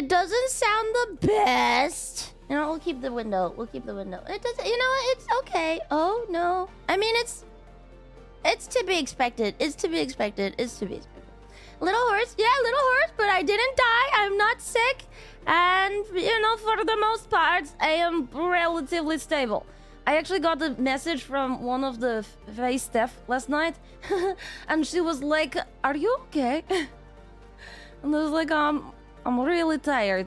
It doesn't sound the best. You know, we'll keep the window. We'll keep the window. It doesn't. You know what? It's okay. Oh no. I mean, it's to be expected. It's to be expected. It's to be expected. Little horse, yeah, little horse, but I didn't die. I'm not sick, and you know, for the most part, I am relatively stable. I actually got the message from one of the face staff last night, and she was like, "Are you okay?" And I was like, I'm really tired."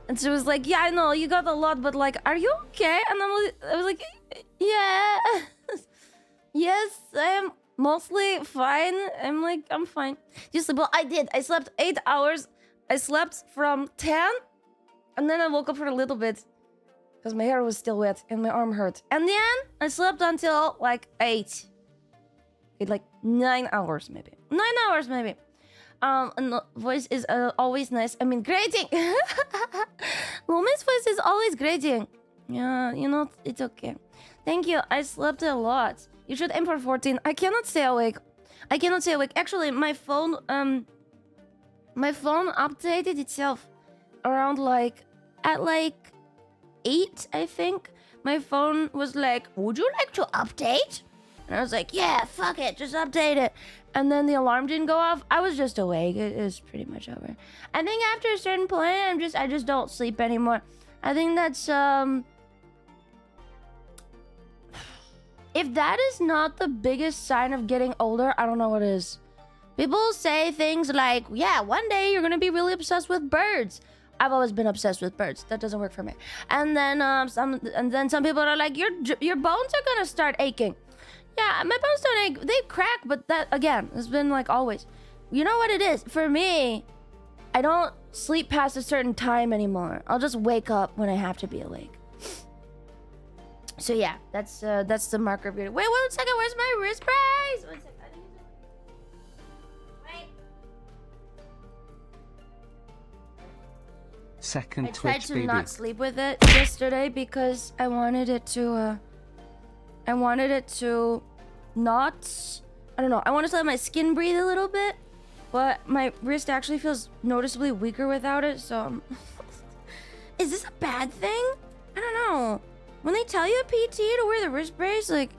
And she was like, "Yeah, I know you got a lot, but like, are you okay?" And I was like, "Yeah, yes, I am mostly fine." I'm like, I'm fine. You sleep? Well, I did. I slept 8 hours. I slept from 10, and then I woke up for a little bit because my hair was still wet and my arm hurt. And then I slept until like 8. Like 9 hours maybe. 9 hours maybe. And the voice is always nice. I mean, grating. Lumi's voice is always grating. Yeah, you know, it's okay. Thank you. I slept a lot. You should aim for 14. I cannot stay awake. I cannot stay awake. Actually, my phone updated itself around like at like 8, I think. My phone was like, "Would you like to update?" And I was like, "Yeah, fuck it, just update it." And then the alarm didn't go off. I was just awake. It was pretty much over. I think after a certain point, I just don't sleep anymore. I think that's if that is not the biggest sign of getting older, I don't know what is. People say things like, "Yeah, one day you're gonna be really obsessed with birds." I've always been obsessed with birds. That doesn't work for me. And then some people are like, your bones are gonna start aching." Yeah, my bones don't ache. They crack, but that, again, has been like always. You know what it is? For me, I don't sleep past a certain time anymore. I'll just wake up when I have to be awake. So yeah, that's the marker of your... Wait, 1 second. Where's my wrist brace? 1 second. I think it's... Wait. Second I tried Twitch to baby. not sleep with it yesterday because I wanted it to not... I don't know. I wanted to let my skin breathe a little bit, but my wrist actually feels noticeably weaker without it, so... Is this a bad thing? I don't know. When they tell you a PT to wear the wrist brace, like...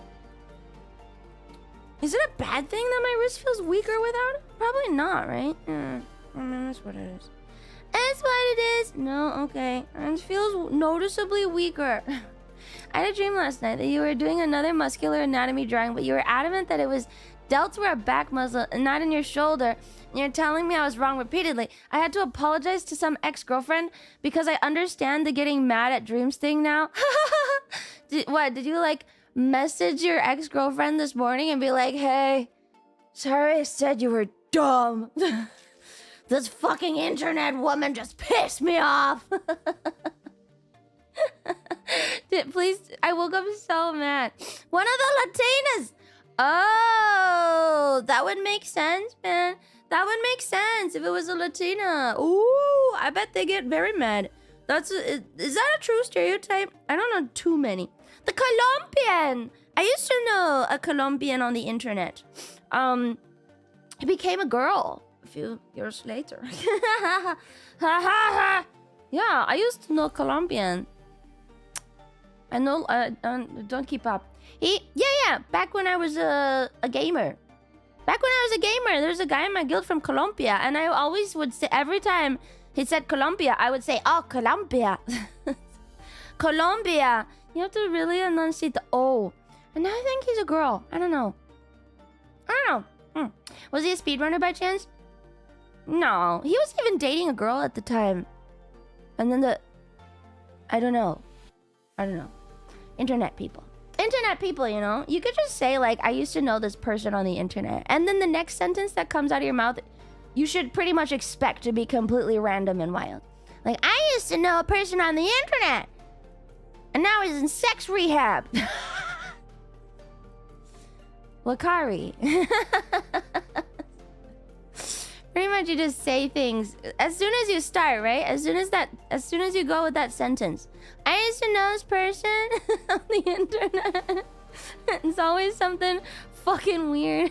Is it a bad thing that my wrist feels weaker without it? Probably not, right? Yeah. I mean, that's what it is. That's what it is. No, okay. It feels noticeably weaker. I had a dream last night that you were doing another muscular anatomy drawing, but you were adamant that it was delts were a back muscle and not in your shoulder. And you're telling me I was wrong repeatedly. I had to apologize to some ex-girlfriend because I understand the getting mad at dreams thing now. Did you like message your ex-girlfriend this morning and be like, "Hey, sorry I said you were dumb. This fucking internet woman just pissed me off." Please, I woke up so mad. One of the Latinas. Oh, that would make sense, man. That would make sense if it was a Latina. Ooh, I bet they get very mad. Is that a true stereotype? I don't know too many. The Colombian. I used to know a Colombian on the internet. He became a girl a few years later. Yeah, I used to know Colombian. I know, don't keep up. Yeah, back when I was a gamer. Back when I was a gamer, there's a guy in my guild from Colombia, and I always would say, every time he said Colombia, I would say, "Oh, Colombia." Colombia. You have to really enunciate the O. And now I think he's a girl. I don't know. Was he a speedrunner by chance? No, he was even dating a girl at the time. And then I don't know. Internet people, you know, you could just say like, "I used to know this person on the internet," and then the next sentence that comes out of your mouth, you should pretty much expect to be completely random and wild. Like, "I used to know a person on the internet, and now he's in sex rehab." Wakari. Pretty much you just say things as soon as you start, right? As soon as you go with that sentence. "I used to know this person on the internet." It's always something fucking weird.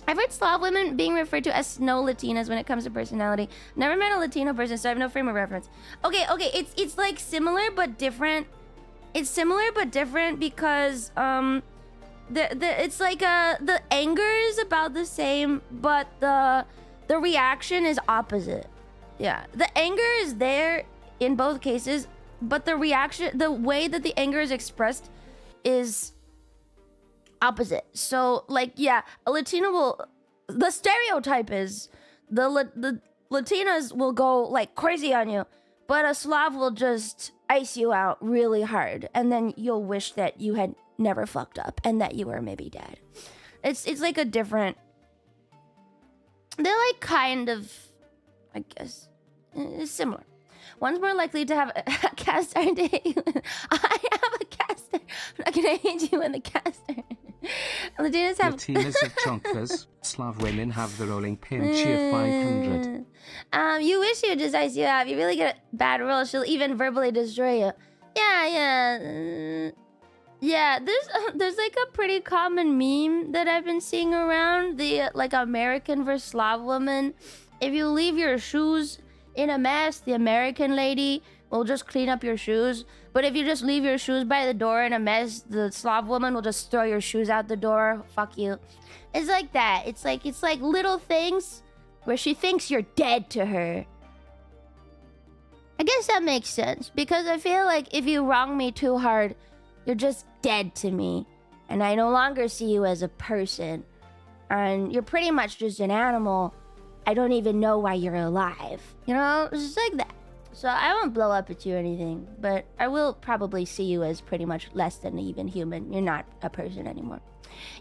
I've heard Slav women being referred to as snow Latinas when it comes to personality. Never met a Latino person, so I have no frame of reference. Okay, it's like similar but different. It's similar but different because it's like the anger is about the same, but the reaction is opposite. Yeah, the anger is there in both cases, but the reaction, the way that the anger is expressed is opposite. So like, yeah, a Latina will, the stereotype is the Latinas will go like crazy on you, but a Slav will just ice you out really hard, and then you'll wish that you had never fucked up and that you were maybe dead. It's like a different, they're like kind of, I guess, it's similar. One's more likely to have a cast iron to hit you. I have a cast iron. I'm not gonna hit you in the cast iron. Latinas have chonkers. Slav women have the rolling pin. Cheer 500. You wish you would just ice you out. If you really get a bad roll, she'll even verbally destroy you. Yeah. There's like a pretty common meme that I've been seeing around, the like American versus Slav woman. If you leave your shoes in a mess, the American lady will just clean up your shoes. But if you just leave your shoes by the door in a mess, the Slav woman will just throw your shoes out the door. Fuck you. It's like that. It's like little things where she thinks you're dead to her. I guess that makes sense, because I feel like if you wrong me too hard, you're just dead to me, and I no longer see you as a person, and you're pretty much just an animal. I don't even know why you're alive. You know, it's just like that. So I won't blow up at you or anything, but I will probably see you as pretty much less than even human. You're not a person anymore.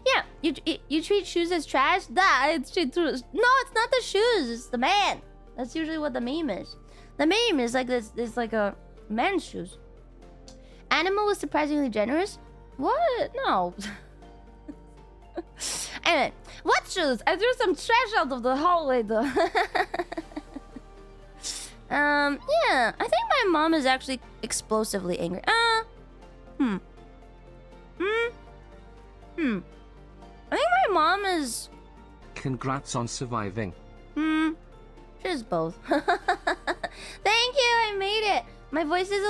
Yeah, you treat shoes as trash? No, it's not the shoes, it's the man. That's usually what the meme is. The meme is like this, it's like a man's shoes. Animal was surprisingly generous? What? No. Anyway, what shoes? I threw some trash out of the hallway though. Yeah, I think my mom is actually explosively angry. I think my mom is... Congrats on surviving. She's both. Thank you, I made it. My voice is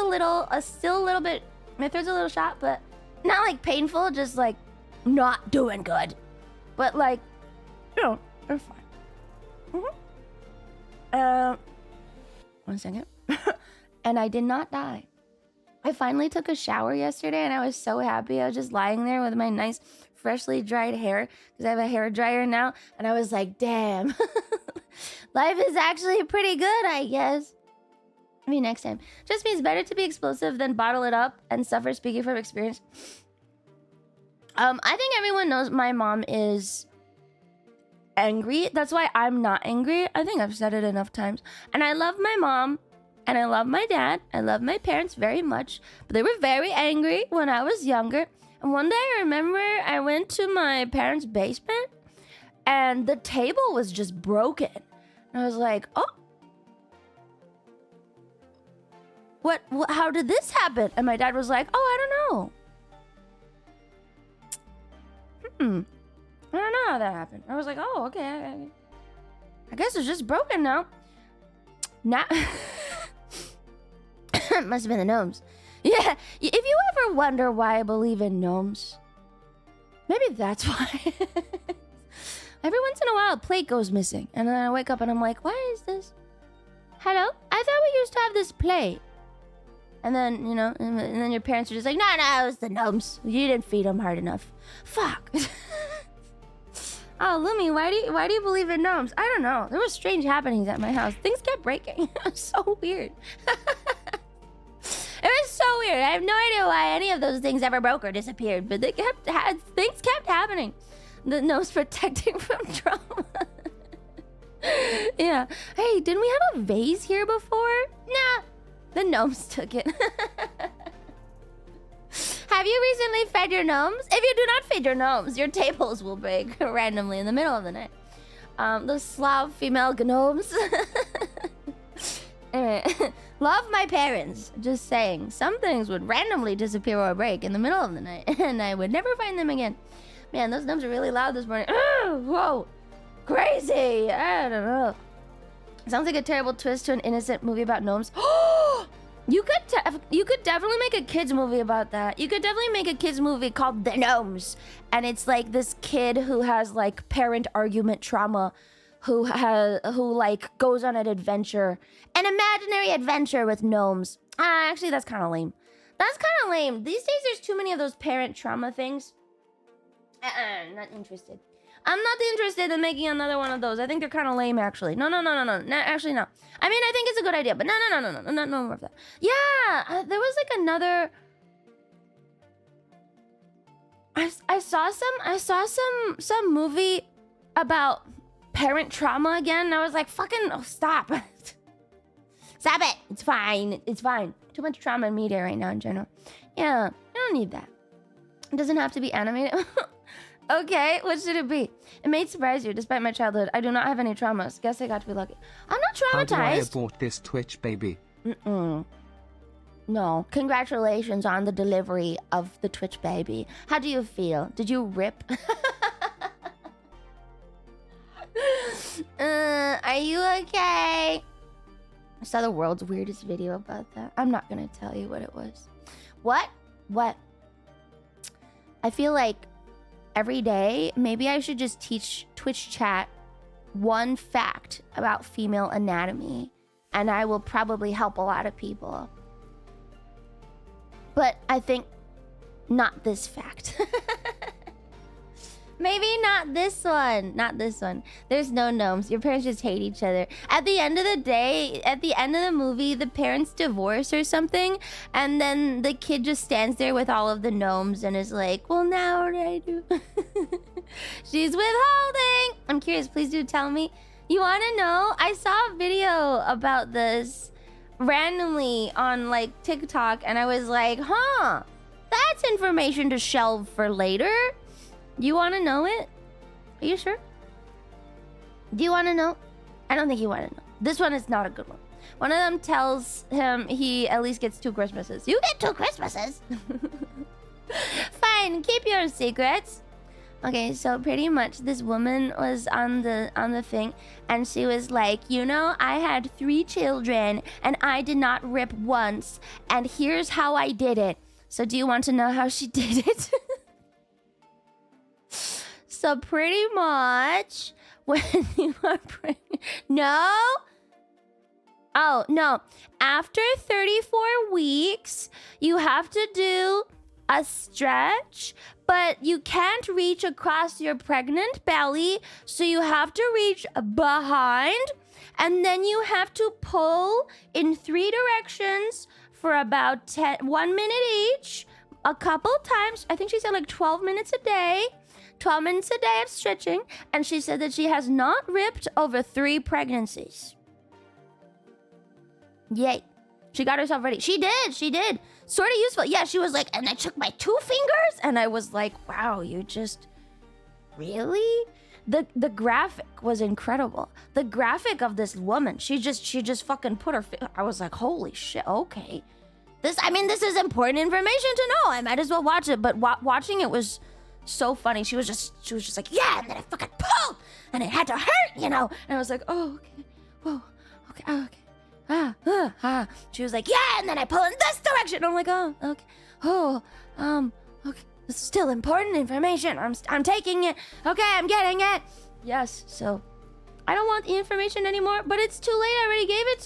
still a little bit, my throat's a little shot, but not like painful, just like not doing good. But like, you know, they're fine. One second. And I did not die. I finally took a shower yesterday and I was so happy. I was just lying there with my nice freshly dried hair because I have a hair dryer now, and I was like, damn. Life is actually pretty good, I guess. Maybe next time. Just means better to be explosive than bottle it up and suffer, speaking from experience. I think everyone knows my mom is angry. That's why I'm not angry. I think I've said it enough times. And I love my mom and I love my dad. I love my parents very much, but they were very angry when I was younger. And one day I remember I went to my parents' basement and the table was just broken. And I was like, oh, what, how did this happen? And my dad was like, oh, I don't know. I don't know how that happened. I was like, oh, okay. I guess it's just broken now. Now, must have been the gnomes. Yeah, if you ever wonder why I believe in gnomes, maybe that's why. Every once in a while, a plate goes missing. And then I wake up and I'm like, why is this? Hello? I thought we used to have this plate. And then, you know, and then your parents are just like, no, it was the gnomes. You didn't feed them hard enough. Fuck. Oh, Lumi, why do you believe in gnomes? I don't know. There were strange happenings at my house. Things kept breaking. It was so weird. It was so weird. I have no idea why any of those things ever broke or disappeared, but things kept happening. The gnomes protecting from trauma. Yeah. Hey, didn't we have a vase here before? Nah. The gnomes took it. Have you recently fed your gnomes? If you do not feed your gnomes, your tables will break randomly in the middle of the night. The Slav female gnomes. Anyway, love my parents. Just saying, some things would randomly disappear or break in the middle of the night, and I would never find them again. Man, those gnomes are really loud this morning. Whoa. Crazy. I don't know. Sounds like a terrible twist to an innocent movie about gnomes. You could definitely make a kids movie about that. You could definitely make a kids movie called The Gnomes, and it's like this kid who has like parent argument trauma, who like goes on an adventure, an imaginary adventure with gnomes. Actually, that's kind of lame. That's kind of lame. These days, there's too many of those parent trauma things. Not interested. I'm not interested in making another one of those. I think they're kind of lame, actually. No. Actually, no. I mean, I think it's a good idea, but no more of that. Yeah, there was like another. I saw some movie about parent trauma again, and I was like, fucking stop. Stop it. It's fine. It's fine. Too much trauma in media right now in general. Yeah, I don't need that. It doesn't have to be animated. Okay, what should it be? It may surprise you. Despite my childhood, I do not have any traumas. Guess I got to be lucky. I'm not traumatized. How do I abort this Twitch baby? No. Congratulations on the delivery of the Twitch baby. How do you feel? Did you rip? Are you okay? I saw the world's weirdest video about that. I'm not gonna tell you what it was. What? I feel like every day, maybe I should just teach Twitch chat one fact about female anatomy, and I will probably help a lot of people. But I think not this fact. Maybe not this one. Not this one. There's no gnomes. Your parents just hate each other. At the end of the day, at the end of the movie, the parents divorce or something, and then the kid just stands there with all of the gnomes and is like, well, now what do I do? She's withholding. I'm curious. Please do tell me. You want to know? I saw a video about this randomly on like TikTok, and I was like, huh, that's information to shelve for later. You want to know it? Are you sure? Do you want to know? I don't think you want to know. This one is not a good one. One of them tells him he at least gets 2 Christmases. You get 2 Christmases? Fine, keep your secrets. Okay, so pretty much this woman was on the thing, and she was like, you know, I had 3 children and I did not rip once, and here's how I did it. So do you want to know how she did it? So pretty much when you are pregnant, no? Oh, no. After 34 weeks, you have to do a stretch, but you can't reach across your pregnant belly, so you have to reach behind, and then you have to pull in 3 directions for about 1 minute each, a couple times. I think she said like 12 minutes a day. 12 minutes a day of stretching, and she said that she has not ripped over 3 pregnancies. Yay. She got herself ready. She did. Sort of useful. Yeah, she was like, and I took my 2 fingers, and I was like, wow, you just... Really? The graphic was incredible. The graphic of this woman, she just fucking put her... I was like, holy shit, okay. This is important information to know. I might as well watch it, but watching it was... so funny. She was just like, yeah, and then I fucking pulled, and it had to hurt, you know. And I was like, oh, okay, whoa, okay. She was like, yeah, and then I pull in this direction. And I'm like, oh, okay, okay. This is still important information. I'm taking it. Okay, I'm getting it. Yes. So, I don't want the information anymore, but it's too late. I already gave it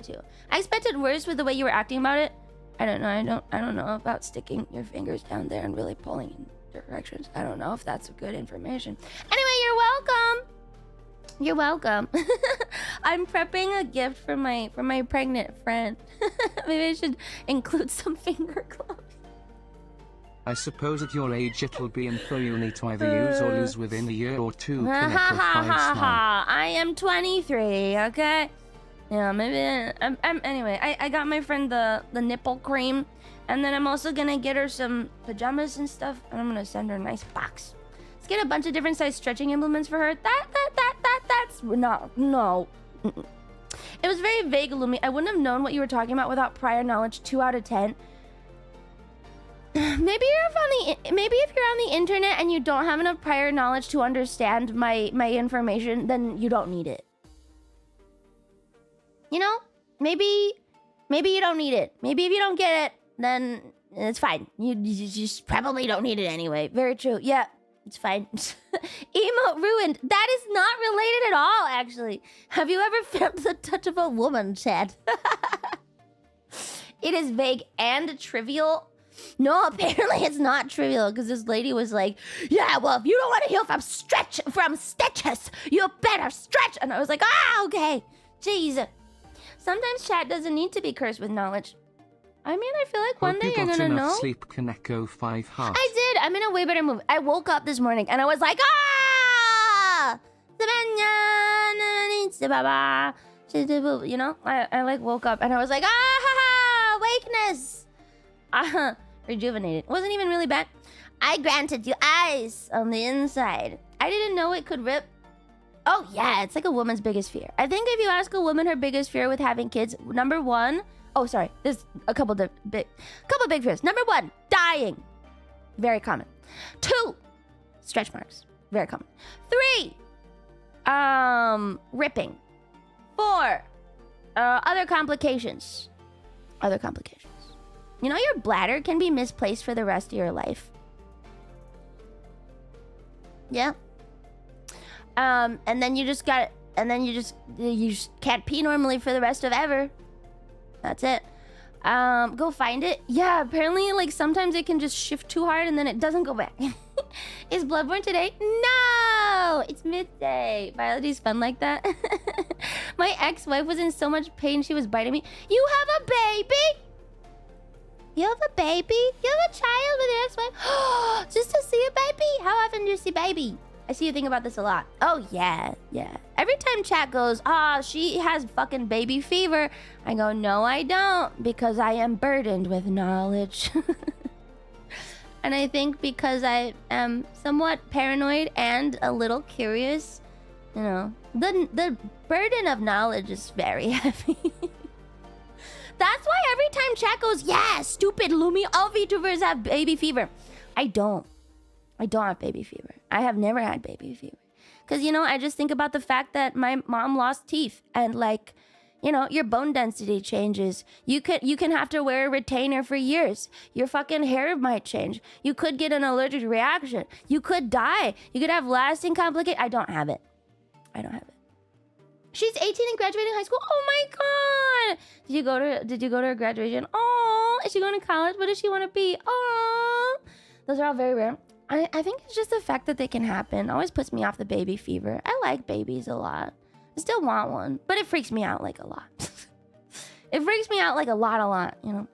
to you. I expected worse with the way you were acting about it. I don't know. I don't know about sticking your fingers down there and really pulling in directions. I don't know if that's good information. Anyway, you're welcome. I'm prepping a gift for my pregnant friend. Maybe I should include some finger gloves. I suppose at your age it'll be info you'll need to either use or lose within a year or 2. Clinical 5 slime. I am 23, okay? Yeah, maybe anyway, I got my friend the nipple cream, and then I'm also gonna get her some pajamas and stuff, and I'm gonna send her a nice box. Let's get a bunch of different size stretching implements for her. That's no. It was very vague, Lumi. I wouldn't have known what you were talking about without prior knowledge. 2 out of 10. Maybe if you're on the internet and you don't have enough prior knowledge to understand my information, then you don't need it. You know? Maybe you don't need it. Maybe if you don't get it, then it's fine. You just probably don't need it anyway. Very true. Yeah, it's fine. Emote ruined. That is not related at all, actually. Have you ever felt the touch of a woman, Chad? It is vague and trivial. No, apparently it's not trivial, because this lady was like, yeah, well, if you don't want to heal from stitches, you better stretch. And I was like, okay. Jeez. Sometimes chat doesn't need to be cursed with knowledge. I mean, I feel like one day you're gonna know. Sleep, Kaneko 5 hearts. I did. I'm in a way better mood. I woke up this morning and I was like, you know, I like woke up and I was like, wakeness. Rejuvenated. Wasn't even really bad. I granted you eyes on the inside. I didn't know it could rip. Oh yeah, it's like a woman's biggest fear. I think if you ask a woman her biggest fear with having kids, number one. Oh, sorry. There's a couple big fears. Number one, dying. Very common. 2, stretch marks. Very common. 3, ripping. 4, other complications. Other complications. You know your bladder can be misplaced for the rest of your life. Yeah. And then you just can't pee normally for the rest of ever. That's it. Go find it. Yeah, apparently like sometimes it can just shift too hard and then it doesn't go back. Is Bloodborne today? No! It's midday. Biology's fun like that. My ex-wife was in so much pain she was biting me. You have a baby? You have a baby? You have a child with your ex-wife? Just to see a baby? How often do you see baby? I see you think about this a lot. Oh, yeah. Every time chat goes, she has fucking baby fever, I go, no, I don't, because I am burdened with knowledge. And I think because I am somewhat paranoid and a little curious, you know, the burden of knowledge is very heavy. That's why every time chat goes, yeah, stupid Lumi, all VTubers have baby fever. I don't have baby fever. I have never had baby fever. Because, you know, I just think about the fact that my mom lost teeth. And, like, you know, your bone density changes. You can have to wear a retainer for years. Your fucking hair might change. You could get an allergic reaction. You could die. You could have lasting complications. I don't have it. She's 18 and graduating high school. Oh, my God. Did you go to her graduation? Oh, is she going to college? What does she want to be? Oh, those are all very rare. I think it's just the fact that they can happen. Always puts me off the baby fever. I like babies a lot. I still want one, but it freaks me out like a lot. It freaks me out like a lot, you know.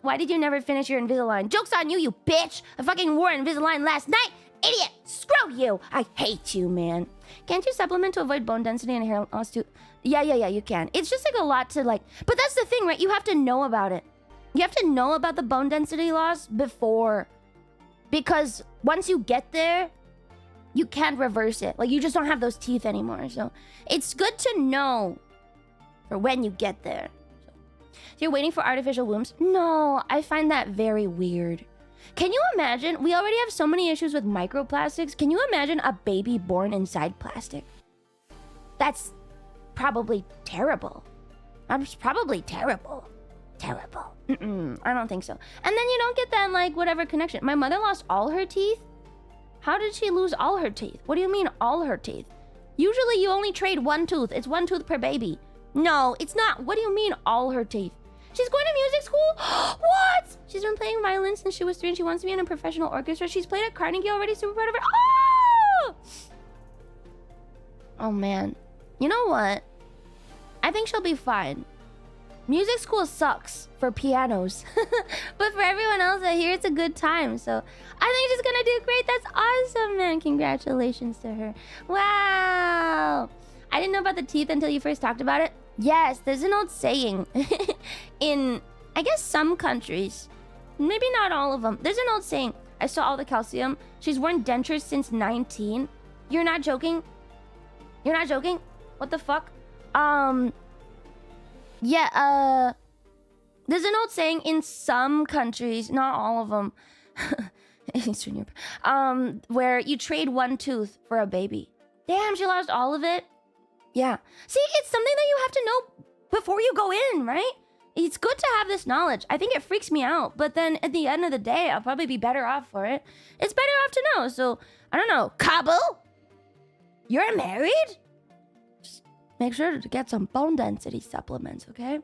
Why did you never finish your Invisalign? Joke's on you, you bitch! I fucking wore Invisalign last night! Idiot! Screw you! I hate you, man. Can't you supplement to avoid bone density and hair loss too? Yeah, you can. It's just like a lot to like... But that's the thing, right? You have to know about it. You have to know about the bone density loss before... Because once you get there, you can't reverse it. Like, you just don't have those teeth anymore. So it's good to know for when you get there. So you're waiting for artificial wombs? No, I find that very weird. Can you imagine? We already have so many issues with microplastics. Can you imagine a baby born inside plastic? That's probably terrible. That's probably terrible. Terrible. I don't think so. And then you don't get that, like, whatever connection. My mother lost all her teeth. How did she lose all her teeth? What do you mean all her teeth? Usually you only trade one tooth. It's one tooth per baby. No, it's not. What do you mean all her teeth? She's going to music school? What? She's been playing violin since she was 3 and she wants to be in a professional orchestra. She's played at Carnegie already. Super proud of her. Oh, man. You know what? I think she'll be fine. Music school sucks for pianos. But for everyone else, I hear it's a good time. So I think she's gonna do great. That's awesome, man. Congratulations to her. Wow. I didn't know about the teeth until you first talked about it. Yes, there's an old saying in, I guess, some countries. Maybe not all of them. There's an old saying. I saw all the calcium. She's worn dentures since 19. You're not joking? You're not joking? What the fuck? Yeah, There's an old saying in some countries, not all of them, Eastern Europe, where you trade one tooth for a baby. Damn, she lost all of it? Yeah. See, it's something that you have to know before you go in, right? It's good to have this knowledge. I think it freaks me out, but then at the end of the day, I'll probably be better off for it. It's better off to know, so, I don't know. Kabul? You're married? Just make sure to get some bone density supplements, okay?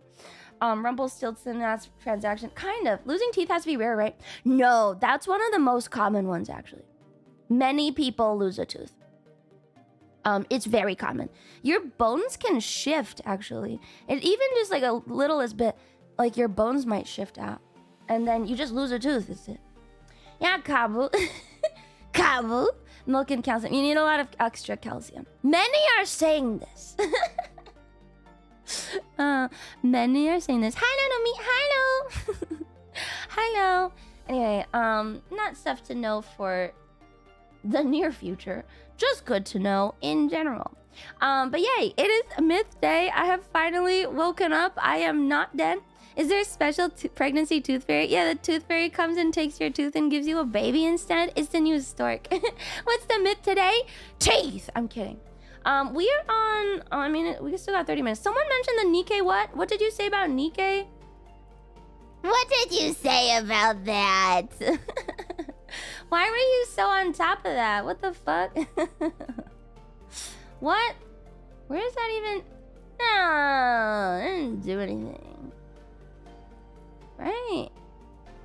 Rumpelstiltskin ass transaction. Kind of. Losing teeth has to be rare, right? No, that's one of the most common ones, actually. Many people lose a tooth. It's very common. Your bones can shift, actually. And even just like a littlest bit, like your bones might shift out. And then you just lose a tooth, that's it. Yeah, Kabul. Kabul. Milk and calcium. You need a lot of extra calcium. Many are saying this. Many are saying this. Hello, Nomi. Hello. Hello. Anyway, not stuff to know for the near future. Just good to know in general. But yay, it is Myth Day. I have finally woken up. I am not dead. Is there a special pregnancy tooth fairy? Yeah, the tooth fairy comes and takes your tooth and gives you a baby instead. It's the new stork. What's the myth today? Teeth. I'm kidding. We are on... Oh, I mean, we still got 30 minutes. Someone mentioned the Nikkei what? What did you say about Nikkei? What did you say about that? Why were you so on top of that? What the fuck? What? Where is that even? No, I didn't do anything. Right.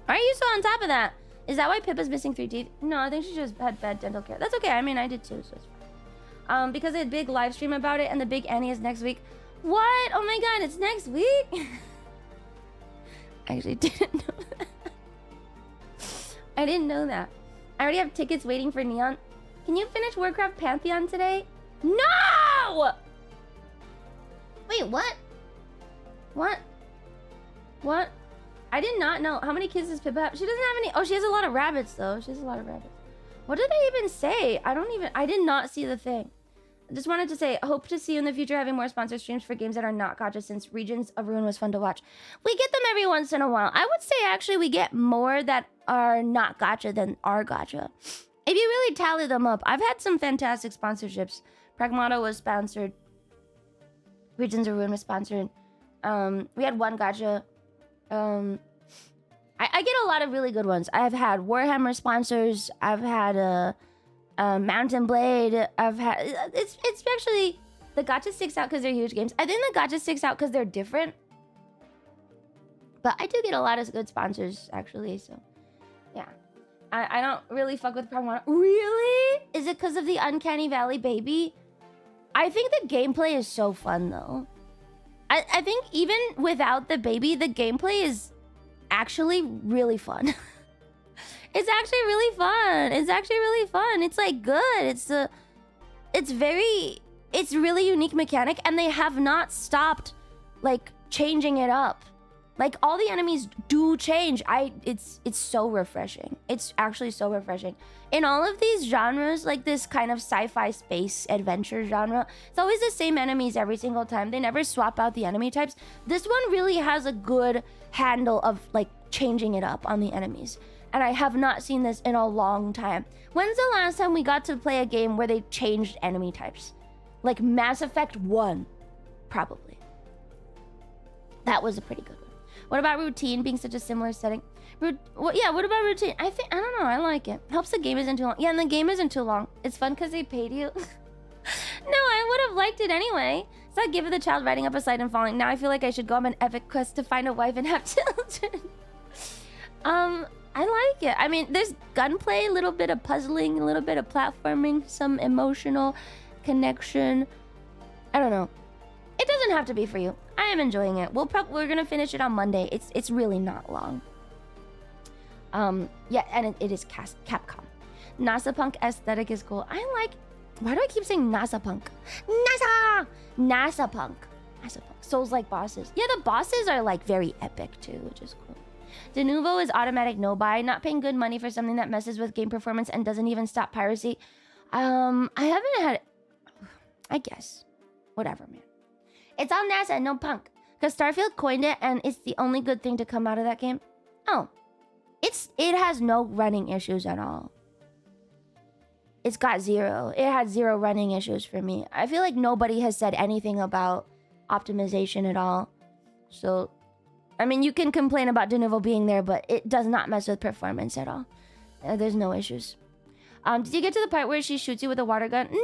Why are you so on top of that? Is that why Pippa's missing 3 teeth? No, I think she just had bad dental care. That's okay. I mean, I did too, so it's fine. Because I had a big live stream about it, and the big Annie is next week. What? Oh my god, it's next week? I actually didn't know that. I didn't know that. I already have tickets waiting for Neon. Can you finish Warcraft Pantheon today? No! Wait, what? What? What? I did not know. How many kids does Pippa have? She doesn't have any. Oh, she has a lot of rabbits, though. She has a lot of rabbits. What did they even say? I did not see the thing. I just wanted to say, hope to see you in the future having more sponsored streams for games that are not gacha, since Regions of Ruin was fun to watch. We get them every once in a while. I would say, actually, we get more that are not gacha than are gacha. If you really tally them up, I've had some fantastic sponsorships. Pragmata was sponsored. Regions of Ruin was sponsored. We had one gacha. I get a lot of really good ones. I've had Warhammer sponsors. I've had Mountain Blade. I've had it's actually the gacha sticks out because they're huge games. I think the gacha sticks out because they're different. But I do get a lot of good sponsors actually. So yeah, I don't really fuck with Pragmata. Really? Is it because of the Uncanny Valley baby? I think the gameplay is so fun though. I think even without the baby, the gameplay is actually really fun. It's actually really fun. It's actually really fun. It's like good. It's really unique mechanic, and they have not stopped like changing it up. Like all the enemies do change. It's so refreshing. It's actually so refreshing. In all of these genres, like this kind of sci-fi space adventure genre, it's always the same enemies every single time. They never swap out the enemy types. This one really has a good handle of like changing it up on the enemies. And I have not seen this in a long time. When's the last time we got to play a game where they changed enemy types? Like Mass Effect 1, probably. That was a pretty good one. What about Routine being such a similar setting? Yeah, what about Routine? I don't know, I like it. Helps the game isn't too long. Yeah, and the game isn't too long. It's fun because they paid you. No, I would have liked it anyway. It's not Give It the Child riding up a slide and falling. Now I feel like I should go on an epic quest to find a wife and have children. I like it. I mean, there's gunplay, a little bit of puzzling, a little bit of platforming, some emotional connection. I don't know. It doesn't have to be for you. I am enjoying it. We're gonna finish it on Monday. It's really not long. Yeah, and it is Capcom. NASA Punk aesthetic is cool. I like. Why do I keep saying NASA Punk? NASA Punk. Souls-like bosses. Yeah, the bosses are like very epic too, which is cool. Denuvo is automatic no buy. Not paying good money for something that messes with game performance and doesn't even stop piracy. I haven't had. I guess. Whatever, man. It's all NASA, no punk. Because Starfield coined it, and it's the only good thing to come out of that game. Oh, it has no running issues at all. It's got zero. It had zero running issues for me. I feel like nobody has said anything about optimization at all. So, I mean, you can complain about Denuvo being there, but it does not mess with performance at all. There's no issues. Did you get to the part where she shoots you with a water gun? No!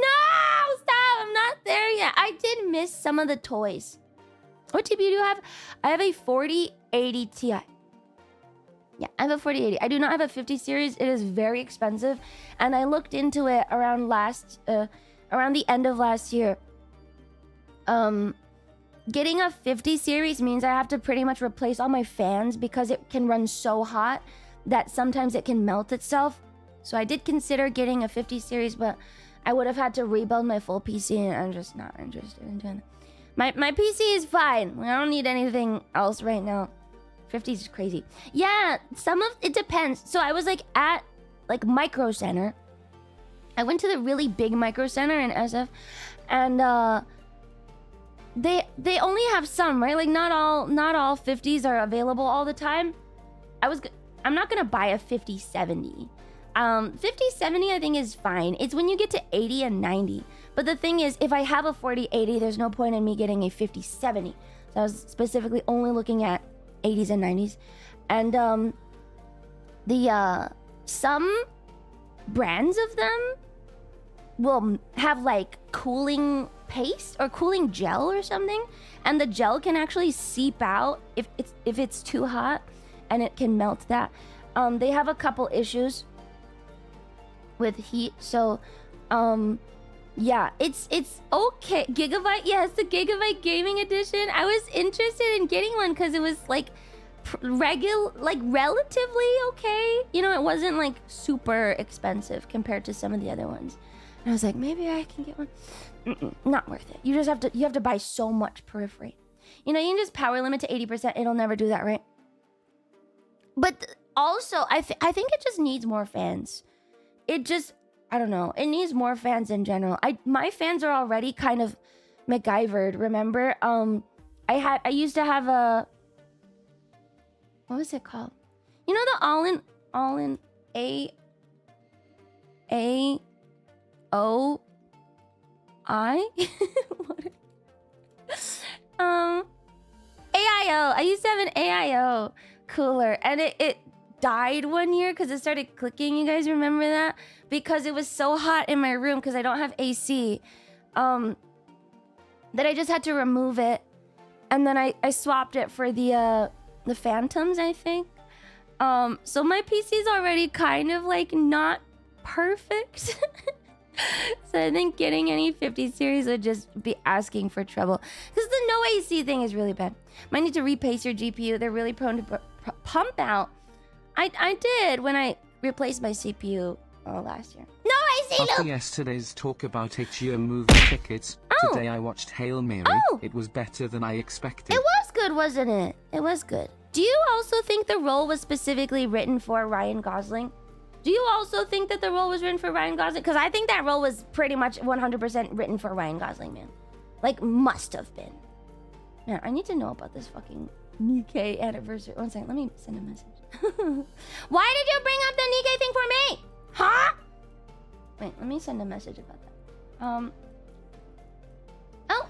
Stop! I'm not there yet. I did miss some of the toys. What TPU do you have? I have a 4080 Ti. Yeah, I have a 4080. I do not have a 50 series. It is very expensive. And I looked into it around the end of last year. Getting a 50 series means I have to pretty much replace all my fans because it can run so hot that sometimes it can melt itself. So I did consider getting a 50 series, but I would have had to rebuild my full PC, and I'm just not interested in doing that. My PC is fine. I don't need anything else right now. 50 is crazy. Yeah, some of it depends. So I was like at like Micro Center. I went to the really big Micro Center in SF, and they only have some, right? Like not all 50s are available all the time. I'm not gonna buy a 5070. 5070 I think is fine. It's when you get to 80 and 90. But the thing is, if I have a 4080, there's no point in me getting a 5070. So I was specifically only looking at 80s and 90s. And some brands of them will have like cooling paste or cooling gel or something, and the gel can actually seep out if it's too hot, and it can melt that. They have a couple issues with heat, so yeah, it's okay. Gigabyte, yes, the Gigabyte Gaming Edition. I was interested in getting one because it was like relatively okay. You know, it wasn't like super expensive compared to some of the other ones. And I was like, maybe I can get one. Not worth it. You have to buy so much periphery. You know, you can just power limit to 80%. It'll never do that, right? But also, I think it just needs more fans. I don't know. It needs more fans in general. My fans are already kind of MacGyvered. Remember, I used to have a, what was it called? You know, the all-in AOI? AIO. I used to have an AIO cooler, and it died one year because it started clicking. You guys remember that? Because it was so hot in my room because I don't have AC, that I just had to remove it, and then I swapped it for the Phantoms, I think. So my PC's already kind of like not perfect. So I think getting any 50 series would just be asking for trouble, because the no AC thing is really bad. Might need to repace your GPU. They're really prone to pump out. I did when I replaced my CPU last year. No AC, After look! yesterday's talk about HBO movie tickets, today I watched Hail Mary. It was better than I expected. It was good, wasn't it? It was good. Do you also think the role was specifically written for Ryan Gosling? Do you also think that the role was written for Ryan Gosling? Because I think that role was pretty much 100% written for Ryan Gosling, man. Like, must have been. Man, I need to know about this fucking Nikkei anniversary. One second, let me send a message. Why did you bring up the Nikkei thing for me? Huh? Wait, let me send a message about that. Oh,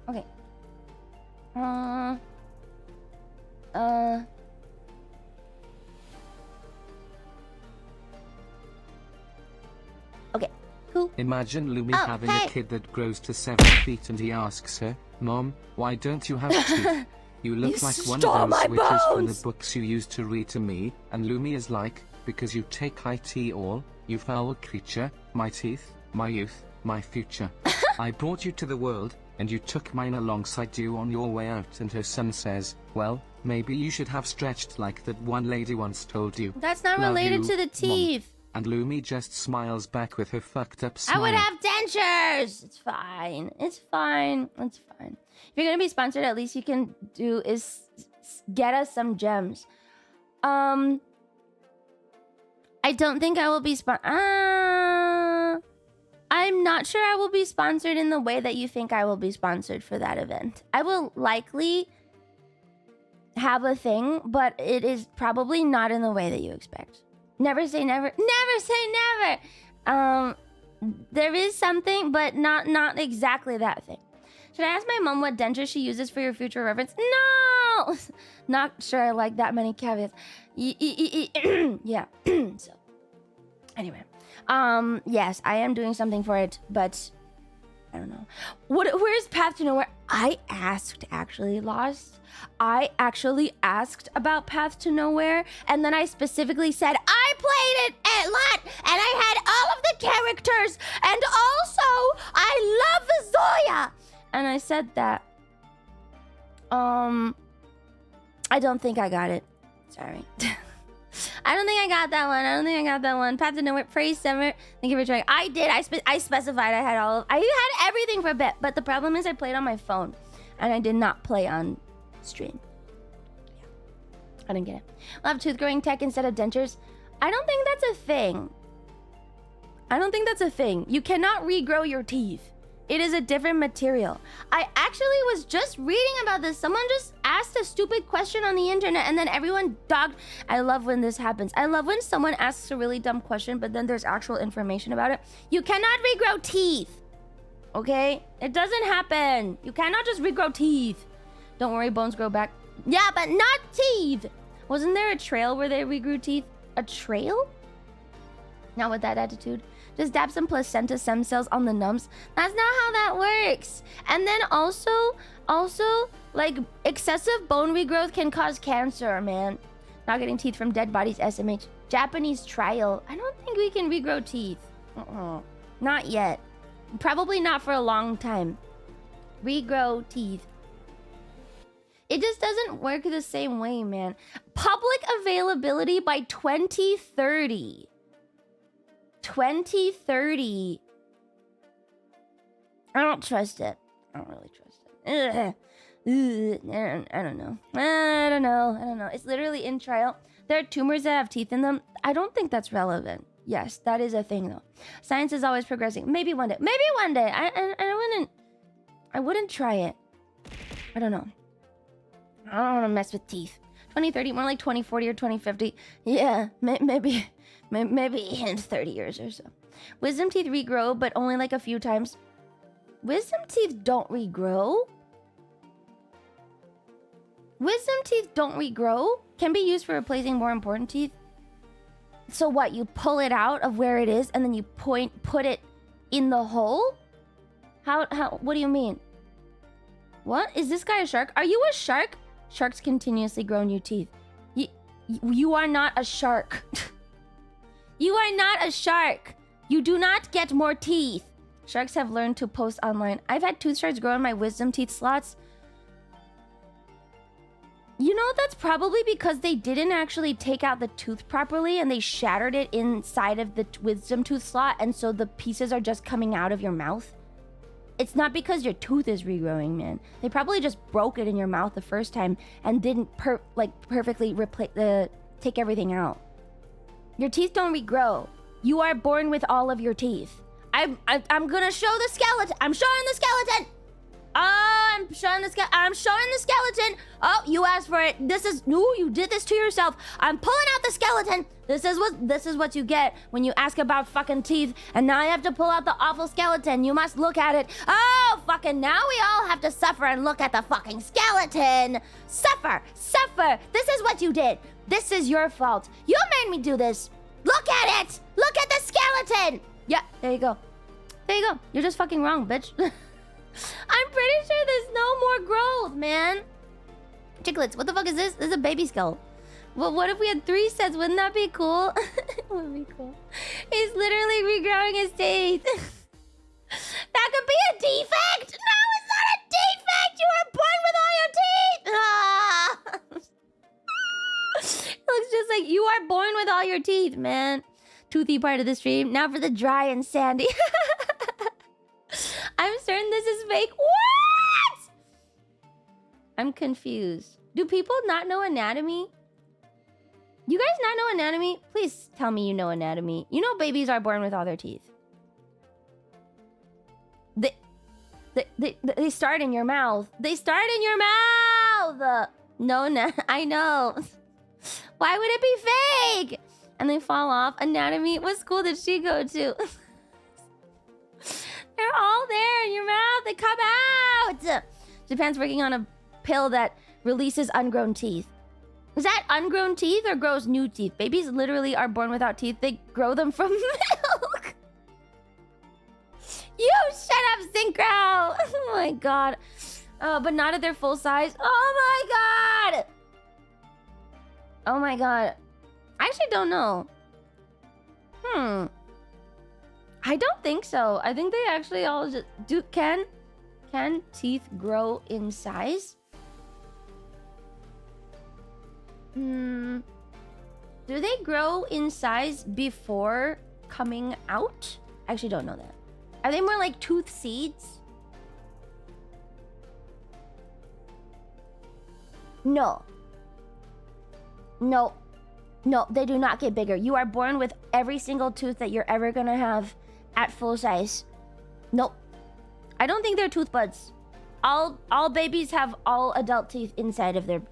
okay. Okay, cool. Imagine Lumi having a kid that grows to 7 feet and he asks her, Mom, why don't you have teeth? You look like one of those witches from the books you used to read to me. And Lumi is like, because you take IT all, you foul creature, my teeth, my youth, my future. I brought you to the world, and you took mine alongside you on your way out. And her son says, well, maybe you should have stretched like that one lady once told you. That's not Love related you, to the teeth. Mom. And Lumi just smiles back with her fucked up smile. I would have dentures. It's fine. It's fine. It's fine. If you're gonna be sponsored, at least you can do is get us some gems. I don't think I will be I I'm not sure I will be sponsored in the way that you think I will be sponsored for that event. I will likely have a thing, but it is probably not in the way that you expect. Never say never. Never say never. There is something, but not exactly that thing. Should I ask my mom what denture she uses for your future reference? No! Not sure I like that many caveats. Yeah. So, anyway. Yes, I am doing something for it, but I don't know. Where's Path to Nowhere? I actually, Lost. I actually asked about Path to Nowhere, and then I specifically said I played it a lot, and I had all of the characters, and also I love Zoya. And I said that. I don't think I got it. Sorry. I don't think I got that one. Path to Nowhere, praise Summer. Thank you for trying. I did. I specified I had I had everything for a bit, but the problem is I played on my phone, and I did not play on stream. Yeah. I didn't get it. We'll have tooth growing tech instead of dentures. I don't think that's a thing. You cannot regrow your teeth. It is a different material. I actually was just reading about this. Someone just asked a stupid question on the internet and then everyone dogged. I love when this happens. I love when someone asks a really dumb question, but then there's actual information about it. You cannot regrow teeth. Okay? It doesn't happen. You cannot just regrow teeth. Don't worry, bones grow back. Yeah, but not teeth. Wasn't there a trail where they regrew teeth? A trail? Not with that attitude. Just dab some placenta stem cells on the numbs. That's not how that works. And then also, like, excessive bone regrowth can cause cancer, man. Not getting teeth from dead bodies, SMH. Japanese trial. I don't think we can regrow teeth. Not yet. Probably not for a long time. Regrow teeth. It just doesn't work the same way, man. Public availability by 2030. 2030. I don't trust it. I don't really trust it. I don't know. It's literally in trial. There are tumors that have teeth in them. I don't think that's relevant. Yes, that is a thing though. Science is always progressing. Maybe one day. I wouldn't try it. I don't know. I don't want to mess with teeth. 2030, more like 2040 or 2050. Yeah, maybe in 30 years or so. Wisdom teeth regrow, but only like a few times. Wisdom teeth don't regrow. Wisdom teeth don't regrow. Can be used for replacing more important teeth. So what? You pull it out of where it is, and then you put it in the hole? How? What do you mean? What? Is this guy a shark? Are you a shark? Sharks continuously grow new teeth. You are not a shark. You are not a shark. You do not get more teeth. Sharks have learned to post online. I've had tooth shards grow in my wisdom teeth slots. You know, that's probably because they didn't actually take out the tooth properly and they shattered it inside of the wisdom tooth slot, and so the pieces are just coming out of your mouth. It's not because your tooth is regrowing, man. They probably just broke it in your mouth the first time and didn't perfectly take everything out. Your teeth don't regrow. You are born with all of your teeth. I'm gonna show the skeleton. I'm showing the skeleton. Oh, I'm showing the skeleton. Oh, you asked for it. You did this to yourself. I'm pulling out the skeleton. This is what you get when you ask about fucking teeth, and now I have to pull out the awful skeleton. You must look at it. Oh, fucking now we all have to suffer and look at the fucking skeleton. Suffer. This is what you did. This is your fault. You made me do this. Look at it. Look at the skeleton. Yeah, there you go. You're just fucking wrong, bitch. I'm pretty sure there's no more growth, man. Chicklets, what the fuck is this? This is a baby skull. Well, what if we had 3 sets? Wouldn't that be cool? It would be cool. He's literally regrowing his teeth. That could be a defect. No, it's not a defect. You were born with all your teeth. Ah. It looks just like you are born with all your teeth, man. Toothy part of the stream. Now for the dry and sandy. I'm certain this is fake. What? I'm confused. Do people not know anatomy? You guys not know anatomy? Please tell me you know anatomy. You know babies are born with all their teeth. They start in your mouth. They start in your mouth. No, I know. Why would it be fake? And they fall off. Anatomy. What school did she go to? They're all there in your mouth. They come out. Japan's working on a pill that releases ungrown teeth. Is that ungrown teeth or grows new teeth? Babies literally are born without teeth. They grow them from milk. You shut up, Synchro. Oh my god. But not at their full size. Oh my god. Oh my god. I actually don't know. I don't think so. I think they actually all just do. Can teeth grow in size? Do they grow in size before coming out? I actually don't know that. Are they more like tooth seeds? No. No. No, they do not get bigger. You are born with every single tooth that you're ever gonna have at full size. Nope. I don't think they're tooth buds. All babies have all adult teeth inside of their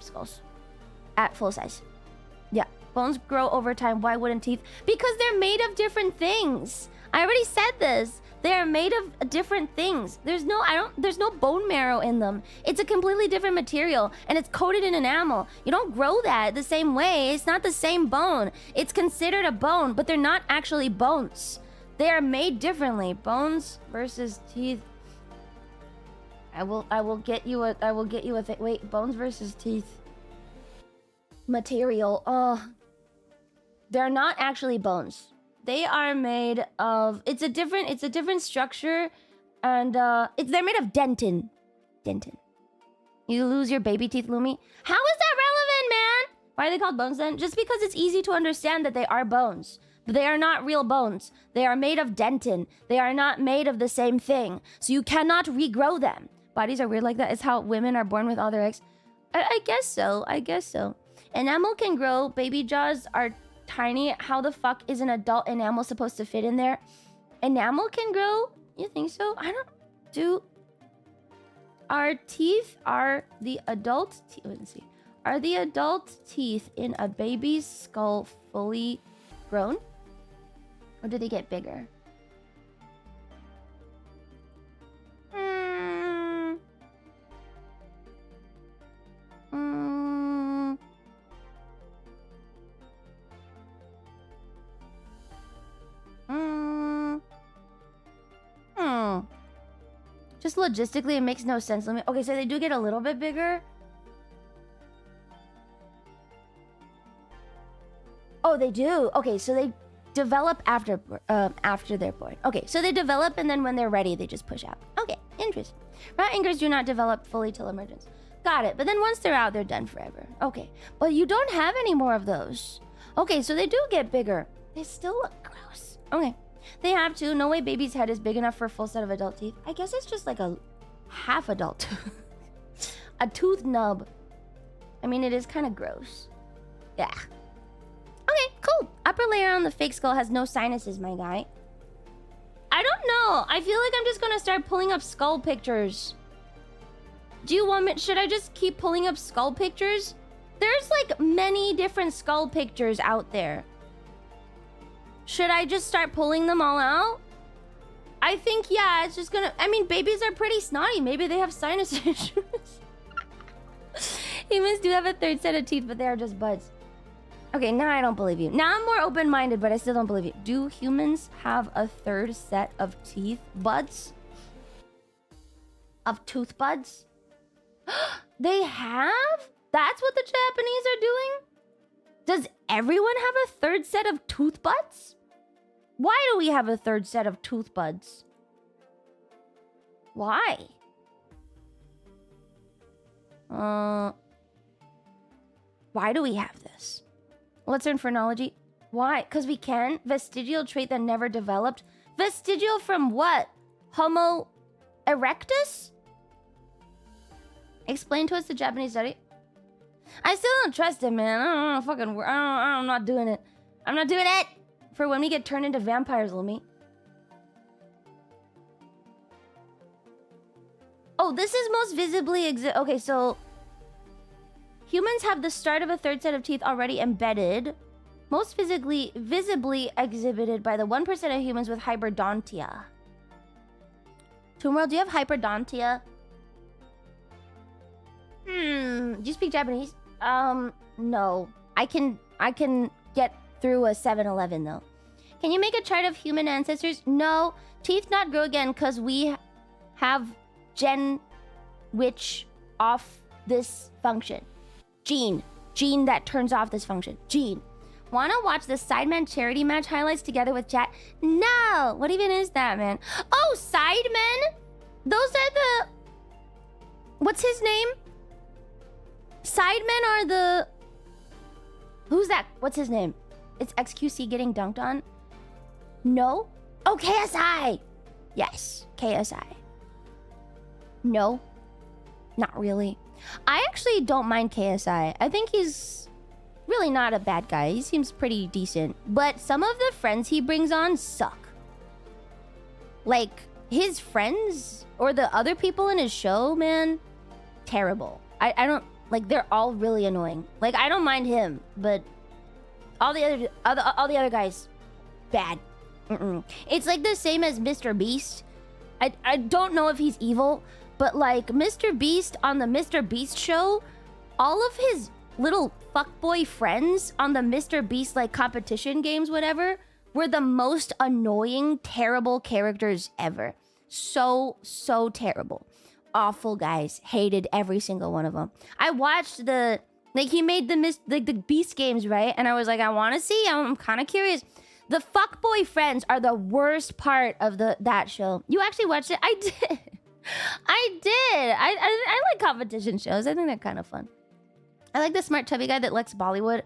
skulls at full size. Yeah, bones grow over time. Why wouldn't teeth? Because they're made of different things. I already said this. They are made of different things. There's no bone marrow in them. It's a completely different material and it's coated in enamel. You don't grow that the same way. It's not the same bone. It's considered a bone, but they're not actually bones. They are made differently. Bones versus teeth. I will get you a thing. Wait, bones versus teeth. Material. Oh. They're not actually bones. They are made of it's a different structure, and they're made of dentin. Dentin. You lose your baby teeth, Lumi? How is that relevant, man? Why are they called bones then? Just because it's easy to understand that they are bones. But they are not real bones. They are made of dentin. They are not made of the same thing. So you cannot regrow them. Bodies are weird like that. It's how women are born with all their eggs. I guess so. I guess so. Enamel can grow. Baby jaws are tiny. How the fuck is an adult enamel supposed to fit in there? Enamel can grow? You think so? I don't do. Our teeth are the adult teeth. Let's see. Are the adult teeth in a baby's skull fully grown? Or do they get bigger? Just logistically, it makes no sense. Okay, so they do get a little bit bigger. Oh, they do. Okay, so they develop after they're born. Okay, so they develop and then when they're ready, they just push out. Okay, interesting. Rat anchors do not develop fully till emergence. Got it. But then once they're out, they're done forever. Okay, but you don't have any more of those. Okay, so they do get bigger. They still look gross. Okay. They have to. No way baby's head is big enough for a full set of adult teeth. I guess it's just like a half adult tooth. A tooth nub. I mean, it is kind of gross. Yeah. Okay, cool. Upper layer on the fake skull has no sinuses, my guy. I don't know. I feel like I'm just gonna start pulling up skull pictures. Do you want me? Should I just keep pulling up skull pictures? There's like many different skull pictures out there. Should I just start pulling them all out? I think, yeah, it's just gonna... I mean, babies are pretty snotty. Maybe they have sinus issues. Humans do have a third set of teeth, but they are just buds. Okay, now I don't believe you. Now I'm more open-minded, but I still don't believe you. Do humans have a third set of teeth buds? Of tooth buds? They have? That's what the Japanese are doing? Does everyone have a third set of tooth buds? Why do we have a third set of tooth buds? Why? Why do we have this? Let's learn phrenology. Why? Because we can? Vestigial trait that never developed? Vestigial from what? Homo erectus? Explain to us the Japanese study. I still don't trust him, man. I don't fucking... I'm not doing it. I'm not doing it! For when we get turned into vampires, Lumi. Oh, this is most visibly okay, so humans have the start of a third set of teeth already embedded, most visibly exhibited by the 1% of humans with hyperdontia. Tomorrow, do you have hyperdontia? Do you speak Japanese? No. I can get through a 7-Eleven though. Can you make a chart of human ancestors? No. Teeth not grow again because we have gen which off this function. Gene that turns off this function. Gene. Wanna watch the Sidemen charity match highlights together with chat? No! What even is that, man? Oh, Sidemen? Those are the... What's his name? Sidemen are the... Who's that? What's his name? It's XQC getting dunked on? No? Oh, KSI! Yes, KSI. No, not really. I actually don't mind KSI. I think he's really not a bad guy. He seems pretty decent. But some of the friends he brings on suck. Like, his friends or the other people in his show, man, terrible. I don't... Like, they're all really annoying. Like, I don't mind him, but all the other guys, bad. It's like the same as Mr. Beast. I don't know if he's evil, but like Mr. Beast on the Mr. Beast show, all of his little fuckboy friends on the Mr. Beast like competition games, whatever, were the most annoying, terrible characters ever. So terrible. Awful guys. Hated every single one of them. I watched the... Like, he made the Beast games, right? And I was like, I want to see. I'm kind of curious. The fuckboy friends are the worst part of that show. You actually watched it? I did. I like competition shows. I think they're kind of fun. I like the smart chubby guy that likes Bollywood.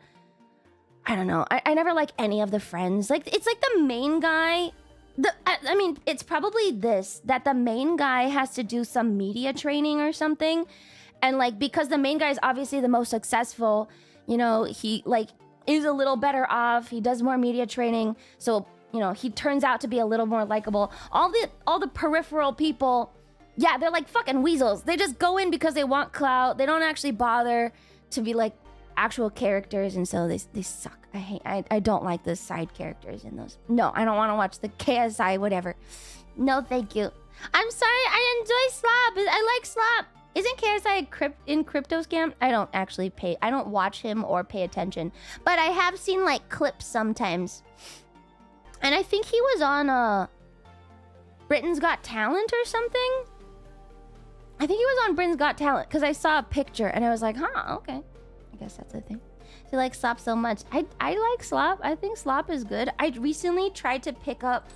I don't know. I never like any of the friends. Like, it's like the main guy... I mean, it's probably this, that the main guy has to do some media training or something. And like, because the main guy is obviously the most successful, you know, he like is a little better off. He does more media training. So, you know, he turns out to be a little more likable. All the peripheral people, yeah, they're like fucking weasels. They just go in because they want clout. They don't actually bother to be like actual characters. And so they suck. I don't like the side characters in those. No, I don't want to watch the KSI whatever. No, thank you. I'm sorry, I enjoy Slop. I like Slop. Isn't KSI in Crypto Scam? I don't watch him or pay attention. But I have seen like clips sometimes. And I think he was on Britain's Got Talent or something. I think he was on Britain's Got Talent because I saw a picture and I was like, huh, okay. I guess that's a thing. I like Slop so much. I like Slop. I think Slop is good. I recently tried to pick up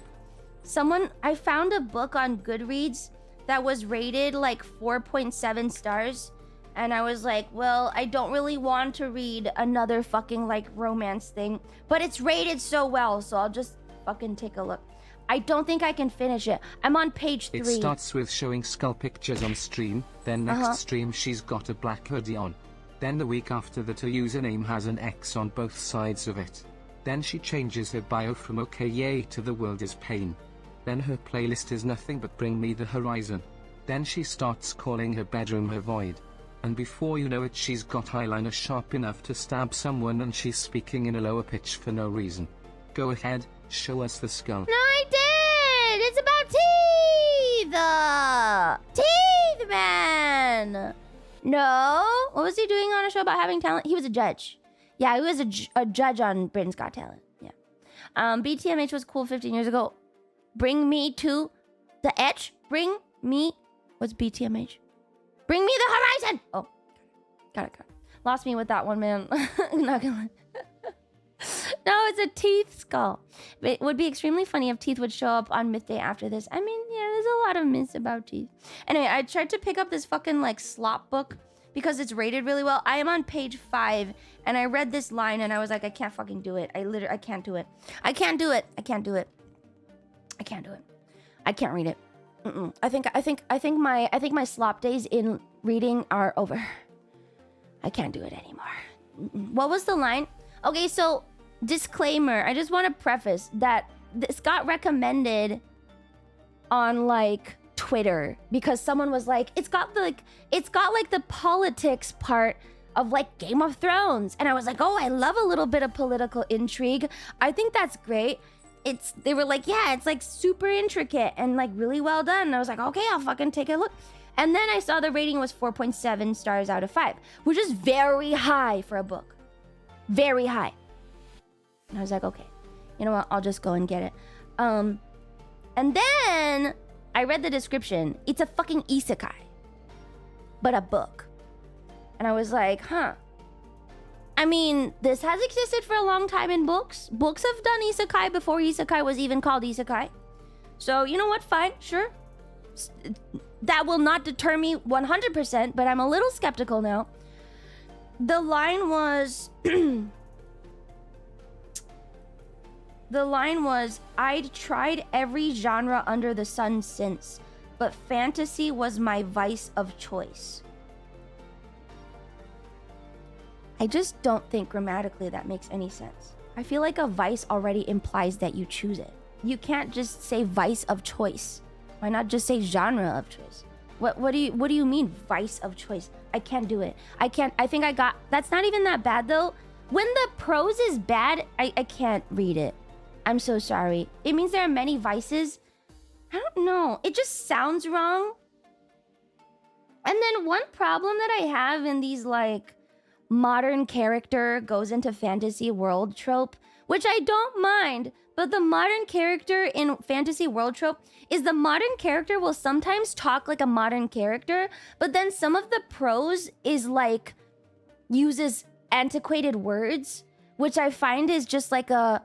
I found a book on Goodreads that was rated like 4.7 stars. And I was like, well, I don't really want to read another fucking like romance thing, but it's rated so well, so I'll just fucking take a look. I don't think I can finish it. I'm on page 3. It starts with showing skull pictures on stream, then next stream she's got a black hoodie on. Then the week after that her username has an X on both sides of it. Then she changes her bio from okay yay to the world is pain. Then her playlist is nothing but Bring Me the Horizon. Then she starts calling her bedroom her void. And before you know it she's got eyeliner sharp enough to stab someone and she's speaking in a lower pitch for no reason. Go ahead, show us the skull. No, I did! It's about teeth! Teeth, man! No? What was he doing on a show about having talent? He was a judge. Yeah, he was a judge on Britain's Got Talent. Yeah. BTMH was cool 15 years ago. Bring me to the edge. Bring me... What's BTMH? Bring me the horizon! Oh. Got it. Lost me with that one, man. Not gonna lie. No, it's a teeth skull. It would be extremely funny if teeth would show up on Myth Day after this. I mean, yeah, there's a lot of myths about teeth. Anyway, I tried to pick up this fucking like slop book because it's rated really well. I am on page 5 and I read this line and I was like, I can't fucking do it. I can't do it. I can't do it. I can't read it. I think my slop days in reading are over. I can't do it anymore. What was the line? Okay, so disclaimer. I just want to preface that this got recommended on like Twitter because someone was like, it's got like the politics part of like Game of Thrones, and I was like, oh, I love a little bit of political intrigue. I think that's great. They were like, yeah, it's like super intricate and like really well done. And I was like, okay, I'll fucking take a look. And then I saw the rating was 4.7 stars out of 5, which is very high for a book. Very high. And I was like, okay, you know what? I'll just go and get it. And then I read the description. It's a fucking isekai, but a book. And I was like, huh. I mean, this has existed for a long time in books. Books have done isekai before isekai was even called isekai. So, you know what? Fine, sure. That will not deter me 100%, but I'm a little skeptical now. The line was... The line was, I'd tried every genre under the sun since, but fantasy was my vice of choice. I just don't think grammatically that makes any sense. I feel like a vice already implies that you choose it. You can't just say vice of choice. Why not just say genre of choice? What do you mean vice of choice? I can't do it. I think I got... That's not even that bad though. When the prose is bad, I can't read it. I'm so sorry. It means there are many vices. I don't know. It just sounds wrong. And then one problem that I have in these like modern character goes into fantasy world trope, which I don't mind, but the modern character in fantasy world trope is the modern character will sometimes talk like a modern character, but then some of the prose is like uses antiquated words, which I find is just like a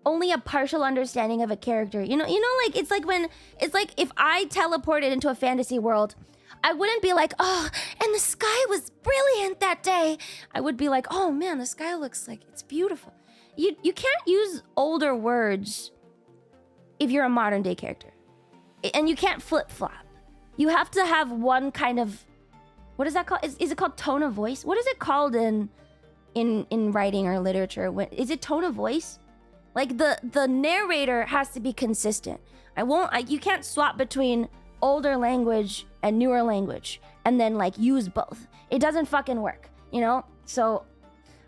only a partial understanding of a character. You know, like it's like if I teleported into a fantasy world, I wouldn't be like, oh, and the sky was brilliant that day. I would be like, oh man, the sky looks like it's beautiful. You can't use older words if you're a modern day character. And you can't flip-flop. You have to have one kind of, what is that called? Is it called tone of voice? What is it called in writing or literature? Is it tone of voice? Like the narrator has to be consistent. You can't swap between older language and newer language and then like use both. It doesn't fucking work, you know? So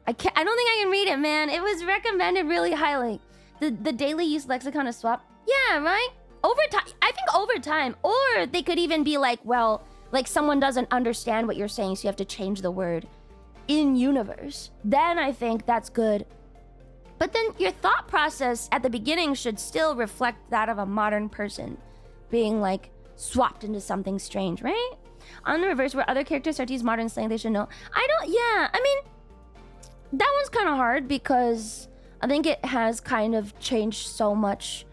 I don't think I can read it, man. It was recommended really highly. The daily use lexicon is swap. Yeah, right? Over time, I think over time. Or they could even be like, well, like someone doesn't understand what you're saying, so you have to change the word in universe. Then I think that's good. But then your thought process at the beginning should still reflect that of a modern person being like swapped into something strange, right? On the reverse, where other characters start to use modern slang, they should know. I mean, that one's kind of hard because I think it has kind of changed so much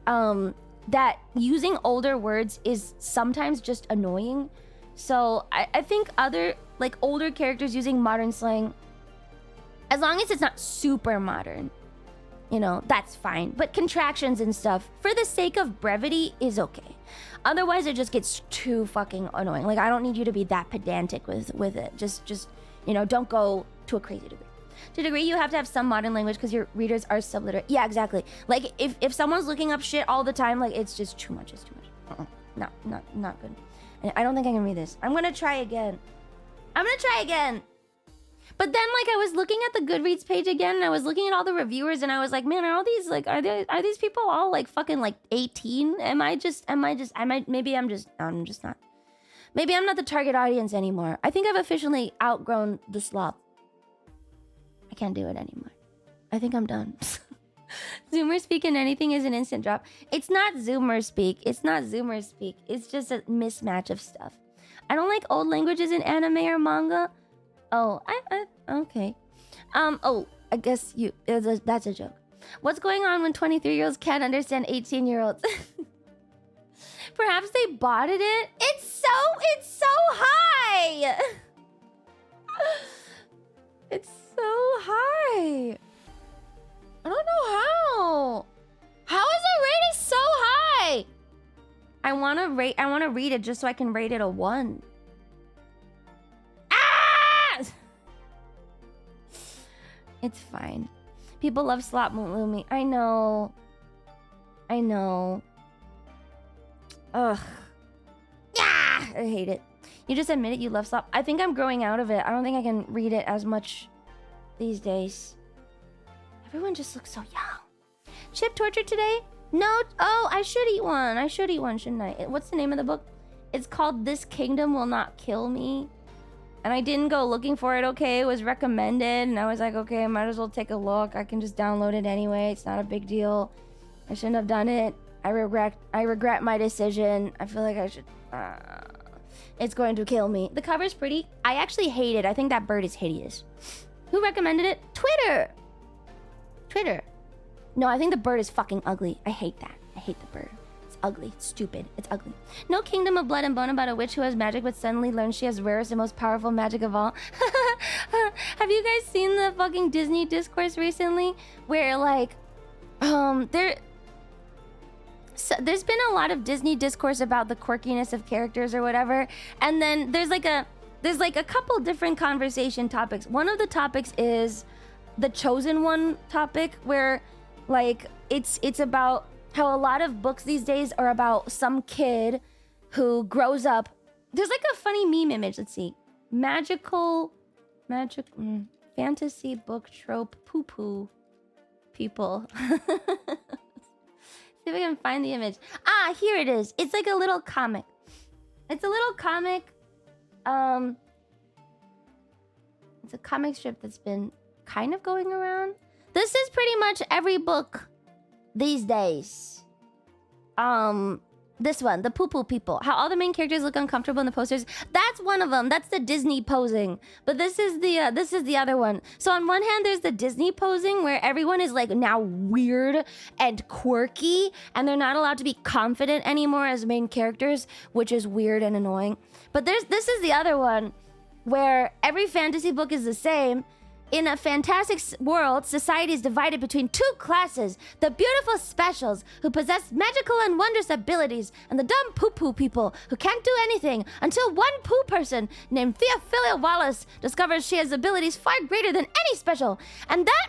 that using older words is sometimes just annoying. So I think other, like older characters using modern slang, as long as it's not super modern, you know, that's fine. But contractions and stuff, for the sake of brevity, is okay. Otherwise, it just gets too fucking annoying. Like, I don't need you to be that pedantic with it. Just you know, don't go to a crazy degree. To a degree, you have to have some modern language because your readers are subliterate. Yeah, exactly. Like, if someone's looking up shit all the time, like, it's just too much. It's too much. No, not good. And I don't think I can read this. I'm gonna try again. But then, like, I was looking at the Goodreads page again, and I was looking at all the reviewers, and I was like, man, are all these, like, are these people all, like, fucking, like, 18? Maybe I'm just not. Maybe I'm not the target audience anymore. I think I've officially outgrown the slop. I can't do it anymore. I think I'm done. Zoomer speak and anything is an instant drop. It's not Zoomer speak. It's just a mismatch of stuff. I don't like old languages in anime or manga. Oh, okay. I guess that's a joke. What's going on when 23-year-olds can't understand 18-year-olds? Perhaps they botted it? It's so high! It's so high. I don't know how. How is it rated so high? I want to read it just so I can rate it a 1. It's fine. People love Slop Lumi. I know. Ugh. Yeah, I hate it. You just admitted you love slop. I think I'm growing out of it. I don't think I can read it as much these days. Everyone just looks so young. Chip tortured today? No. Oh, I should eat one. I should eat one, shouldn't I? What's the name of the book? It's called This Kingdom Will Not Kill Me. And I didn't go looking for it, okay? It was recommended, and I was like, okay, I might as well take a look. I can just download it anyway. It's not a big deal. I shouldn't have done it. I regret my decision. I feel like I should... it's going to kill me. The cover's pretty. I actually hate it. I think that bird is hideous. Who recommended it? Twitter! Twitter. No, I think the bird is fucking ugly. I hate that. I hate the bird. It's ugly. It's stupid. It's ugly. No Kingdom of Blood and Bone about a witch who has magic but suddenly learns she has rarest and most powerful magic of all. Have you guys seen the fucking Disney discourse recently? Where, like, there's been a lot of Disney discourse about the quirkiness of characters or whatever. And then there's like a couple different conversation topics. One of the topics is the Chosen One topic, where like it's about how a lot of books these days are about some kid who grows up. There's like a funny meme image. Let's see. Fantasy book trope poo-poo people. See if I can find the image. Ah, here it is. It's like a little comic. It's a little comic. It's a comic strip that's been kind of going around. This is pretty much every book these days. This one, the poo-poo people. How all the main characters look uncomfortable in the posters. That's one of them. That's the Disney posing. But this is the other one. So on one hand, there's the Disney posing where everyone is like now weird and quirky, and they're not allowed to be confident anymore as main characters, which is weird and annoying. But this is the other one where every fantasy book is the same. In a fantastic world, society is divided between two classes: the beautiful specials, who possess magical and wondrous abilities, and the dumb poo-poo people, who can't do anything, until one poo person named Theophilia Wallace discovers she has abilities far greater than any special. And that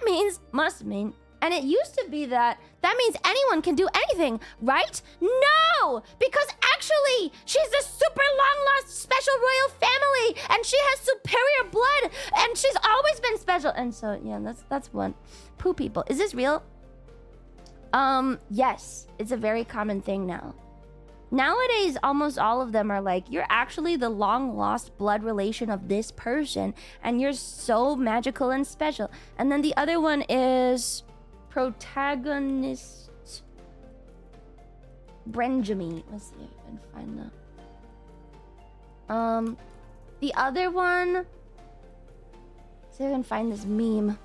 must mean, and it used to be that means anyone can do anything, right? No! Because actually, she's a super long-lost special royal family, and she has superior blood, and she's always been special. And so, yeah, that's one. Poo people. Is this real? Yes. It's a very common thing now. Nowadays, almost all of them are like, you're actually the long-lost blood relation of this person, and you're so magical and special. And then the other one is... protagonist Benjamin. Let's see if I can find that. The other one. See if I can find this meme.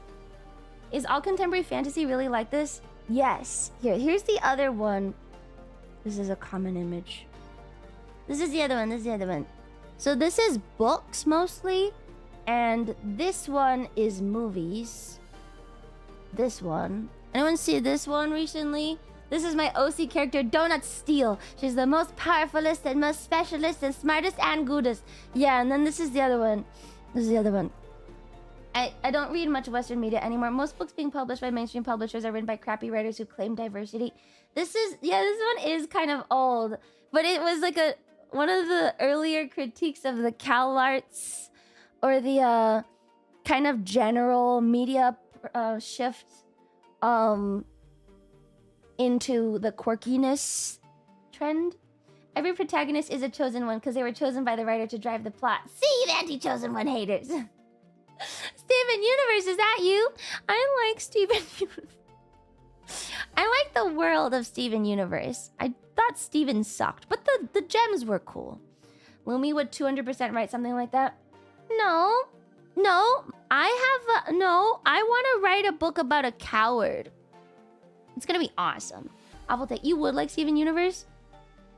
Is all contemporary fantasy really like this? Yes. Here's the other one. This is a common image. This is the other one. So this is books mostly, and this one is movies. This one. Anyone see this one recently? This is my OC character, Donut Steel. She's the most powerfulest and most specialist and smartest and goodest. Yeah, and then this is the other one. I don't read much Western media anymore. Most books being published by mainstream publishers are written by crappy writers who claim diversity. This one is kind of old, but it was like one of the earlier critiques of the CalArts, or the kind of general media shift into the quirkiness trend. Every protagonist is a chosen one because they were chosen by the writer to drive the plot. See, the anti-chosen one haters. Steven Universe, is that you? I like Steven Universe. I like the world of Steven Universe. I thought Steven sucked, but the gems were cool. Lumi would 200% write something like that. No, I want to write a book about a coward. It's gonna be awesome. I will take. You would like Steven Universe?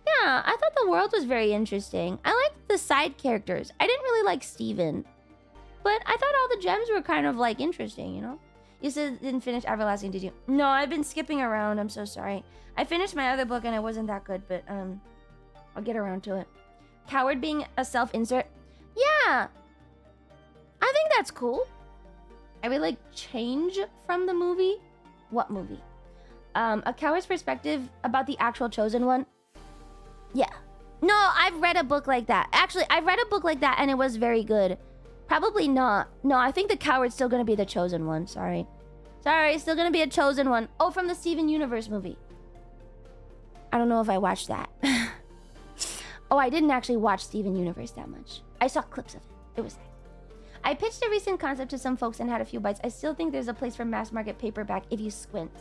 Yeah, I thought the world was very interesting. I liked the side characters. I didn't really like Steven, but I thought all the gems were kind of like interesting, you know? You said didn't finish Everlasting, did you? No, I've been skipping around. I'm so sorry. I finished my other book and it wasn't that good, but I'll get around to it. Coward being a self-insert. Yeah, I think that's cool. I would like change from the movie. What movie? A coward's perspective about the actual chosen one. Yeah. No, I've read a book like that. Actually, I read a book like that and it was very good. Probably not. No, I think the coward's still gonna be the chosen one. Sorry. Sorry, still gonna be a chosen one. Oh, from the Steven Universe movie. I don't know if I watched that. Oh, I didn't actually watch Steven Universe that much. I saw clips of it. It was nice. I pitched a recent concept to some folks and had a few bites. I still think there's a place for mass market paperback if you squint.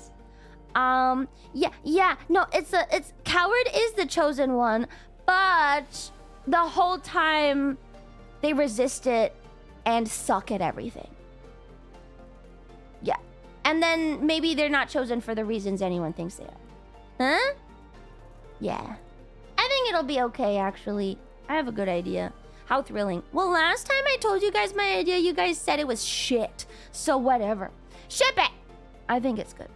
Yeah. No, it's Coward is the chosen one, but the whole time they resist it and suck at everything. Yeah. And then maybe they're not chosen for the reasons anyone thinks they are. Huh? Yeah. I think it'll be okay, actually. I have a good idea. How thrilling. Well, last time I told you guys my idea, you guys said it was shit. So whatever. Ship it! I think it's good.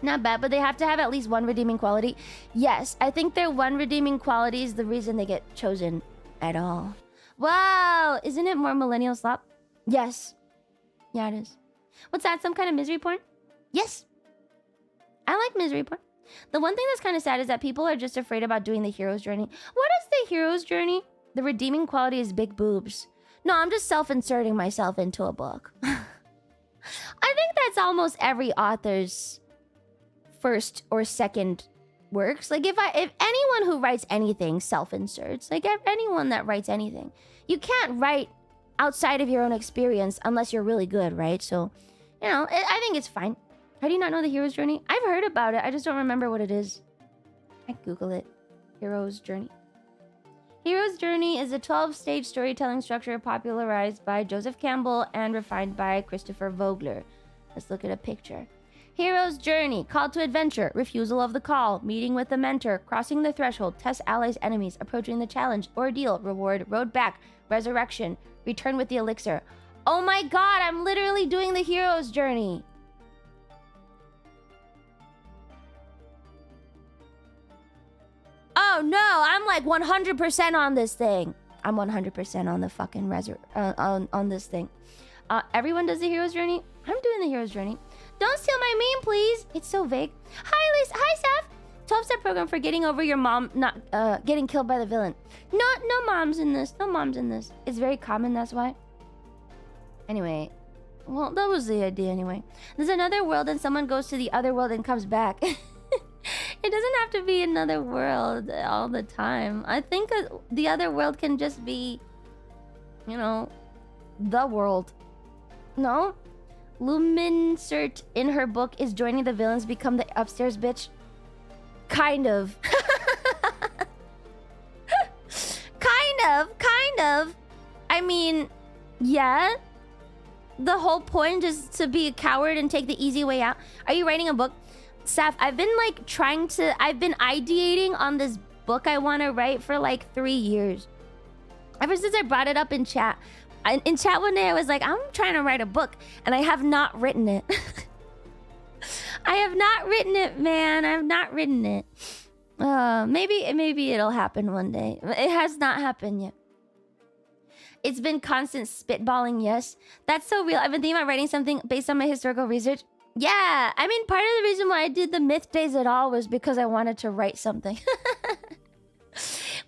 Not bad, but they have to have at least one redeeming quality. Yes, I think their one redeeming quality is the reason they get chosen at all. Wow, isn't it more millennial slop? Yes. Yeah, it is. What's that, some kind of misery porn? Yes. I like misery porn. The one thing that's kind of sad is that people are just afraid about doing the hero's journey. What is the hero's journey? The redeeming quality is big boobs. No, I'm just self-inserting myself into a book. I think that's almost every author's first or second works. Like if anyone who writes anything self-inserts, like anyone that writes anything, you can't write outside of your own experience unless you're really good, right? So, you know, I think it's fine. How do you not know the hero's journey? I've heard about it. I just don't remember what it is. I Google it. Hero's journey. Hero's Journey is a 12-stage storytelling structure popularized by Joseph Campbell and refined by Christopher Vogler. Let's look at a picture. Hero's Journey, call to adventure, refusal of the call, meeting with the mentor, crossing the threshold, test allies, enemies, approaching the challenge, ordeal, reward, road back, resurrection, return with the elixir. Oh my god, I'm literally doing the hero's journey. Oh no, I'm like 100% on this thing. I'm 100% on the fucking on this thing. Everyone does the hero's journey? I'm doing the hero's journey. Don't steal my meme, please. It's so vague. Hi, Lisa. Hi, Seth. 12-step program for getting over your mom not getting killed by the villain. No moms in this. No moms in this. It's very common, that's why. Anyway, well, that was the idea anyway. There's another world and someone goes to the other world and comes back. It doesn't have to be another world all the time. I think the other world can just be, you know, the world. No? Luminsert in her book is joining the villains become the upstairs bitch. Kind of. Kind of. I mean, yeah. The whole point is to be a coward and take the easy way out. Are you writing a book? Saf, I've been like I've been ideating on this book I want to write for like 3 years. Ever since I brought it up in chat. In chat one day I was like, I'm trying to write a book and I have not written it. I have not written it, man. I have not written it. Maybe it'll happen one day. It has not happened yet. It's been constant spitballing, yes. That's so real. I've been thinking about writing something based on my historical research. Yeah, I mean, part of the reason why I did the myth days at all was because I wanted to write something.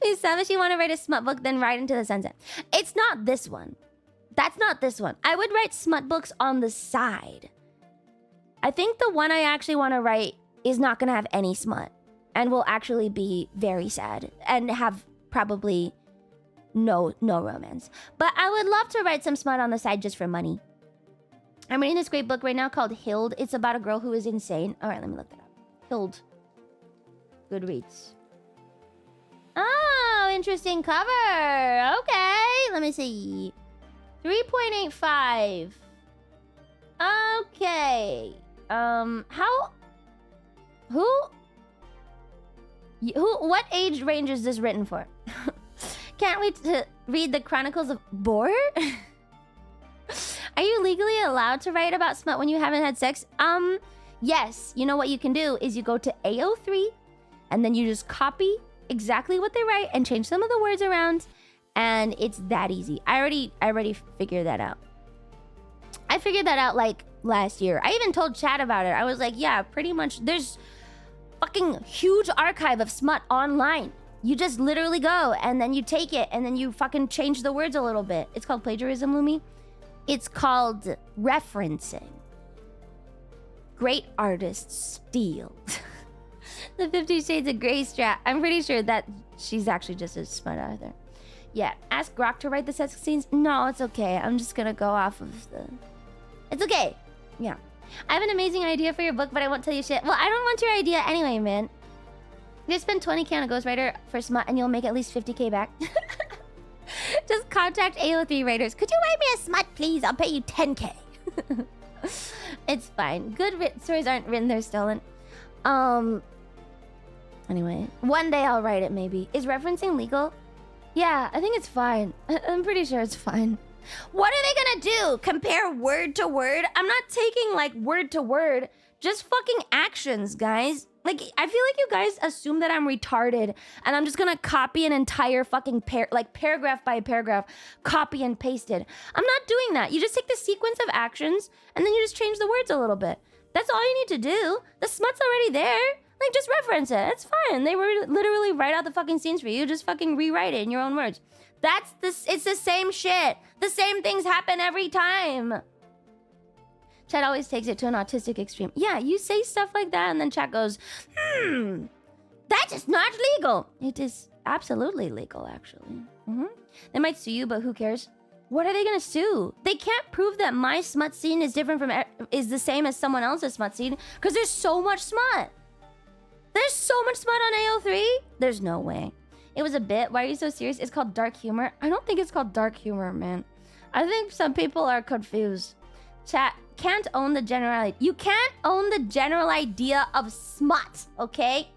Wait, Savage, you want to write a smut book, then Ride into the Sunset. It's not this one. That's not this one. I would write smut books on the side. I think the one I actually want to write is not going to have any smut and will actually be very sad and have probably no romance. But I would love to write some smut on the side just for money. I'm reading this great book right now called Hild. It's about a girl who is insane. All right, let me look that up. Hild. Goodreads. Oh, interesting cover. Okay, let me see. 3.85. Okay. What age range is this written for? Can't wait to read the Chronicles of Bor? Are you legally allowed to write about smut when you haven't had sex? Yes. You know what you can do is you go to AO3 and then you just copy exactly what they write and change some of the words around, and it's that easy. I already figured that out. I figured that out like last year. I even told Chad about it. I was like, yeah, pretty much there's fucking huge archive of smut online. You just literally go and then you take it and then you fucking change the words a little bit. It's called plagiarism, Lumi. It's called referencing. Great artists steal. The 50 Shades of Grey strap. I'm pretty sure that she's actually just a smut author. Yeah, ask Grok to write the sex scenes. No, it's okay. I'm just gonna go off of the... It's okay. Yeah. I have an amazing idea for your book, but I won't tell you shit. Well, I don't want your idea anyway, man. You spend 20k on a ghostwriter for smut and you'll make at least 50k back. Just contact AO3 writers. Could you write me a smut, please? I'll pay you 10k. It's fine. Good stories aren't written, they're stolen. Anyway, one day I'll write it, maybe. Is referencing legal? Yeah, I think it's fine. I'm pretty sure it's fine. What are they gonna do? Compare word to word? I'm not taking, like, word to word. Just fucking actions, guys. Like, I feel like you guys assume that I'm retarded and I'm just gonna copy an entire fucking paragraph by paragraph, copy and paste it. I'm not doing that. You just take the sequence of actions and then you just change the words a little bit. That's all you need to do. The smut's already there. Like, just reference it. It's fine. They were literally write out the fucking scenes for you. Just fucking rewrite it in your own words. It's the same shit. The same things happen every time. Chat always takes it to an autistic extreme. Yeah, you say stuff like that and then chat goes, that is not legal. It is absolutely legal, actually. They might sue you, but who cares? What are they gonna sue? They can't prove that my smut scene is different from is the same as someone else's smut scene because there's so much smut. There's so much smut on AO3. There's no way. It was a bit. Why are you so serious? It's called dark humor. I don't think it's called dark humor, man. I think some people are confused. Chat can't own the general. You can't own the general idea of smut, okay?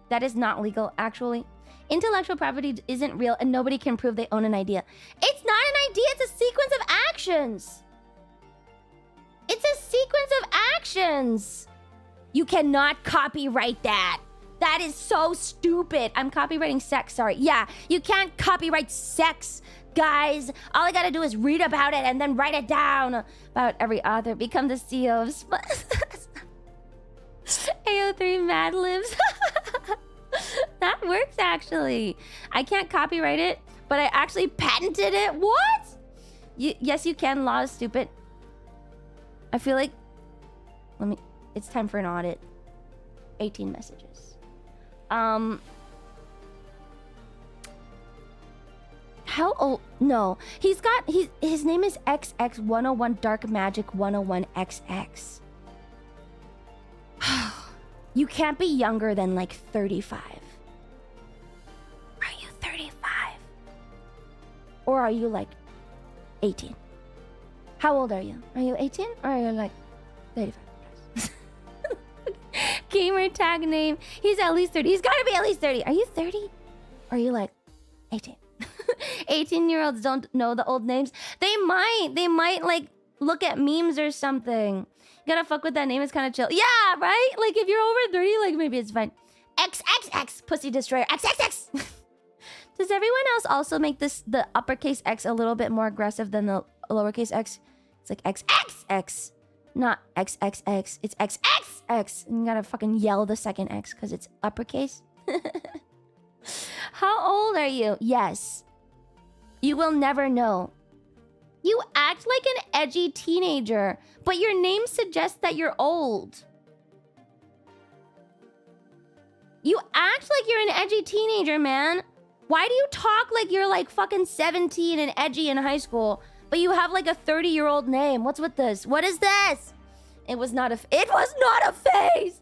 That is not legal, actually. Intellectual property isn't real and nobody can prove they own an idea. It's not an idea, it's a sequence of actions. It's a sequence of actions. You cannot copyright that. That is so stupid. I'm copywriting sex, sorry. Yeah, you can't copyright sex, guys. All I gotta do is read about it and then write it down. About every author. Become the CEO of AO3 Mad Libs. That works, actually. I can't copyright it, but I actually patented it. What? Yes, you can. Law is stupid. I feel like... It's time for an audit. 18 messages. How old? No. His name is XX101 Dark Magic 101 XX. You can't be younger than like 35. Are you 35? Or are you like 18? How old are you? Are you 18 or are you like 35? Gamer tag name. He's at least 30. He's gotta be at least 30. Are you 30? Or are you like 18? 18-year-olds don't know the old names. They might like look at memes or something. You gotta fuck with that name. It's kind of chill. Yeah, right? Like if you're over 30, like maybe it's fine. XXX Pussy Destroyer. XXX. Does everyone else also make the uppercase X a little bit more aggressive than the lowercase x? It's like XXX. Not XXX. It's XXX. And you gotta fucking yell the second X because it's uppercase. How old are you? Yes. You will never know. You act like an edgy teenager, but your name suggests that you're old. You act like you're an edgy teenager, man. Why do you talk like you're like fucking 17 and edgy in high school, but you have like a 30-year-old name? What's with this? What is this? It was not a phase.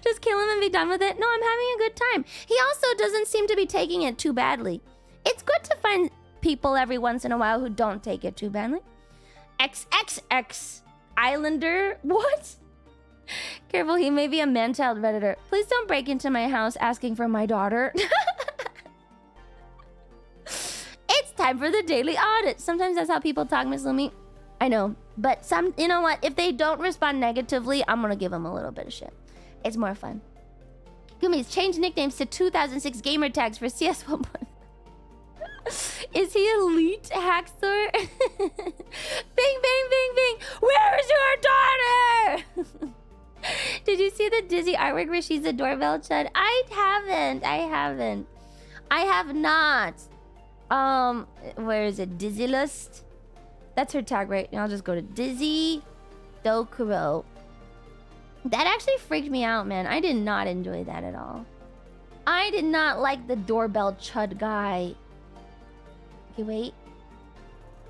Just kill him and be done with it. No, I'm having a good time. He also doesn't seem to be taking it too badly. It's good to find people every once in a while who don't take it too badly. XXX Islander. What? Careful, he may be a man-child redditor. Please don't break into my house asking for my daughter. It's time for the daily audit. Sometimes that's how people talk, Miss Lumi. I know, but you know what? If they don't respond negatively, I'm gonna give them a little bit of shit. It's more fun. Gummies, change nicknames to 2006 gamer tags for CS 1. Is he elite, Hackstore? Bing, bing, bing, bing. Where is your daughter? Did you see the Dizzy artwork where she's a doorbell chud? I haven't. I have not. Where is it? Dizzy Lust? That's her tag, right? And I'll just go to Dizzy Dokuro. That actually freaked me out, man. I did not enjoy that at all. I did not like the doorbell chud guy. Okay, wait.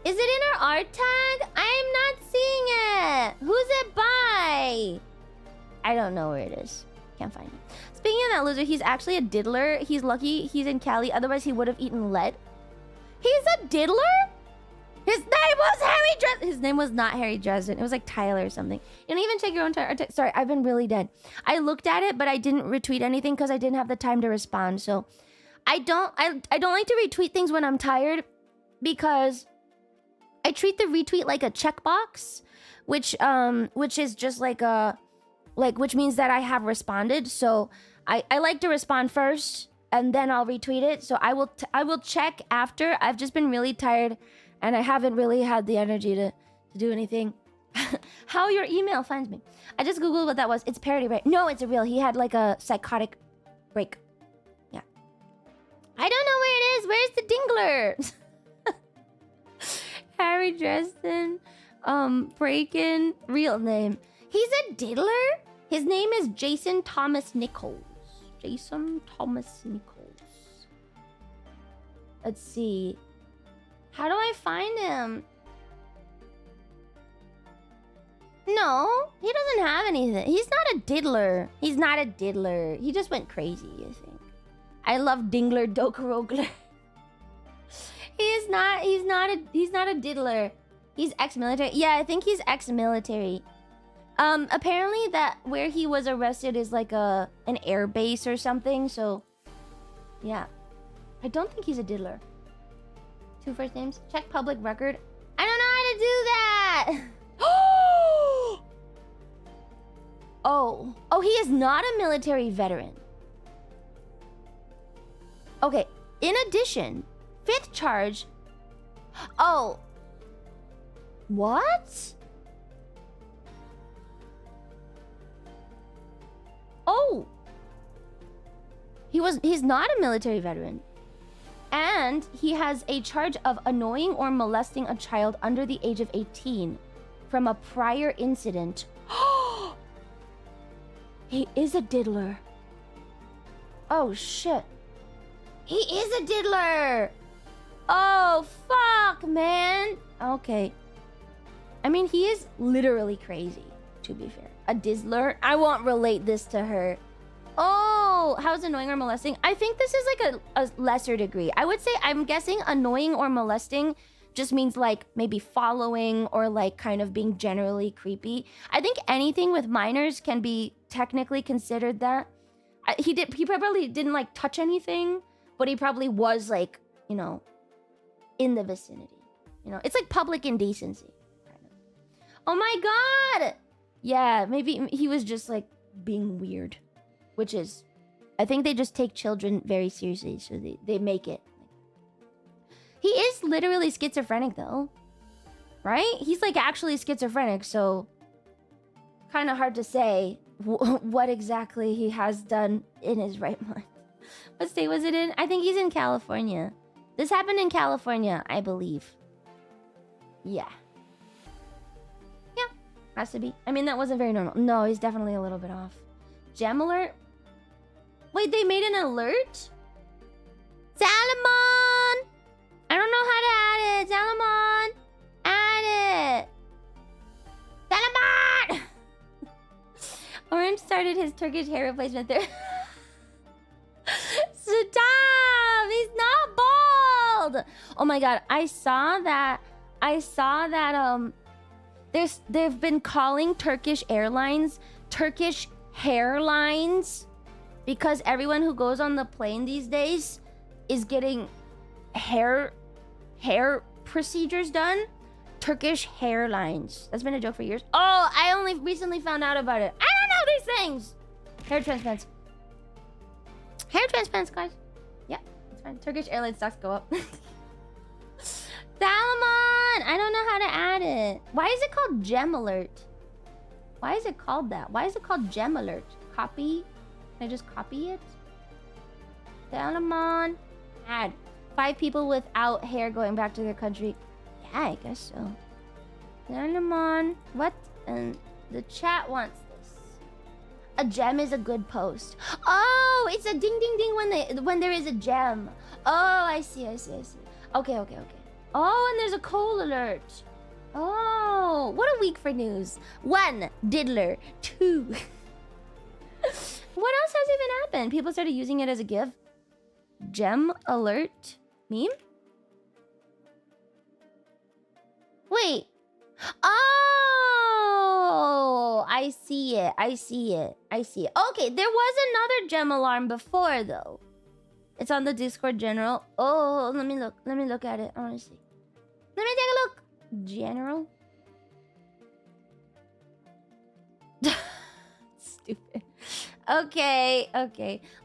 Is it in her art tag? I am not seeing it. Who's it by? I don't know where it is. Can't find it. Speaking of that loser, he's actually a diddler. He's lucky he's in Cali. Otherwise, he would have eaten lead. He's a diddler? His name was Harry Dresden. His name was not Harry Dresden. It was like Tyler or something. You don't even check your own art. Sorry, I've been really dead. I looked at it, but I didn't retweet anything because I didn't have the time to respond. So I don't like to retweet things when I'm tired because I treat the retweet like a checkbox, which is just like which means that I have responded. So I like to respond first and then I'll retweet it. So I will check after. I've just been really tired and I haven't really had the energy to do anything. How your email finds me. I just googled what that was. It's parody, right? No, it's a real. He had like a psychotic break. Yeah. I don't know where it is. Where's the dingler? Harry Dresden, Breakin, real name. He's a diddler? His name is Jason Thomas Nichols. Jason Thomas Nichols. Let's see. How do I find him? No, he doesn't have anything. He's not a diddler. He's not a diddler. He just went crazy, I think. I love Dingler Dokurogler. He's not a diddler. He's ex-military. Yeah, I think he's ex-military. Apparently that where he was arrested is like an air base or something, so yeah. I don't think he's a diddler. 2 first names. Check public record. I don't know how to do that. Oh, he is not a military veteran. Okay, in addition, 5th charge. Oh. What? Oh. He's not a military veteran. And he has a charge of annoying or molesting a child under the age of 18 from a prior incident. He is a diddler. Oh, shit. He is a diddler. Oh, fuck, man. Okay. I mean, he is literally crazy, to be fair. A diddler? I won't relate this to her. Oh, how's annoying or molesting? I think this is like a lesser degree. I would say, I'm guessing annoying or molesting just means like maybe following or like kind of being generally creepy. I think anything with minors can be technically considered that. He probably didn't like touch anything, but he probably was like, you know, in the vicinity. You know, it's like public indecency. Kind of. Oh my god! Yeah, maybe he was just like being weird. Which is, I think they just take children very seriously, so they make it. He is literally schizophrenic though, right? He's like actually schizophrenic, so kind of hard to say what exactly he has done in his right mind. What state was it in? I think he's in California. This happened in California, I believe. Yeah. Yeah, has to be. I mean, that wasn't very normal. No, he's definitely a little bit off. Gem alert? Wait, they made an alert? Salamon! I don't know how to add it. Salamon! Add it! Salamon! Orange started his Turkish hair replacement there. Stop! He's not bald! Oh my god, I saw that they've been calling Turkish Airlines Turkish Hairlines because everyone who goes on the plane these days is getting hair procedures done. Turkish Hairlines. That's been a joke for years. Oh, I only recently found out about it. I don't know these things. Hair transplants. Hair transplants, guys. Yeah, that's fine. Turkish Airlines stocks go up. Salamon! I don't know how to add it. Why is it called Gem Alert? Why is it called that? Why is it called Gem Alert? Copy? Can I just copy it? Salamon. Add 5 people without hair going back to their country. Yeah, I guess so. Salamon. What? And the chat wants this. A gem is a good post. Oh, it's a ding ding ding when there is a gem. Oh, I see. Okay. Oh, and there's a coal alert. Oh, what a week for news. 1, diddler. 2. What else has even happened? People started using it as a GIF. Gem alert meme? Wait. Oh, I see it. Okay, there was another gem alarm before though. It's on the Discord general. Oh, let me look at it. I want to see. Let me take a look. General. Stupid. Okay.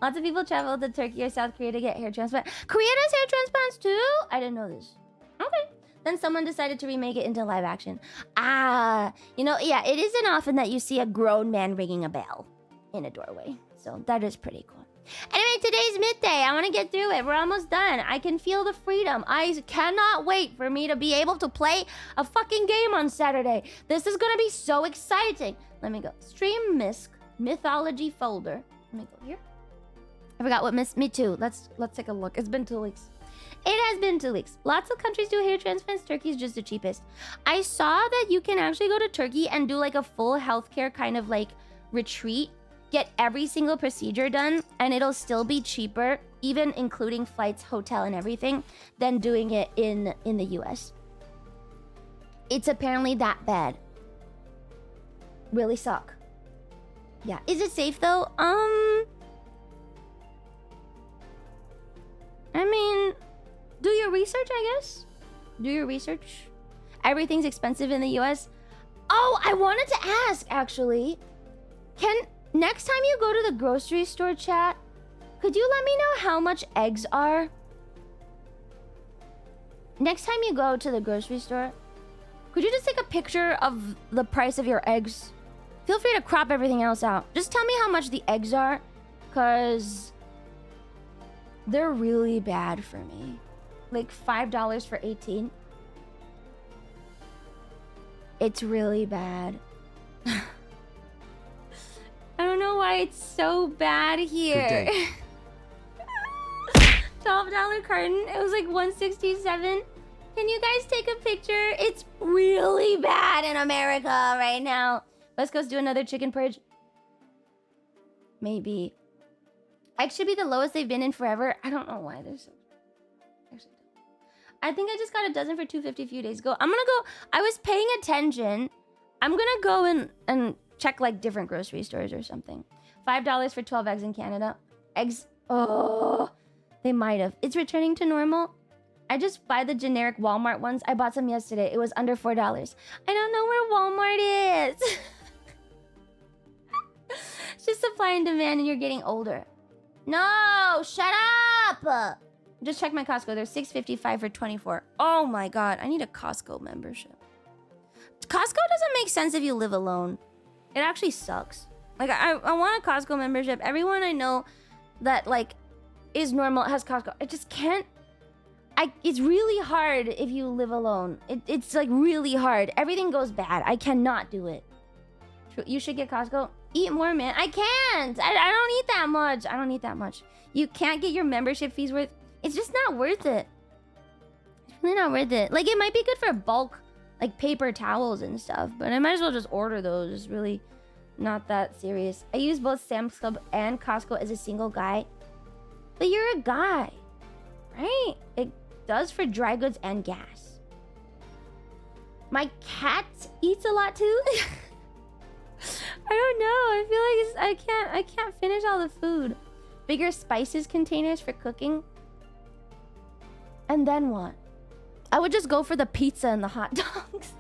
Lots of people travel to Turkey or South Korea to get hair transplant. Korea does hair transplants too? I didn't know this. Okay. Then someone decided to remake it into live action. Yeah, it isn't often that you see a grown man ringing a bell in a doorway. So that is pretty cool. Anyway, today's midday. I want to get through it. We're almost done. I can feel the freedom. I cannot wait for me to be able to play a fucking game on Saturday. This is going to be so exciting. Let me go. Stream Misc mythology folder. Let me go here. I forgot what me too. Let's take a look. It's been 2 weeks. It has been 2 weeks. Lots of countries do hair transplants. Turkey's just the cheapest. I saw that you can actually go to Turkey and do like a full healthcare kind of like retreat. Get every single procedure done, and it'll still be cheaper, even including flights, hotel, and everything, than doing it in the US. It's apparently that bad. Really suck. Yeah. Is it safe though? I mean, do your research, I guess. Do your research. Everything's expensive in the US. Oh, I wanted to ask, actually. Next time you go to the grocery store, chat, could you let me know how much eggs are? Next time you go to the grocery store, could you just take a picture of the price of your eggs? Feel free to crop everything else out. Just tell me how much the eggs are, because they're really bad for me. Like $5 for 18. It's really bad. I don't know why it's so bad here. $12 carton. It was like $167. Can you guys take a picture? It's really bad in America right now. Let's go do another chicken purge. Maybe. Eggs should be the lowest they've been in forever. I don't know why they're so... Actually, I think I just got a dozen for $2.50 a few days ago. I'm gonna go... I was paying attention. I'm gonna go and check like different grocery stores or something. $5 for 12 eggs in Canada. Eggs... Oh... They might have. It's returning to normal. I just buy the generic Walmart ones. I bought some yesterday. It was under $4. I don't know where Walmart is. It's just supply and demand and you're getting older. No, shut up. Just check my Costco. They're $6.55 for 24. Oh my God, I need a Costco membership. Costco doesn't make sense if you live alone. It actually sucks. Like I want a Costco membership. Everyone I know that like is normal has Costco. I just can't. It's really hard if you live alone. It's like really hard. Everything goes bad. I cannot do it. You should get Costco. Eat more, man. I can't. I don't eat that much. I don't eat that much. You can't get your membership fees worth. It's just not worth it. It's really not worth it. Like it might be good for bulk, like paper towels and stuff, but I might as well just order those. It's really not that serious. I use both Sam's Club and Costco as a single guy. But you're a guy, right? It does for dry goods and gas. My cat eats a lot too. I don't know. I feel like I can't finish all the food. Bigger spices containers for cooking. And then what? I would just go for the pizza and the hot dogs.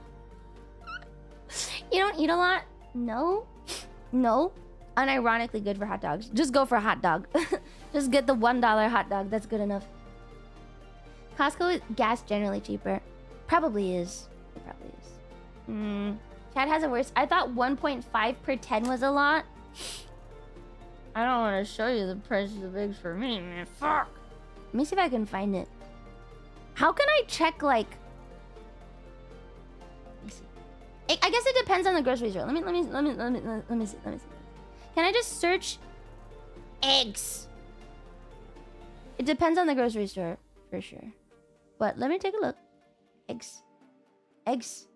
You don't eat a lot? No. No. Unironically good for hot dogs. Just go for a hot dog. Just get the $1 hot dog. That's good enough. Costco gas generally cheaper. Probably is. It probably is. Chad has it worse. I thought 1.5 per 10 was a lot. I don't want to show you the price of eggs for me, man. Fuck. Let me see if I can find it. How can I check, like... Let me see. I guess it depends on the grocery store. Let me see. Can I just search eggs? It depends on the grocery store, for sure. But let me take a look. Eggs. Eggs.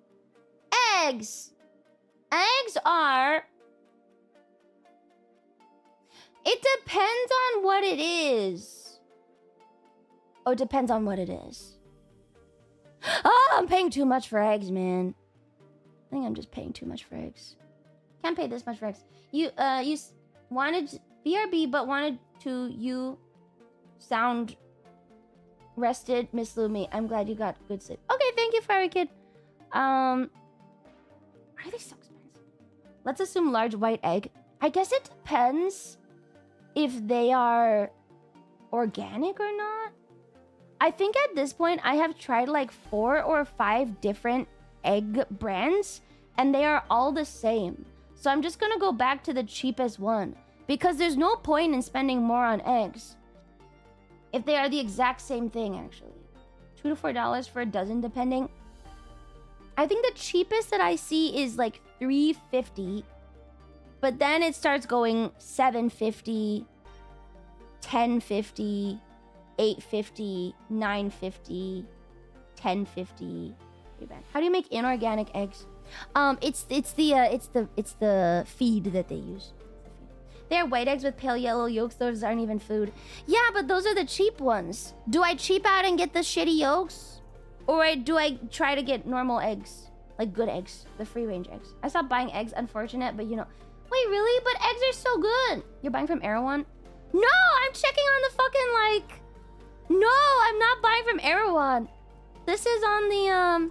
Eggs! Eggs are... It depends on what it is. Oh, it depends on what it is. Oh, I'm paying too much for eggs, man. I think I'm just paying too much for eggs. Can't pay this much for eggs. You wanted BRB, but wanted to you sound rested, Miss Lumi. I'm glad you got good sleep. Okay, thank you, Fiery Kid. Why are they so expensive? Let's assume large white egg. I guess it depends if they are organic or not. I think at this point I have tried like 4 or 5 different egg brands and they are all the same. So I'm just gonna go back to the cheapest one because there's no point in spending more on eggs if they are the exact same thing, actually. $2 to $4 for a dozen depending. I think the cheapest that I see is like $3.50, but then it starts going $7.50, $10.50, $8.50, $9.50, $10.50. How do you make inorganic eggs? It's the feed that they use. They are white eggs with pale yellow yolks. Those aren't even food. Yeah, but those are the cheap ones. Do I cheap out and get the shitty yolks? Or do I try to get normal eggs? Like good eggs. The free range eggs. I stopped buying eggs, unfortunate, but you know. Wait, really? But eggs are so good. You're buying from Erewhon? No, I'm checking on the fucking like... No, I'm not buying from Erewhon. This is on the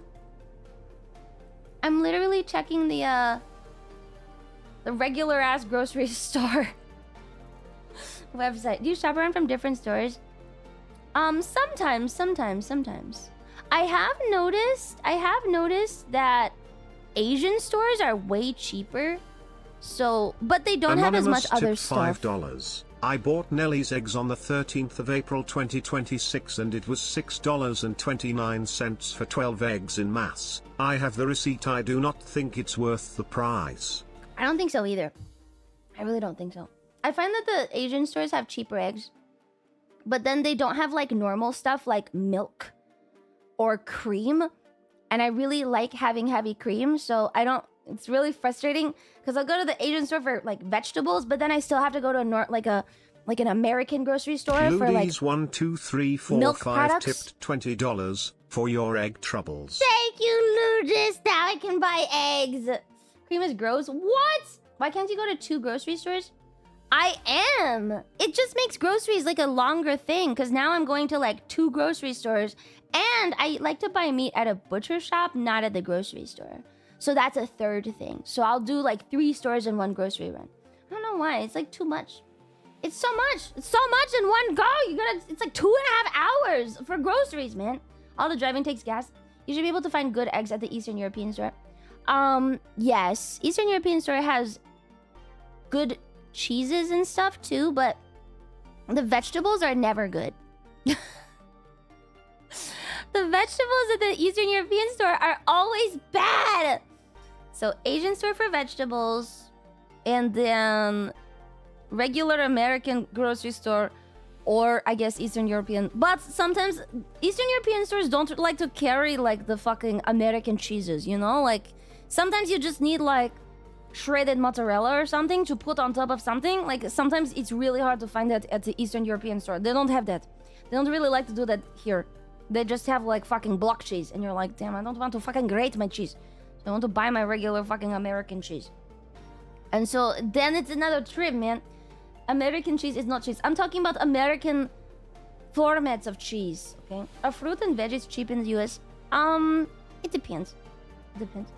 I'm literally checking the regular ass grocery store website. Do you shop around from different stores? Sometimes. I have noticed that Asian stores are way cheaper. So, but they don't have as much other stuff. $5. I bought Nellie's eggs on the 13th of April 2026 and it was $6.29 for 12 eggs in mass. I have the receipt. I do not think it's worth the price. I don't think so either. I really don't think so. I find that the Asian stores have cheaper eggs, but then they don't have like normal stuff like milk or cream. And I really like having heavy cream, so I don't... It's really frustrating because I'll go to the Asian store for like vegetables, but then I still have to go to an American grocery store for like 1, 2, 3, 4, milk 5 products. tipped $20 for your egg troubles. Thank you, Ludus. Now I can buy eggs. Cream is gross. What? Why can't you go to 2 grocery stores? I am. It just makes groceries like a longer thing because now I'm going to like 2 grocery stores, and I like to buy meat at a butcher shop, not at the grocery store. So that's a third thing. So I'll do like 3 stores in one grocery run. I don't know why. It's like too much. It's so much. It's so much in one go. It's like 2.5 hours for groceries, man. All the driving takes gas. You should be able to find good eggs at the Eastern European store. Yes. Eastern European store has good cheeses and stuff too, but the vegetables are never good. The vegetables at the Eastern European store are always bad. So Asian store for vegetables, and then regular American grocery store, or I guess Eastern European. But sometimes Eastern European stores don't like to carry like the fucking American cheeses, you know? Like sometimes you just need like shredded mozzarella or something to put on top of something. Like sometimes it's really hard to find that at the Eastern European store. They don't have that. They don't really like to do that here. They just have like fucking block cheese, and you're like, damn, I don't want to fucking grate my cheese. So I want to buy my regular fucking American cheese. And so then it's another trip, man. American cheese is not cheese. I'm talking about American formats of cheese, okay? Are fruit and veggies cheap in the US? It depends. It depends.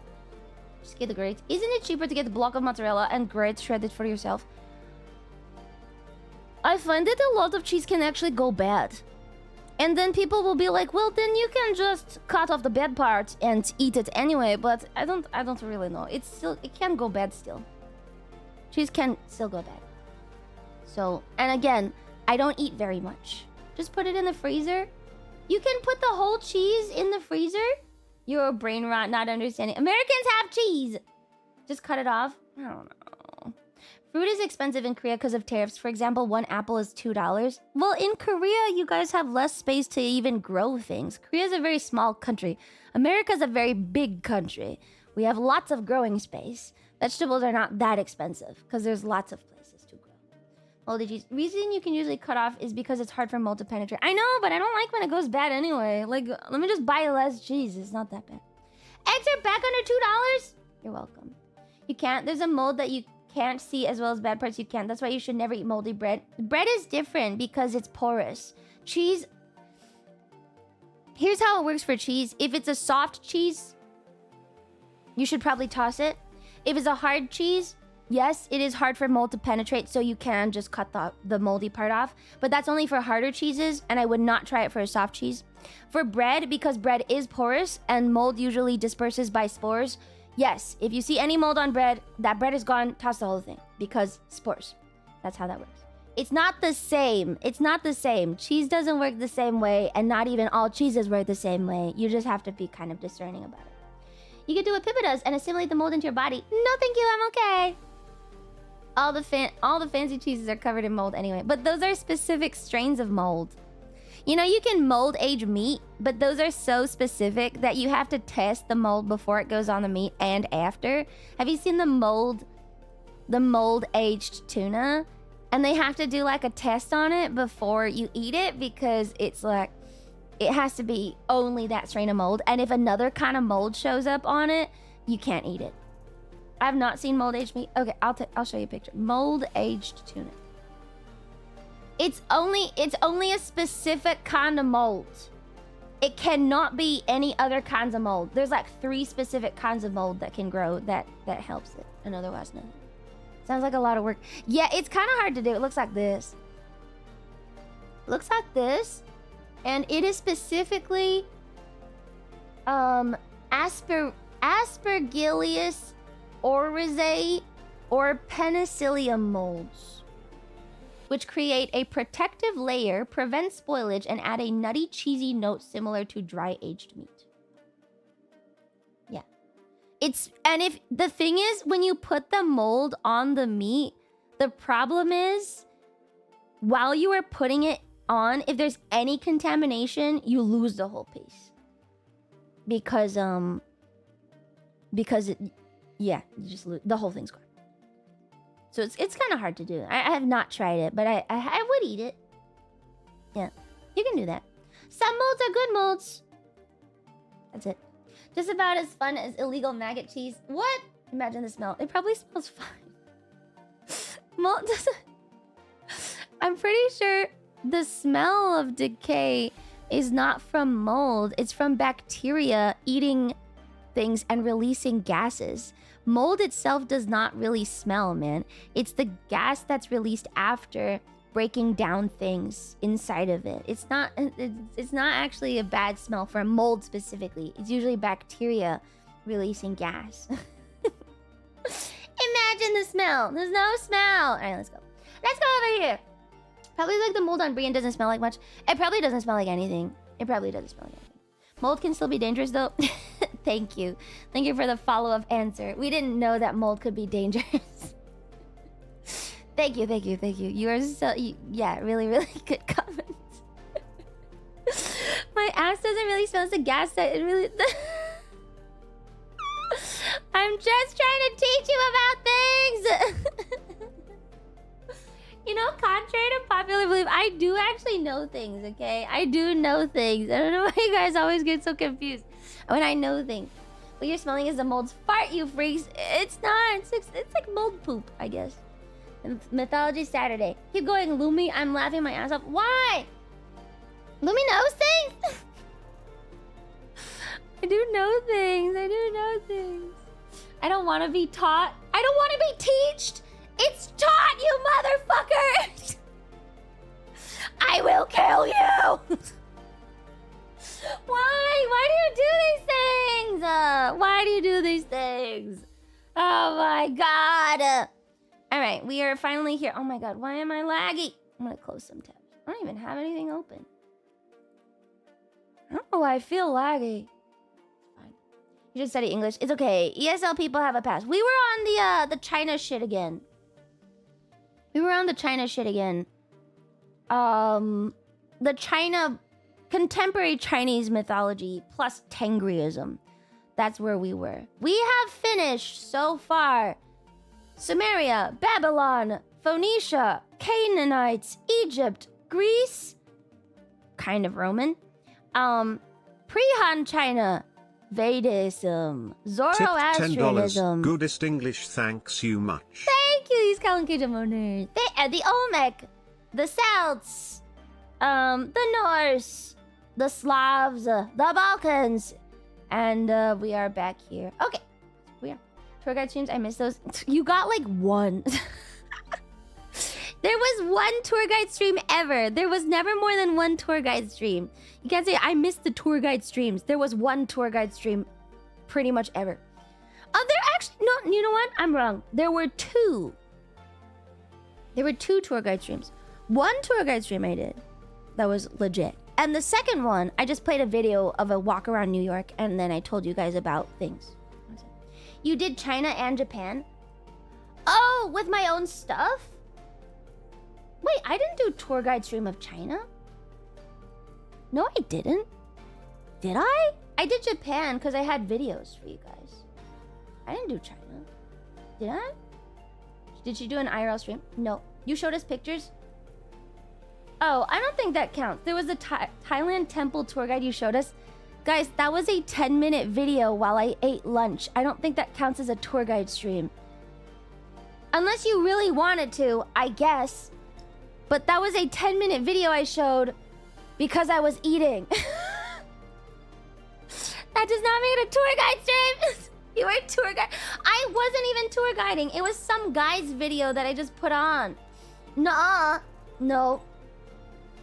Just get the grate. Isn't it cheaper to get a block of mozzarella and grate shredded for yourself? I find that a lot of cheese can actually go bad. And then people will be like, well, then you can just cut off the bad part and eat it anyway. But I don't really know. It can go bad still. Cheese can still go bad. So, and again, I don't eat very much. Just put it in the freezer. You can put the whole cheese in the freezer. You're a brain rot, not understanding. Americans have cheese. Just cut it off. I don't know. Fruit is expensive in Korea because of tariffs. For example, one apple is $2. Well, in Korea, you guys have less space to even grow things. Korea is a very small country. America is a very big country. We have lots of growing space. Vegetables are not that expensive because there's lots of places to grow. Moldy cheese. Reason you can usually cut off is because it's hard for mold to penetrate. I know, but I don't like when it goes bad anyway. Like, let me just buy less cheese. It's not that bad. Eggs are back under $2. You're welcome. You can't. There's a mold that you can't see as well as bad parts you can't. That's why you should never eat moldy bread. Bread is different because it's porous. Cheese... Here's how it works for cheese. If it's a soft cheese, you should probably toss it. If it's a hard cheese, yes, it is hard for mold to penetrate, so you can just cut the moldy part off. But that's only for harder cheeses, and I would not try it for a soft cheese. For bread, because bread is porous and mold usually disperses by spores, yes, if you see any mold on bread, that bread is gone, toss the whole thing. Because spores. That's how that works. It's not the same. It's not the same. Cheese doesn't work the same way, and not even all cheeses work the same way. You just have to be kind of discerning about it. You can do what Pippa does and assimilate the mold into your body. No, thank you, I'm okay. All the fancy cheeses are covered in mold anyway. But those are specific strains of mold. You know, you can mold age meat, but those are so specific that you have to test the mold before it goes on the meat and after. Have you seen the mold aged tuna? And they have to do like a test on it before you eat it because it's like, it has to be only that strain of mold. And if another kind of mold shows up on it, you can't eat it. I've not seen mold aged meat. Okay, I'll show you a picture. Mold aged tuna. It's only a specific kind of mold. It cannot be any other kinds of mold. There's like 3 specific kinds of mold that can grow that helps it, and otherwise nothing. Sounds like a lot of work. Yeah, it's kind of hard to do. It looks like this. Looks like this, and it is specifically Aspergillus oryzae or penicillium molds, which create a protective layer, prevent spoilage, and add a nutty, cheesy note similar to dry aged meat. Yeah. And if the thing is, when you put the mold on the meat, the problem is, while you are putting it on, if there's any contamination, you lose the whole piece. Because it, yeah, you just lose, the whole thing's gone. So it's kind of hard to do. I have not tried it, but I would eat it. Yeah, you can do that. Some molds are good molds. That's it. Just about as fun as illegal maggot cheese. What? Imagine the smell. It probably smells fine. Mold doesn't... I'm pretty sure the smell of decay is not from mold. It's from bacteria eating things and releasing gases. Mold itself does not really smell, man. It's the gas that's released after breaking down things inside of it. It's not actually a bad smell for mold specifically. It's usually bacteria releasing gas. Imagine the smell. There's no smell. All right, let's go. Let's go over here. Probably like the mold on Brienne doesn't smell like much. It probably doesn't smell like anything. It probably doesn't smell like anything. Mold can still be dangerous though. Thank you. Thank you for the follow-up answer. We didn't know that mold could be dangerous. Thank you. You are so... yeah, really, really good comments. My ass doesn't really smell. It's a gas that it really... I'm just trying to teach you about things. You know, contrary to popular belief, I do actually know things, okay? I do know things. I don't know why you guys always get so confused when I know things. What you're smelling is the mold's fart, you freaks. It's not. It's like mold poop, I guess. Mythology Saturday. Keep going, Lumi. I'm laughing my ass off. Why? Lumi knows things? I do know things. I don't want to be taught. I don't want to be teached. It's taught, you motherfuckers! I will kill you! Why? Why do you do these things? Why do you do these things? Oh my god. All right, we are finally here. Oh my god, why am I laggy? I'm gonna close some tabs. I don't even have anything open. I don't know why I feel laggy. Fine. You should study English. It's okay. ESL people have a pass. We were on the China shit again. The China contemporary Chinese mythology plus Tengriism. That's where we were. We have finished so far Sumeria, Babylon, Phoenicia, Canaanites, Egypt, Greece, kind of Roman, pre-Han China, Vedism, Zoroastrianism. $10. Goodest English, thanks you much. Thank you, these Kalankajamoners. The Olmec, the Celts, the Norse, the Slavs, the Balkans, and we are back here. Okay, we are. Tour guide streams, I missed those. You got like one. There was one tour guide stream ever. There was never more than one tour guide stream. You can't say I missed the tour guide streams. There was one tour guide stream pretty much ever. Oh, there actually, no, you know what? I'm wrong. There were two. There were two tour guide streams. One tour guide stream I did that was legit. And the second one, I just played a video of a walk around New York and then I told you guys about things. You did China and Japan? Oh, with my own stuff? Wait, I didn't do tour guide stream of China? No, I didn't. Did I? I did Japan because I had videos for you guys. I didn't do China. Did I? Did she do an IRL stream? No. You showed us pictures? Oh, I don't think that counts. There was a Thailand temple tour guide you showed us. Guys, that was a 10-minute video while I ate lunch. I don't think that counts as a tour guide stream. Unless you really wanted to, I guess. But that was a 10-minute video I showed because I was eating. That does not make it a tour guide stream. You were a tour guide. I wasn't even tour guiding. It was some guy's video that I just put on. Nuh-uh. No.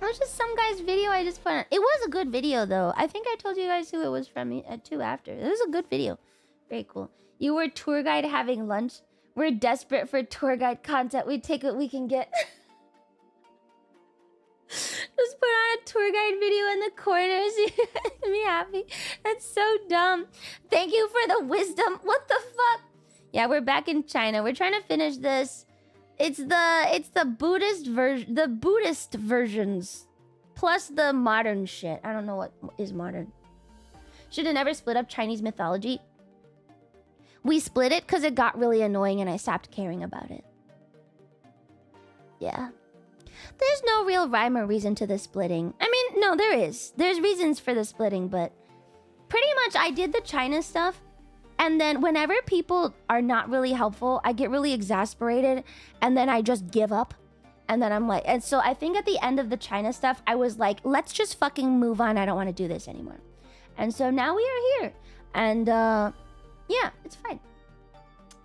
It was just some guy's video I just put on. It was a good video, though. I think I told you guys who it was from too after. It was a good video. Very cool. You were tour guide having lunch. We're desperate for tour guide content. We take what we can get. Just put on a tour guide video in the corner so you can be happy. That's so dumb. Thank you for the wisdom. What the fuck? Yeah, we're back in China. We're trying to finish this. It's the Buddhist version, the Buddhist versions, plus the modern shit. I don't know what is modern. Should have never split up Chinese mythology. We split it because it got really annoying and I stopped caring about it. Yeah. There's no real rhyme or reason to the splitting. I mean, no, there is. There's reasons for the splitting, but pretty much I did the China stuff. And then whenever people are not really helpful, I get really exasperated and then I just give up. And then I'm like, and so I think at the end of the China stuff, I was like, let's just fucking move on. I don't want to do this anymore. And so now we are here. And yeah, it's fine.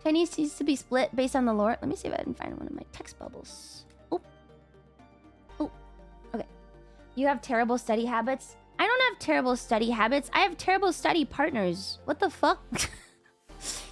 Chinese needs to be split based on the lore. Let me see if I can find one of my text bubbles. Oh. Oh. Okay. You have terrible study habits? I don't have terrible study habits. I have terrible study partners. What the fuck?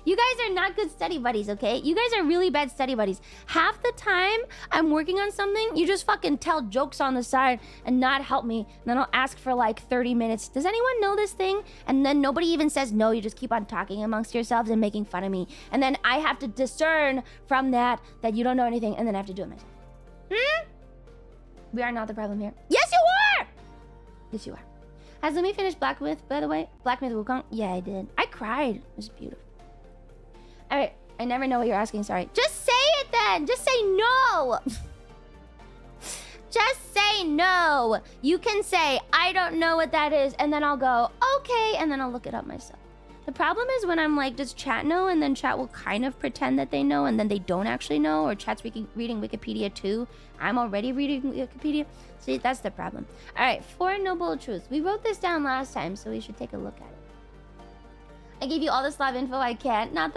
You guys are not good study buddies, okay? You guys are really bad study buddies. Half the time I'm working on something, you just fucking tell jokes on the side and not help me. And then I'll ask for like 30 minutes. Does anyone know this thing? And then nobody even says no. You just keep on talking amongst yourselves and making fun of me. And then I have to discern from that you don't know anything and then I have to do it myself. We are not the problem here. Yes, you are! Yes, you are. Has Lumi finished Black Myth, by the way? Black Myth Wukong? Yeah, I did. I cried. It was beautiful. Alright, I never know what you're asking, sorry. Just say it then! Just say no! Just say no! You can say, I don't know what that is, and then I'll go, okay, and then I'll look it up myself. The problem is when I'm like, does chat know? And then chat will kind of pretend that they know, and then they don't actually know, or chat's reading Wikipedia too. I'm already reading Wikipedia. See, that's the problem. Alright, 4 Noble Truths. We wrote this down last time, so we should take a look at it. I gave you all the Slav info I can. Not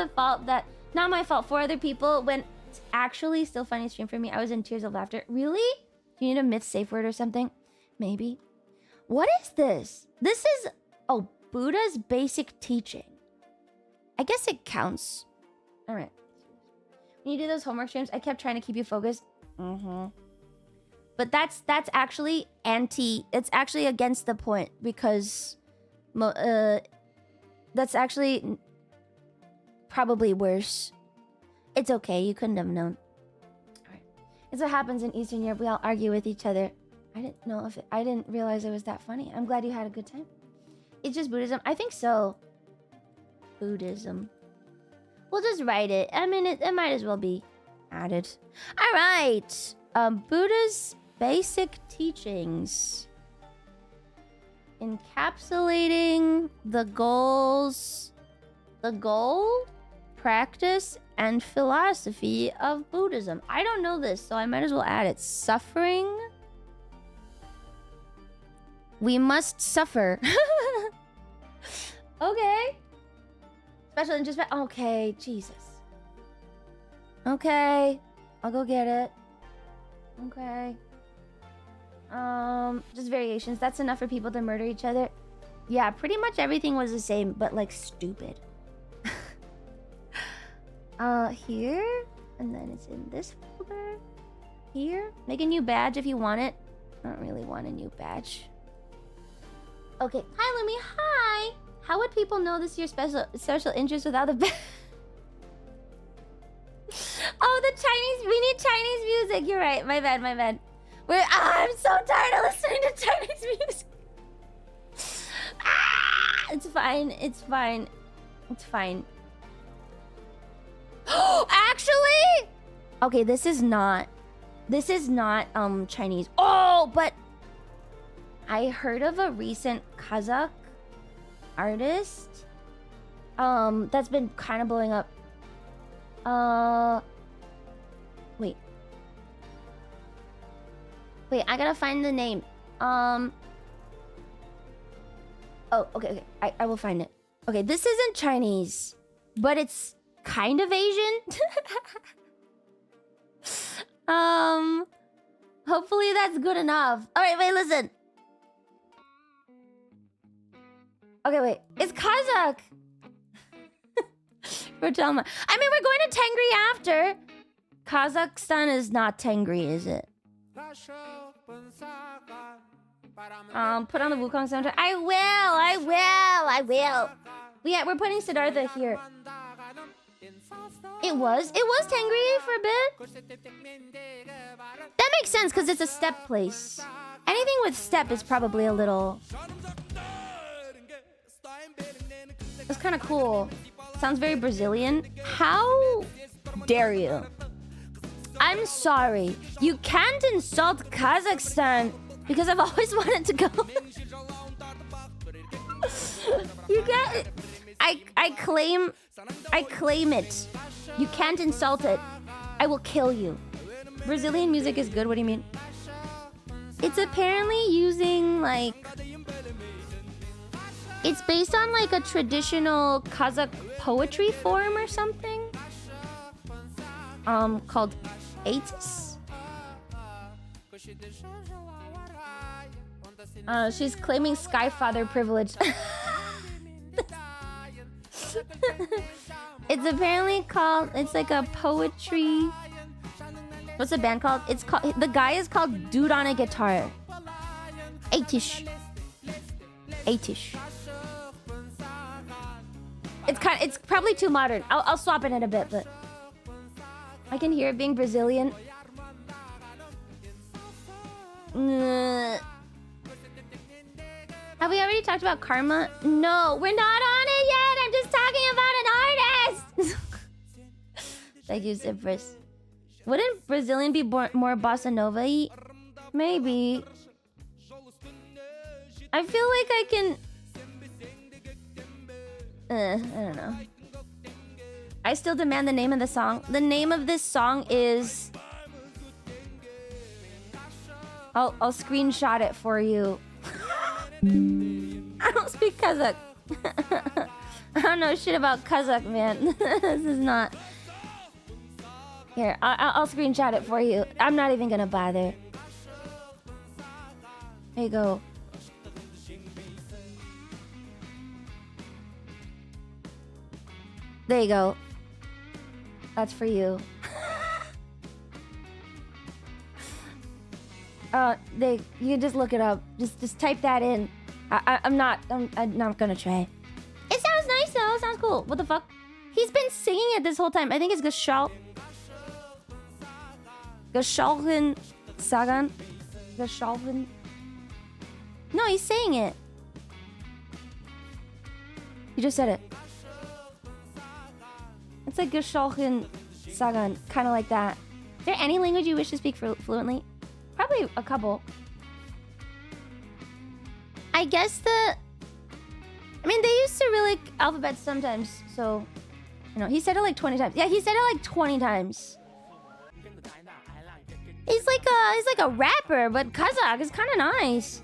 my fault. For other people, when it's actually still funny stream for me, I was in tears of laughter. Really? Do you need a myth safe word or something? Maybe. What is this? This is, oh, Buddha's basic teaching. I guess it counts. All right. When you do those homework streams, I kept trying to keep you focused. But that's actually it's actually against the point because that's actually probably worse. It's okay, you couldn't have known. Alright. It's what happens in Eastern Europe. We all argue with each other. I didn't realize it was that funny. I'm glad you had a good time. It's just Buddhism. I think so. Buddhism. We'll just write it. I mean, it might as well be added. All right. Buddha's basic teachings. Encapsulating the goal, practice, and philosophy of Buddhism. I don't know this, so I might as well add it. Suffering. We must suffer. Okay. Special interest. Okay, Jesus. Okay, I'll go get it. Okay. Just variations. That's enough for people to murder each other. Yeah, pretty much everything was the same, but like stupid. Here, and then it's in this folder. Here, make a new badge if you want it. I don't really want a new badge. Okay. Hi, Lumi. Hi. How would people know this is your special interest without a badge? Oh, the Chinese. We need Chinese music. You're right. My bad. I'm so tired of listening to Chinese music. It's fine. Actually, okay. This is not Chinese. Oh, but I heard of a recent Kazakh artist that's been kind of blowing up. Wait, I gotta find the name. Oh, okay. I will find it. Okay, this isn't Chinese, but it's kind of Asian. Hopefully that's good enough. All right, wait, listen. Okay, wait. It's Kazakh. I mean, we're going to Tengri after. Kazakhstan is not Tengri, is it? Put on the Wukong soundtrack. I will. We're putting Siddhartha here. It was Tengri for a bit. That makes sense because it's a step place. Anything with step is probably a little. It's kind of cool. Sounds very Brazilian. How dare you? I'm sorry. You can't insult Kazakhstan because I've always wanted to go. You can't. I claim it. You can't insult it. I will kill you. Brazilian music is good. What do you mean? It's apparently using like. It's based on like a traditional Kazakh poetry form or something. Called Atis. She's claiming Skyfather privilege. It's apparently called. It's like a poetry. What's the band called? It's called. The guy is called Dude on a Guitar. Atish. It's probably too modern. I'll swap it in a bit, but I can hear it being Brazilian. Have we already talked about karma? No, we're not on it yet. I'm just talking about an artist. Thank you, Cypress. Wouldn't Brazilian be more bossa nova-y? Maybe. I feel like I can. I don't know. I still demand the name of the song. The name of this song is. I'll screenshot it for you. I don't speak Kazakh. I don't know shit about Kazakh, man. This is not. Here, I'll screenshot it for you. I'm not even gonna bother. There you go. There you go. That's for you. You can just look it up. Just type that in. I'm not gonna try. It sounds nice though. It sounds cool. What the fuck? He's been singing it this whole time. I think it's Gestalten Sagan. Gestalten. No, he's saying it. He just said it. It's like Gestalten Sagan, kind of like that. Is there any language you wish to speak fluently? Probably a couple. I guess I mean, they used Cyrillic alphabets sometimes, so... You know, he said it like 20 times. Yeah, he said it like 20 times. He's like a rapper, but Kazakh is kind of nice.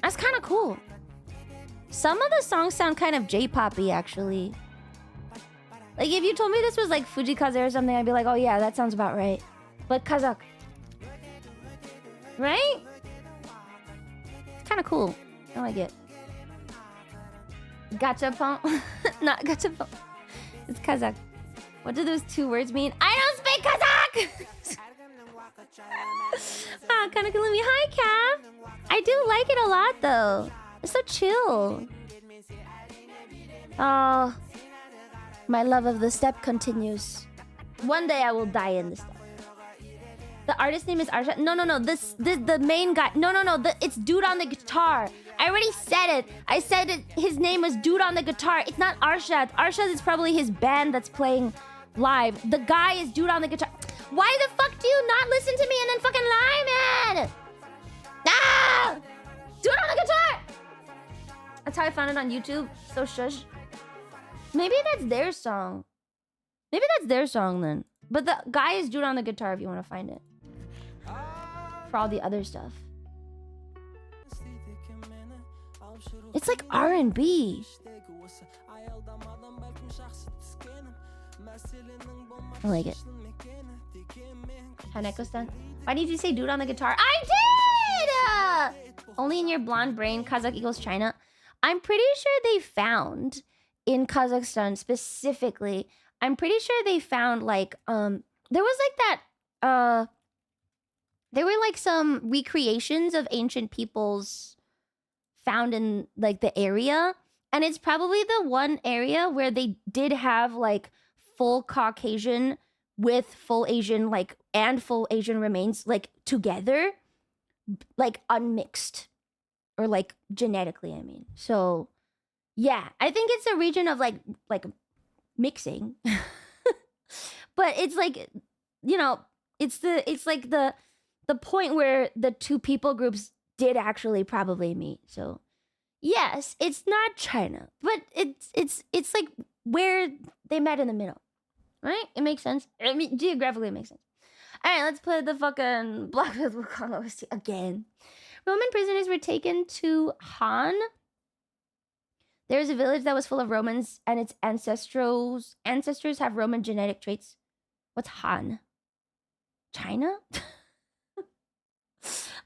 That's kind of cool. Some of the songs sound kind of J-poppy, actually. Like, if you told me this was like Fujikaze or something, I'd be like, oh yeah, that sounds about right. But Kazakh. Right? It's kind of cool. I like it. Gachapon. Not gachapon. It's Kazakh. What do those two words mean? I don't speak Kazakh! Ah, Kanakalumi. Hi, Cav. I do like it a lot, though. It's so chill. Oh, my love of the step continues. One day I will die in the step. The artist name is Arshad. No. The main guy. No. It's dude on the guitar. I already said it. I said it. His name was dude on the guitar. It's not Arshad. Arshad is probably his band that's playing live. The guy is dude on the guitar. Why the fuck do you not listen to me and then fucking lie, man? Ah! Dude on the guitar. That's how I found it on YouTube. So shush. Maybe that's their song. Maybe that's their song then. But the guy is dude on the guitar if you want to find it. For all the other stuff. It's like R&B. I like it. Haneko-san. Why did you say dude on the guitar? I did! Only in your blonde brain, Kazakh equals China. I'm pretty sure they found in Kazakhstan specifically, I'm pretty sure they found like there was like that there were like some recreations of ancient peoples found in like the area, and it's probably the one area where they did have like full Caucasian with full Asian like and full Asian remains like together, like unmixed or like genetically, I mean. So yeah, I think it's a region of like mixing. But it's like, you know, it's like the point where the two people groups did actually probably meet. So yes, it's not China, but it's like where they met in the middle. Right? It makes sense. I mean, geographically it makes sense. All right, let's play the fucking Black Myth Wukong OST again. Roman prisoners were taken to Han. There's a village that was full of Romans, and its ancestors have Roman genetic traits. What's Han? China?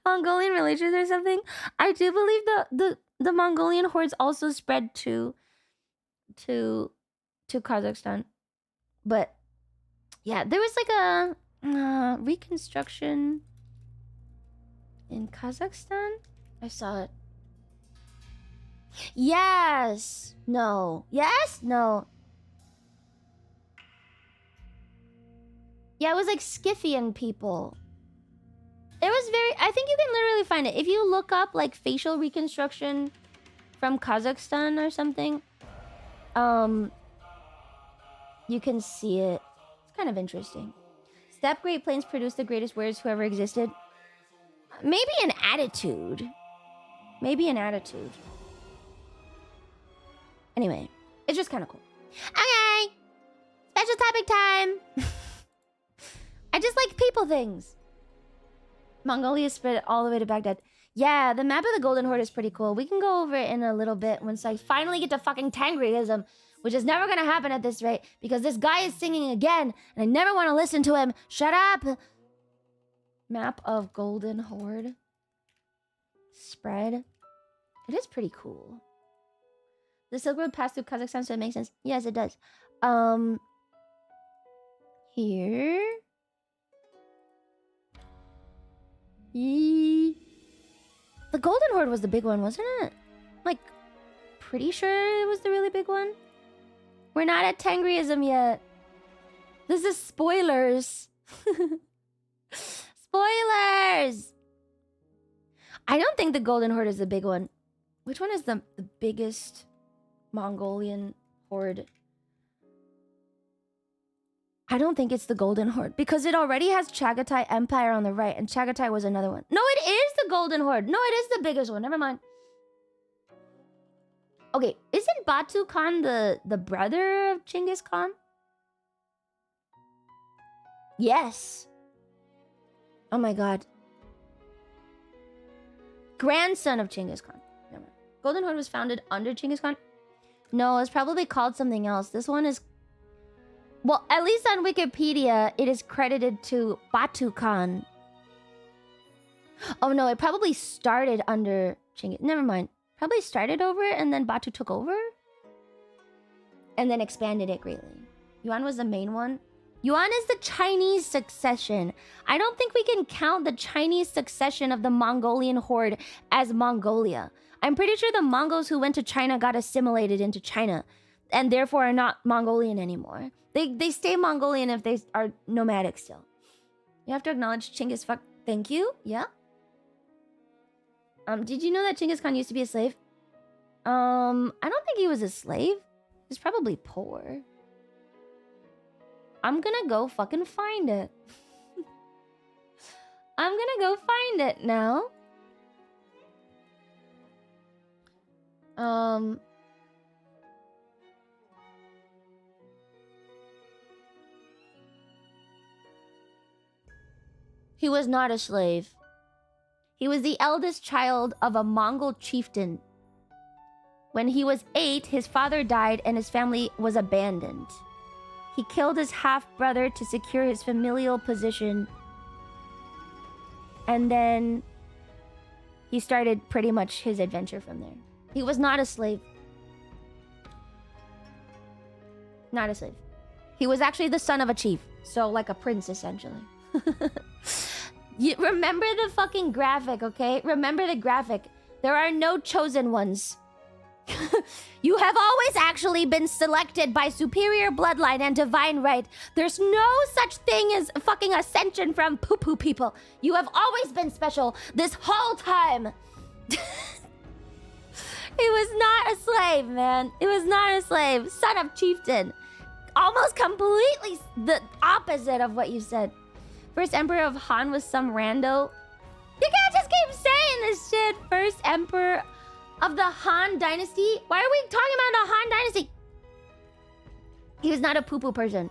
Mongolian relations or something? I do believe the Mongolian hordes also spread to Kazakhstan. But yeah, there was like a reconstruction in Kazakhstan. I saw it. Yes. No. Yes. No. Yeah, it was like Scythian people. It was very... I think you can literally find it. If you look up like facial reconstruction from Kazakhstan or something, you can see it. It's kind of interesting. Steppe Great Plains produced the greatest warriors who ever existed. Maybe an attitude. Maybe an attitude. Anyway, it's just kind of cool. Okay. Special topic time. I just like people things. Mongolia spread all the way to Baghdad. Yeah, the map of the Golden Horde is pretty cool. We can go over it in a little bit once I finally get to fucking Tangriism, which is never gonna happen at this rate because this guy is singing again and I never want to listen to him. Shut up! Map of Golden Horde. Spread. It is pretty cool. The Silk Road passed through Kazakhstan, so it makes sense. Yes, it does. Here. The Golden Horde was the big one, wasn't it? Like, pretty sure it was the really big one. We're not at Tengriism yet. This is spoilers. Spoilers! I don't think the Golden Horde is the big one. Which one is the biggest Mongolian horde? I don't think it's the Golden Horde because it already has Chagatai Empire on the right, and Chagatai was another one. No, it is the Golden Horde. No, it is the biggest one. Never mind. Okay, isn't Batu Khan the brother of Genghis Khan? Yes. Oh my god. Grandson of Genghis Khan. Never mind. Golden Horde was founded under Genghis Khan? No, it's probably called something else. This one is... Well, at least on Wikipedia, it is credited to Batu Khan. Oh no, it probably started under Genghis... Never mind. Probably started over and then Batu took over? And then expanded it greatly. Yuan was the main one. Yuan is the Chinese succession. I don't think we can count the Chinese succession of the Mongolian horde as Mongolia. I'm pretty sure the Mongols who went to China got assimilated into China and therefore are not Mongolian anymore. They stay Mongolian if they are nomadic still. You have to acknowledge Genghis fuck. Thank you. Yeah. Did you know that Genghis Khan used to be a slave? I don't think he was a slave. He's probably poor. I'm gonna go fucking find it. I'm gonna go find it now. He was not a slave. He was the eldest child of a Mongol chieftain. When he was 8, his father died and his family was abandoned. He killed his half-brother to secure his familial position. And then he started pretty much his adventure from there. He was not a slave. Not a slave. He was actually the son of a chief. So like a prince, essentially. You remember the fucking graphic, okay? Remember the graphic. There are no chosen ones. You have always actually been selected by superior bloodline and divine right. There's no such thing as fucking ascension from poo-poo people. You have always been special this whole time. He was not a slave, man. He was not a slave. Son of chieftain. Almost completely the opposite of what you said. First emperor of Han was some rando. You can't just keep saying this shit. First emperor of the Han Dynasty? Why are we talking about the Han Dynasty? He was not a poo-poo person.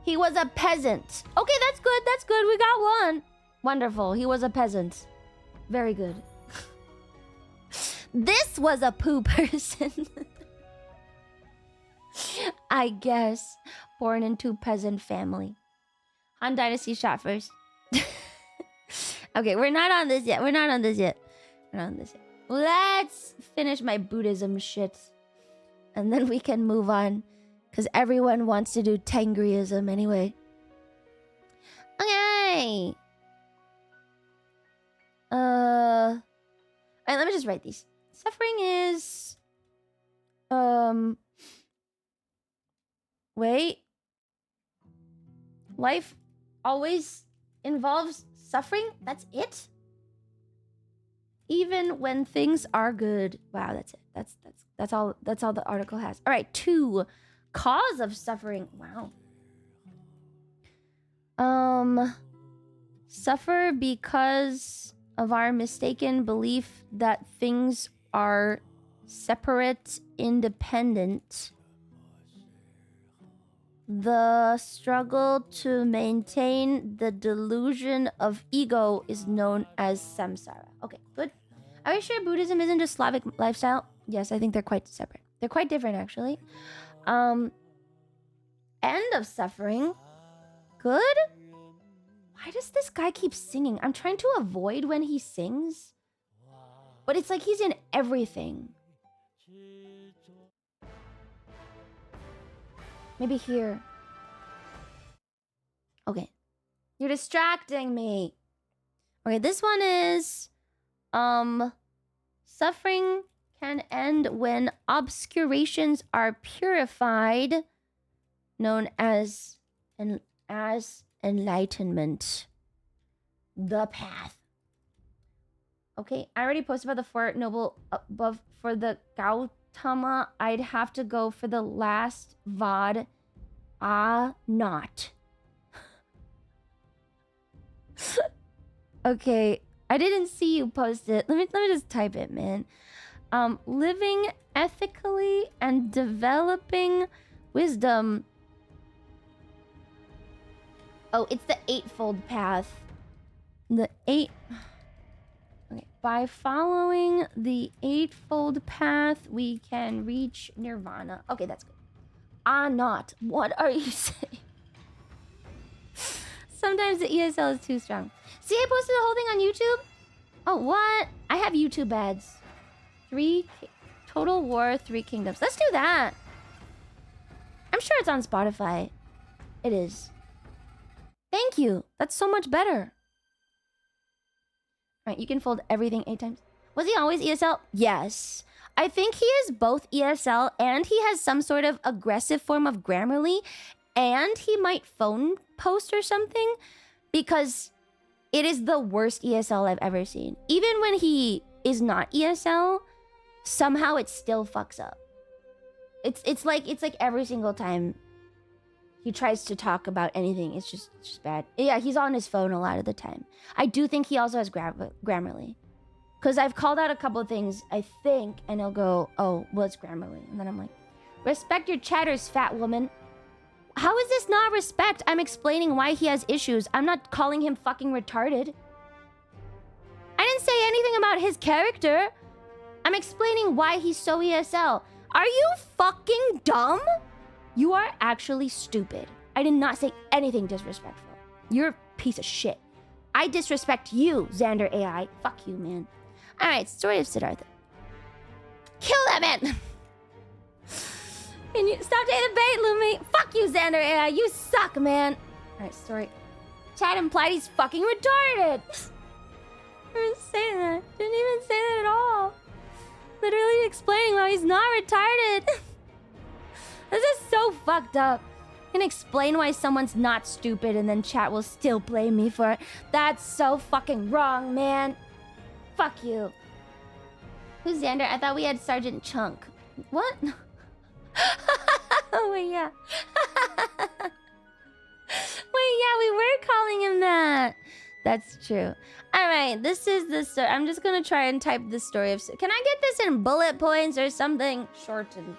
He was a peasant. Okay, that's good. That's good. We got one. Wonderful. He was a peasant. Very good. This was a poo person. I guess. Born into peasant family. Han Dynasty shot first. Okay, we're not on this yet. We're not on this yet. We're not on this yet. Let's finish my Buddhism shit. And then we can move on. Because everyone wants to do Tengriism anyway. Okay. Alright, let me just write these. Suffering is... Wait. Life always involves suffering? That's it? Even when things are good. Wow, that's it. That's all the article has. All right, 2. Cause of suffering. Wow. Suffer because of our mistaken belief that things are separate, independent. The struggle to maintain the delusion of ego is known as samsara. Okay, good. Are you sure Buddhism isn't just Slavic lifestyle? Yes, I think they're quite separate. They're quite different, actually. End of suffering. Good. Why does this guy keep singing? I'm trying to avoid when he sings. But it's like he's in everything. Maybe here. Okay. You're distracting me. Okay, this one is... Suffering can end when obscurations are purified, known as enlightenment. The path. Okay, I already posted about the Four Noble above for the Gautama. I'd have to go for the last VOD. Not. Okay, I didn't see you post it. Let me just type it, man. Living ethically and developing wisdom. Oh, it's the Eightfold Path. The eight... Okay. By following the Eightfold Path, we can reach Nirvana. Okay, that's good. Not. What are you saying? Sometimes the ESL is too strong. See, I posted the whole thing on YouTube? Oh, what? I have YouTube ads. Total War 3 Kingdoms. Let's do that. I'm sure it's on Spotify. It is. Thank you. That's so much better. Alright, you can fold everything 8 times. Was he always ESL? Yes. I think he is both ESL and he has some sort of aggressive form of Grammarly. And he might phone post or something. Because it is the worst ESL I've ever seen. Even when he is not ESL, somehow it still fucks up. It's like every single time he tries to talk about anything, it's just bad. Yeah, he's on his phone a lot of the time. I do think he also has Grammarly. Because I've called out a couple of things, I think, and he'll go, oh, well, it's Grammarly. And then I'm like, respect your chatters, fat woman. How is this not respect? I'm explaining why he has issues. I'm not calling him fucking retarded. I didn't say anything about his character. I'm explaining why he's so ESL. Are you fucking dumb? You are actually stupid. I did not say anything disrespectful. You're a piece of shit. I disrespect you, Xander AI. Fuck you, man. Alright, story of Siddhartha. Kill that man! Can you stop taking the bait, Lumi? Fuck you, Xander AI. You suck, man. Alright, story. Chad implied he's fucking retarded. I didn't say that. Didn't even say that at all. Literally explaining why he's not retarded. This is so fucked up. I can explain why someone's not stupid and then chat will still blame me for it. That's so fucking wrong, man. Fuck you. Who's Xander? I thought we had Sergeant Chunk. What? Oh, wait, yeah. Wait, yeah, we were calling him that. That's true. Alright, this is the story. I'm just gonna try and type the story of... Can I get this in bullet points or something shortened?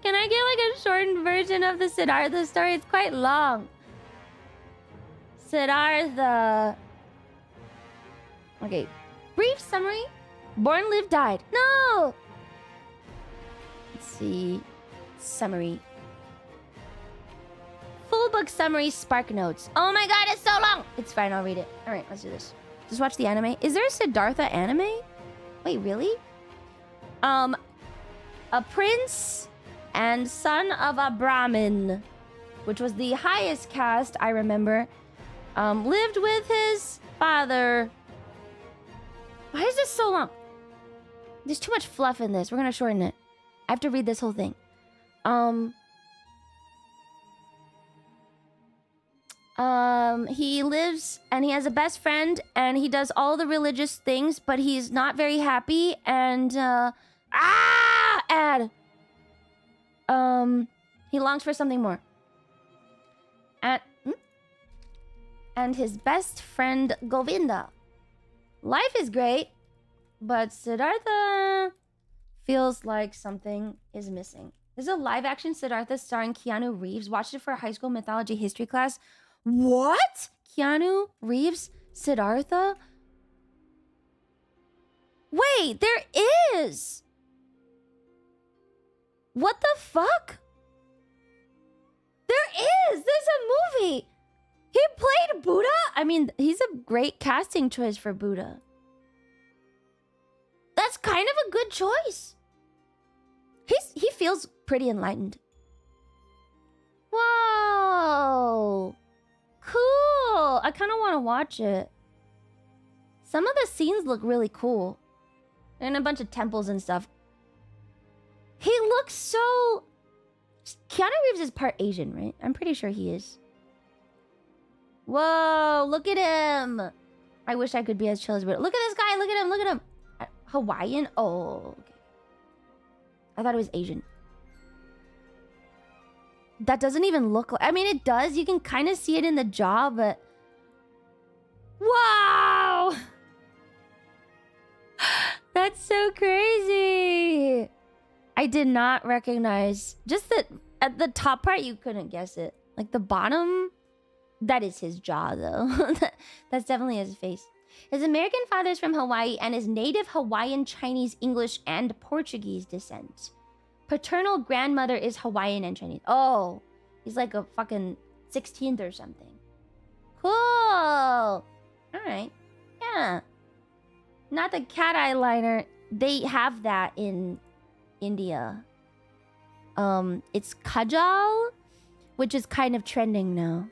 Can I get like a shortened version of the Siddhartha story? It's quite long. Siddhartha. Okay. Brief summary. Born, lived, died. No! Let's see. Summary. Full book summary, Spark Notes. Oh my god, it's so long! It's fine, I'll read it. Alright, let's do this. Just watch the anime. Is there a Siddhartha anime? Wait, really? A prince and son of a Brahmin, which was the highest caste, I remember, lived with his father. Why is this so long? There's too much fluff in this. We're gonna shorten it. I have to read this whole thing. He lives and he has a best friend and he does all the religious things, but he's not very happy and, he longs for something more. And his best friend, Govinda. Life is great, but Siddhartha feels like something is missing. There's a live-action Siddhartha starring Keanu Reeves. Watched it for a high school mythology history class. What? Keanu Reeves? Siddhartha? Wait, there is! What the fuck? There is! There's a movie! He played Buddha? I mean, he's a great casting choice for Buddha. That's kind of a good choice. He feels pretty enlightened. I kind of want to watch it. Some of the scenes look really cool. And a bunch of temples and stuff. He looks so... Keanu Reeves is part Asian, right? I'm pretty sure he is. Whoa, look at him. I wish I could be as chill as Buddha. Look at this guy, look at him, look at him. Hawaiian? Oh, okay. I thought it was Asian. That doesn't even look like... I mean, it does. You can kind of see it in the jaw, but... Wow! That's so crazy. I did not recognize... Just that at the top part, you couldn't guess it. Like the bottom... That is his jaw, though. That's definitely his face. His American father is from Hawaii and is native Hawaiian, Chinese, English, and Portuguese descent. Paternal grandmother is Hawaiian and Chinese. Oh, he's like a fucking 16th or something. Cool. All right. Yeah. Not the cat eyeliner. They have that in India. It's kajal, which is kind of trending now.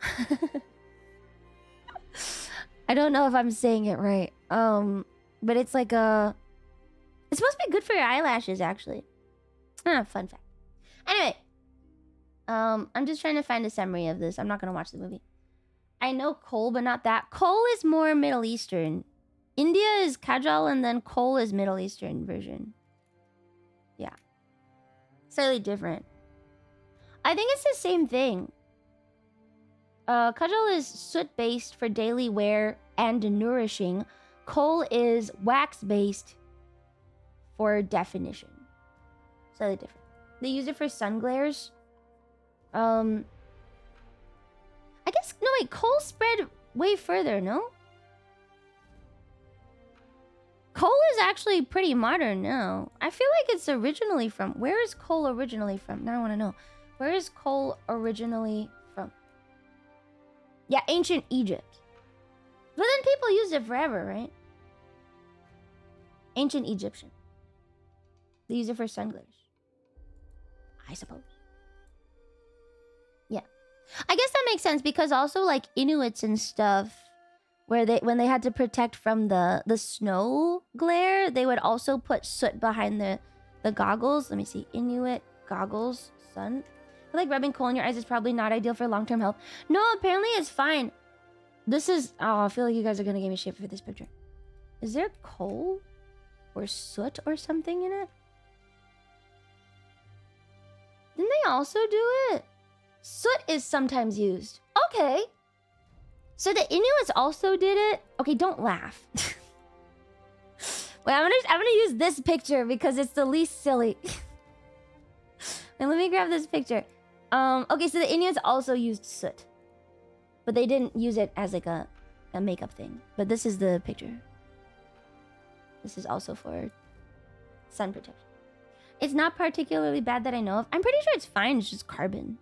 I don't know if I'm saying it right. But it's like a... It's supposed to be good for your eyelashes, actually. Fun fact. Anyway. I'm just trying to find a summary of this. I'm not going to watch the movie. I know Kohl, but not that. Kohl is more Middle Eastern. India is kajal, and then Kohl is Middle Eastern version. Yeah. Slightly different. I think it's the same thing. Kajal is soot-based for daily wear and nourishing. Kohl is wax-based for definition. Slightly different. They use it for sun glares. I guess... No, wait. Kohl spread way further, no? Kohl is actually pretty modern now. I feel like it's originally from... Where is Kohl originally from? Now I want to know. Where is Kohl originally from? Yeah, ancient Egypt. But then people used it forever, right? Ancient Egyptian. They use it for sun glares. I suppose. Yeah. I guess that makes sense because also like Inuits and stuff, where when they had to protect from the snow glare, they would also put soot behind the goggles. Let me see. Inuit goggles, sun. I feel like rubbing coal in your eyes is probably not ideal for long-term health. No, apparently it's fine. This is... Oh, I feel like you guys are going to give me shit for this picture. Is there coal or soot or something in it? Didn't they also do it? Soot is sometimes used. Okay. So the Inuits also did it? Okay, don't laugh. Wait, I'm gonna use this picture because it's the least silly. And let me grab this picture. Okay, so the Inuits also used soot. But they didn't use it as like a makeup thing. But this is the picture. This is also for sun protection. It's not particularly bad that I know of. I'm pretty sure it's fine. It's just carbon.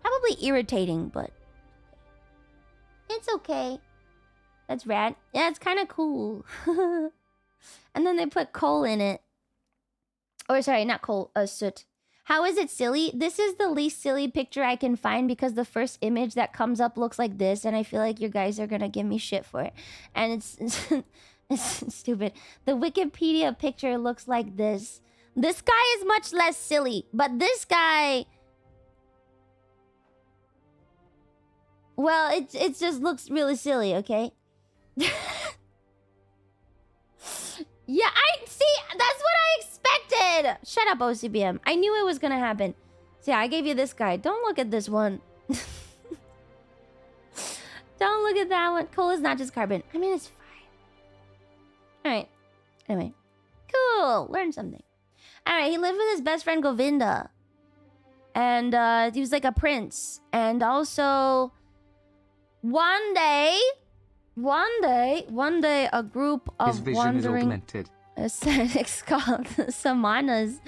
Probably irritating, but... It's okay. That's rad. Yeah, it's kind of cool. And then they put coal in it. Or sorry, not coal. Soot. How is it silly? This is the least silly picture I can find because the first image that comes up looks like this, and I feel like you guys are gonna give me shit for it. And it's stupid. The Wikipedia picture looks like this. This guy is much less silly, but this guy... Well, it just looks really silly, okay? Yeah, see, that's what I expected. Shut up, OCBM. I knew it was gonna happen. See, I gave you this guy. Don't look at this one. Don't look at that one. Coal is not just carbon. I mean, it's fine. All right. Anyway, cool. Learn something. All right. He lived with his best friend Govinda, and he was like a prince. And also, one day, a group of his vision is augmented. Ascetics called the Samanas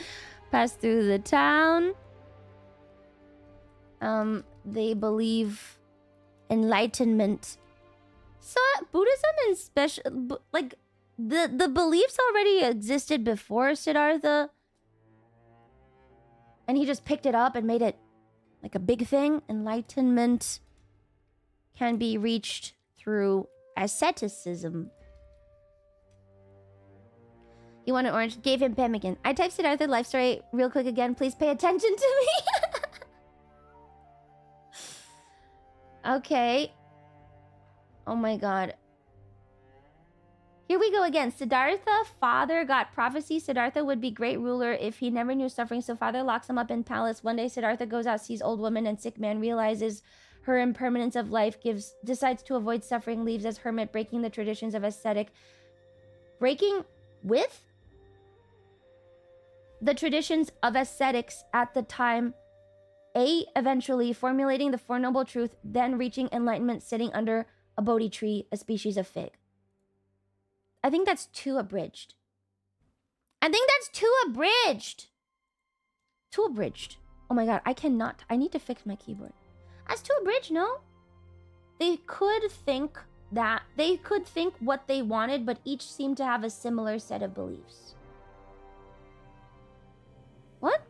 passed through the town. They believe enlightenment. So Buddhism and special, like the beliefs already existed before Siddhartha, and he just picked it up and made it like a big thing. Enlightenment can be reached through asceticism. He wanted orange. Gave him pemmican. I typed Siddhartha life story real quick again. Please pay attention to me. Okay. Oh my god. Here we go again. Siddhartha, father got prophecy. Siddhartha would be great ruler if he never knew suffering. So father locks him up in palace. One day Siddhartha goes out, sees old woman and sick man, realizes her impermanence of life, decides to avoid suffering, leaves as hermit, breaking the traditions of ascetic. Breaking with the traditions of ascetics at the time. Eventually formulating the Four Noble Truth, then reaching enlightenment sitting under a Bodhi tree, a species of fig. I think that's too abridged. Too abridged. Oh my god, I cannot. I need to fix my keyboard. That's too abridged, no? They could think what they wanted, but each seemed to have a similar set of beliefs. What?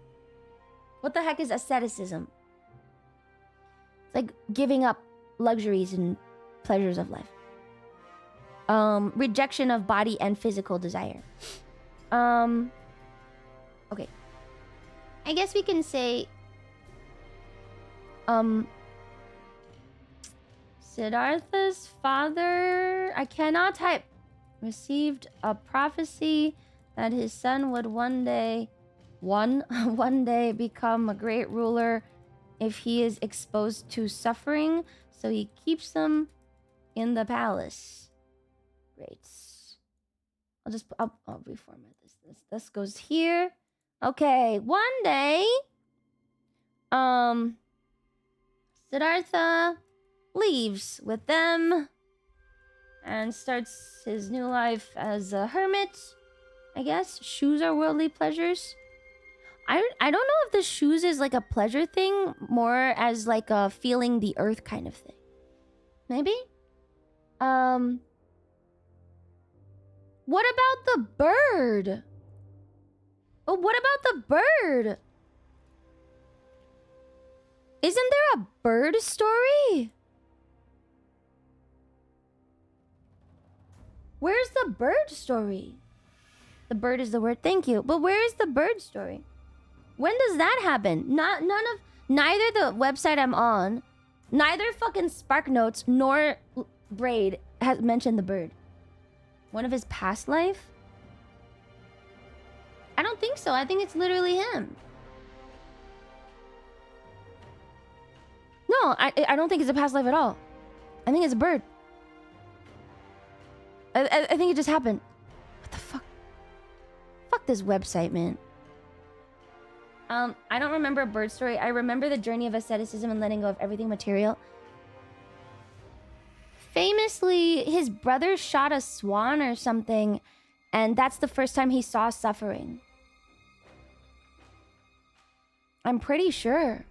What the heck is asceticism? It's like giving up luxuries and pleasures of life. Rejection of body and physical desire. Okay. I guess we can say Siddhartha's father, I cannot type, received a prophecy that his son would one day become a great ruler if he is exposed to suffering, so he keeps them in the palace. Great. I'll reformat this. This goes here. Okay, one day, Siddhartha leaves with them and starts his new life as a hermit, I guess. Shoes are worldly pleasures. I don't know if the shoes is like a pleasure thing, more as like a feeling the earth kind of thing. Maybe? What about the bird? Oh, what about the bird? Isn't there a bird story? Where's the bird story? The bird is the word, thank you. But where is the bird story? When does that happen? Neither the website I'm on, neither fucking SparkNotes nor Braid has mentioned the bird. One of his past life? I don't think so. I think it's literally him. No, I don't think it's a past life at all. I think it's a bird. I think it just happened. What the fuck? Fuck this website, man. I don't remember a bird story. I remember the journey of asceticism and letting go of everything material. Famously, his brother shot a swan or something, and that's the first time he saw suffering. I'm pretty sure.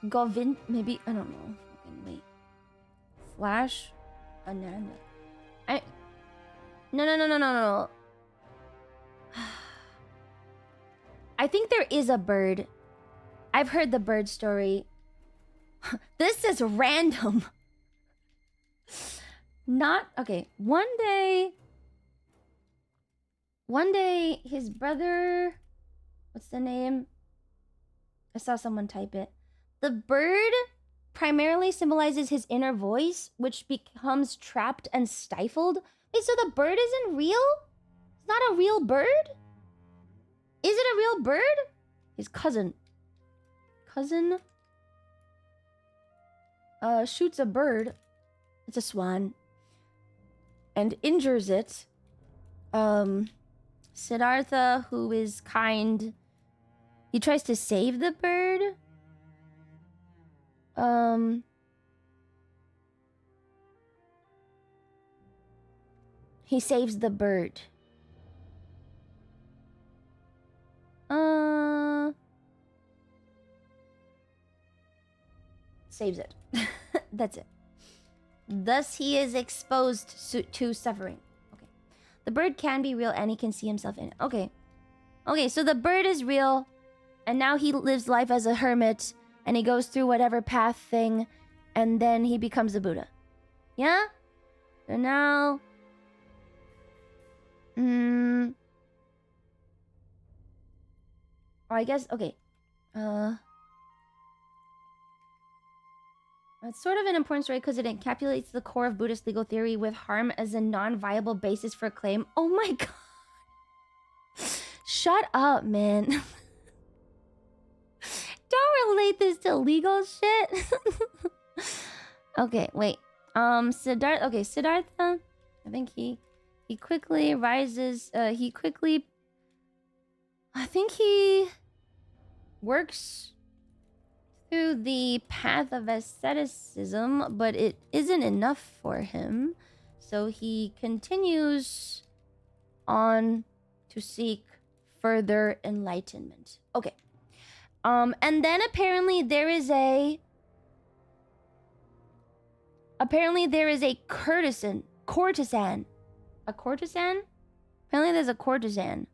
Govind, maybe, I don't know. Wait. Flash Ananda. No. I think there is a bird. I've heard the bird story. This is random. Okay. One day, his brother... What's the name? I saw someone type it. The bird primarily symbolizes his inner voice, which becomes trapped and stifled. Wait, so the bird isn't real? It's not a real bird? Is it a real bird? His cousin shoots a bird. It's a swan. And injures it. Siddhartha, who is kind, he tries to save the bird. He saves the bird. Saves it. That's it. Thus he is exposed to suffering. Okay. The bird can be real and he can see himself in it. Okay. Okay, so the bird is real And now he lives life as a hermit, and he goes through whatever path thing, and then he becomes a Buddha. Yeah? So now... I guess, okay. It's sort of an important story because it encapsulates the core of Buddhist legal theory with harm as a non-viable basis for claim. Oh my god. Shut up, man. Don't relate this to legal shit. Okay, wait. Siddhartha. Okay, Siddhartha. I think he quickly rises. I think he works through the path of asceticism, but it isn't enough for him. So he continues on to seek further enlightenment. Okay. And then apparently there is a courtesan. A courtesan? Apparently there's a courtesan.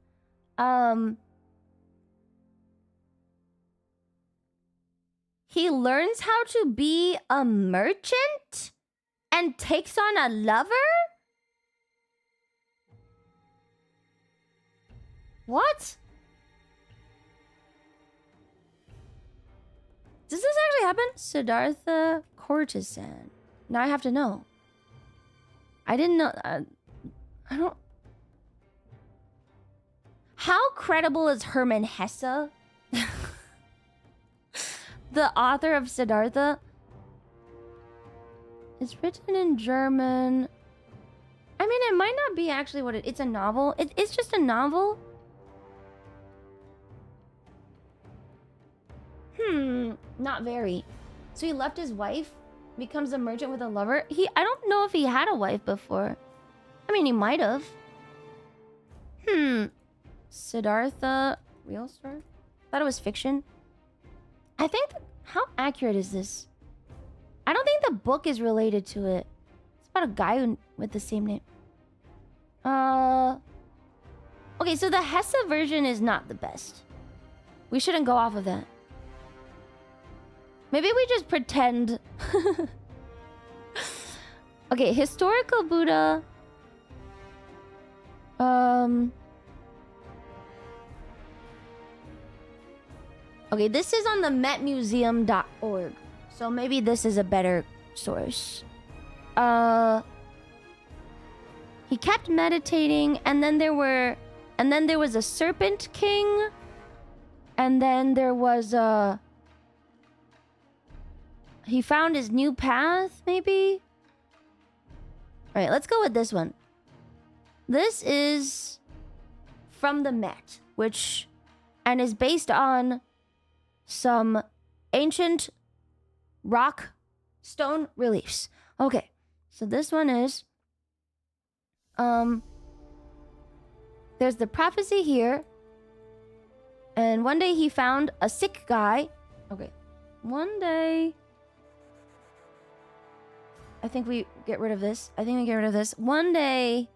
He learns how to be a merchant and takes on a lover? What? Does this actually happen? Siddhartha courtesan. Now I have to know. I didn't know. I don't... How credible is Hermann Hesse? The author of Siddhartha? It's written in German. I mean, it might not be actually what it's a novel. It's just a novel. Not very. So he left his wife, becomes a merchant with a lover. I don't know if he had a wife before. I mean, he might have. Siddhartha, real story? Thought it was fiction. I think... how accurate is this? I don't think the book is related to it. It's about a guy with the same name. Okay, so the Hesse version is not the best. We shouldn't go off of that. Maybe we just pretend. Okay, historical Buddha. Okay, this is on the metmuseum.org. So maybe this is a better source. He kept meditating, and then there was a serpent king, and then there was he found his new path, maybe? Alright, let's go with this one. This is from the Met, and is based on some ancient rock stone reliefs. Okay, so this one is there's the prophecy here, and one day he found a sick guy. Okay, one day I think we get rid of this. One day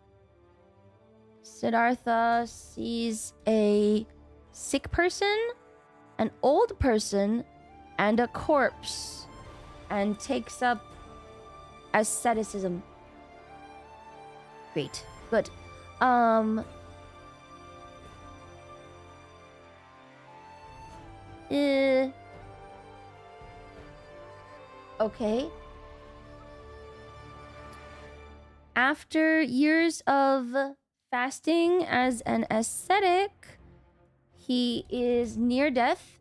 Siddhartha sees a sick person, an old person, and a corpse, and takes up asceticism. Great. Good. Okay. After years of fasting as an ascetic, he is near death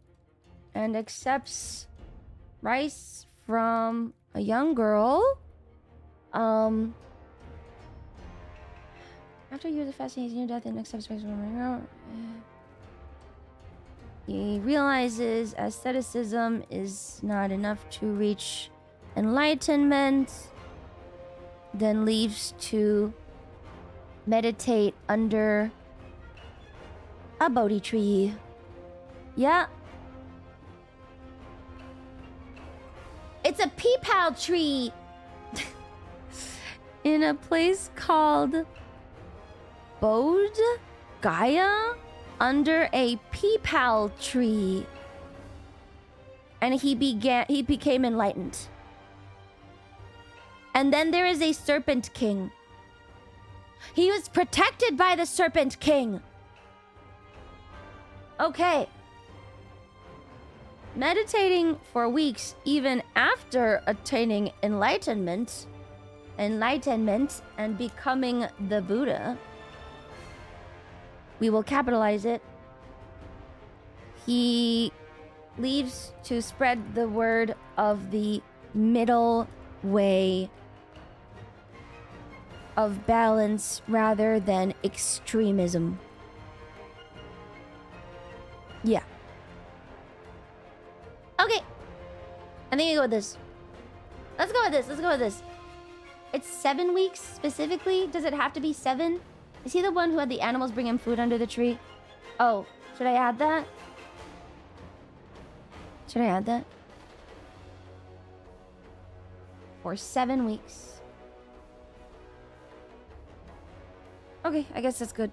and accepts rice from a young girl. After years of fasting, he's near death and accepts rice from a girl. He realizes asceticism is not enough to reach enlightenment, then leaves to meditate under a Bodhi tree. Yeah. It's a peepal tree. In a place called Bodh Gaya. under a peepal tree, and he became enlightened. And then there is a serpent king. He was protected by the serpent king. Okay. Meditating for weeks even after attaining enlightenment and becoming the Buddha. We will capitalize it. He leaves to spread the word of the middle way of balance rather than extremism. Yeah. Okay. I think we go with this. Let's go with this. It's 7 weeks specifically. Does it have to be 7? Is he the one who had the animals bring him food under the tree? Oh, should I add that? For 7 weeks. Okay, I guess that's good.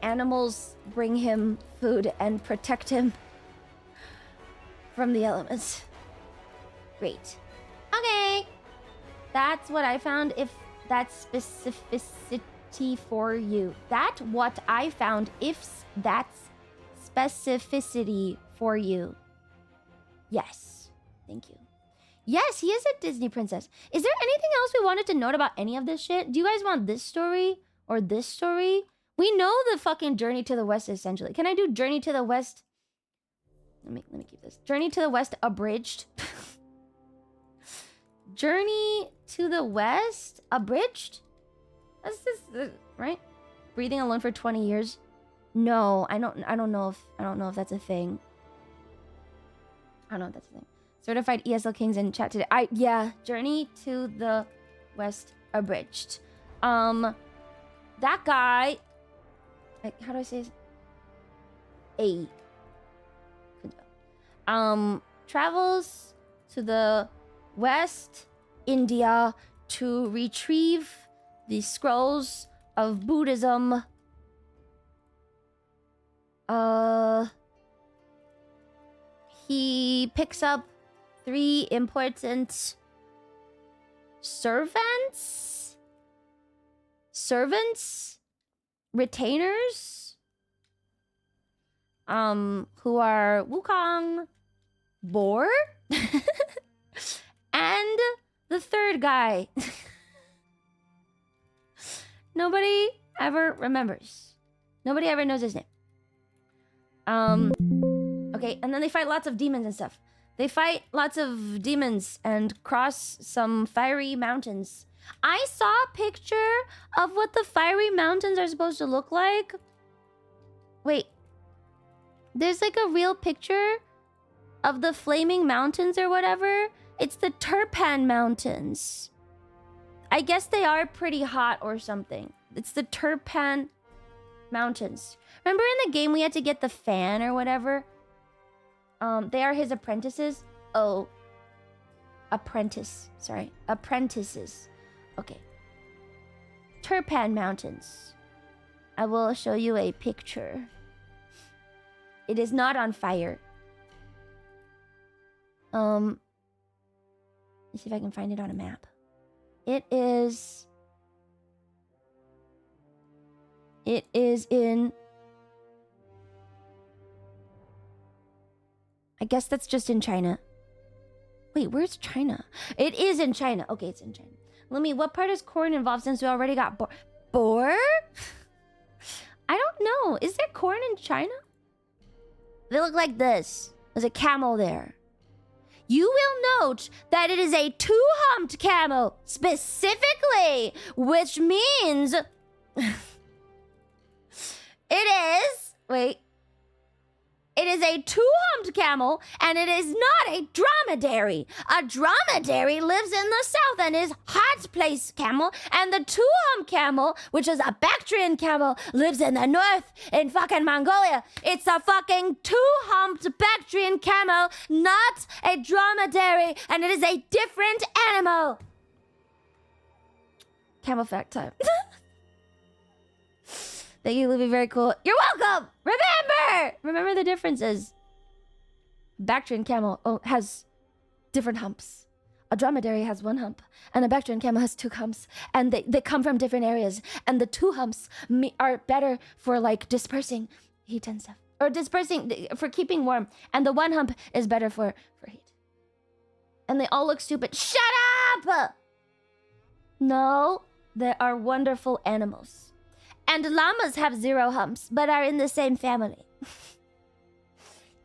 Animals bring him food and protect him from the elements. Great. Okay. That's what I found, if that's specificity for you. That's what I found, if that's specificity for you. Yes. Thank you. Yes, he is a Disney princess. Is there anything else we wanted to note about any of this shit? Do you guys want this story or this story? We know the fucking Journey to the West, essentially. Can I do Journey to the West? Let me keep this. Journey to the West abridged. Journey to the West abridged? That's this, right? Breathing alone for 20 years. No, I don't know if that's a thing. I don't know if that's a thing. Certified ESL Kings in chat today. Yeah, Journey to the West abridged. That guy, like, how do I say this? Travels to the West India to retrieve the scrolls of Buddhism. He picks up 3 important retainers, who are Wukong, Boar, and the third guy. Nobody ever remembers. Nobody ever knows his name. Okay, and then they fight lots of demons and stuff. They fight lots of demons and cross some fiery mountains. I saw a picture of what the fiery mountains are supposed to look like. Wait. There's like a real picture of the flaming mountains or whatever. It's the Turpan Mountains. I guess they are pretty hot or something. It's the Turpan Mountains. Remember in the game we had to get the fan or whatever? They are his apprentices. Oh. Apprentices. Okay. Turpan Mountains. I will show you a picture. It is not on fire. Let's see if I can find it on a map. It is in... I guess that's just in China. Wait, where's China? It is in China. Okay, it's in China. What part is corn involved since we already got boar? I don't know. Is there corn in China? They look like this. There's a camel there. You will note that it is a 2-humped camel, specifically, which means... It is a 2-humped camel, and it is not a dromedary. A dromedary lives in the south and is hot place camel, and the 2-humped camel, which is a Bactrian camel, lives in the north in fucking Mongolia. It's a fucking 2-humped Bactrian camel, not a dromedary, and it is a different animal. Camel fact time. Thank you, Luffy. Very cool. You're welcome. Remember the differences. Bactrian camel has different humps. A dromedary has one hump, and a Bactrian camel has two humps, and they come from different areas. And the two humps are better for like dispersing heat and stuff, or dispersing for keeping warm, and the one hump is better for heat. And they all look stupid. Shut up! No, they are wonderful animals. And llamas have 0 humps, but are in the same family.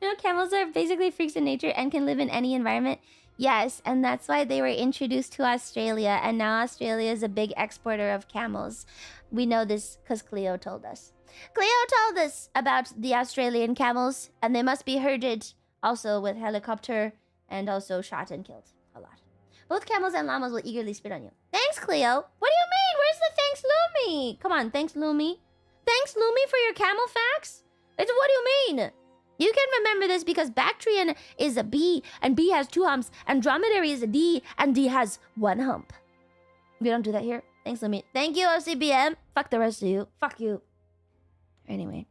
You know, camels are basically freaks in nature and can live in any environment. Yes, and that's why they were introduced to Australia, and now Australia is a big exporter of camels. We know this because Cleo told us. Cleo told us about the Australian camels, and they must be herded also with helicopter and also shot and killed a lot. Both camels and llamas will eagerly spit on you. Thanks, Cleo. What do you mean? Where's the thanks, Lumi? Come on, thanks, Lumi. Thanks, Lumi, for your camel facts? What do you mean? You can remember this because Bactrian is a B, and B has 2 humps, and Dromedary is a D, and D has 1 hump. We don't do that here. Thanks, Lumi. Thank you, OCBM. Fuck the rest of you. Fuck you. Anyway,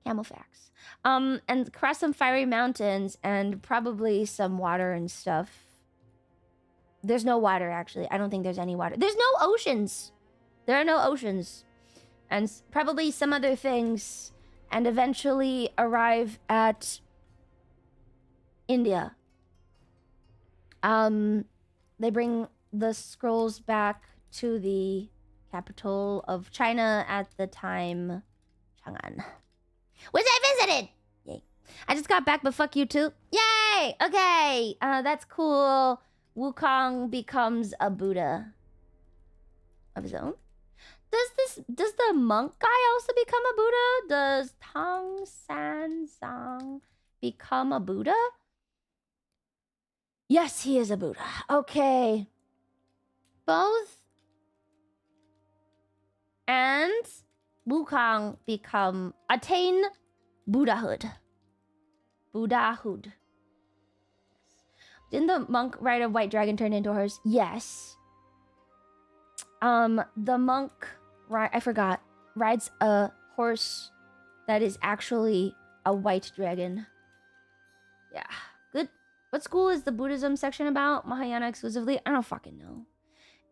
camel facts. And cross some fiery mountains and probably some water and stuff. There's no water, actually. I don't think there's any water. There's no oceans. There are no oceans. And probably some other things. And eventually arrive at India. They bring the scrolls back to the capital of China at the time, Chang'an, which I visited. Yay! I just got back, but fuck you too. Yay! Okay, that's cool. Wukong becomes a Buddha of his own. Does the monk guy also become a Buddha? Does Tang San Zang become a Buddha? Yes, he is a Buddha. Okay. Both and Wukong attain Buddhahood. Buddhahood. Didn't the monk ride a white dragon turn into a horse? Yes. The monk, I forgot, rides a horse that is actually a white dragon. Yeah, good. What school is the Buddhism section about? Mahayana exclusively? I don't fucking know.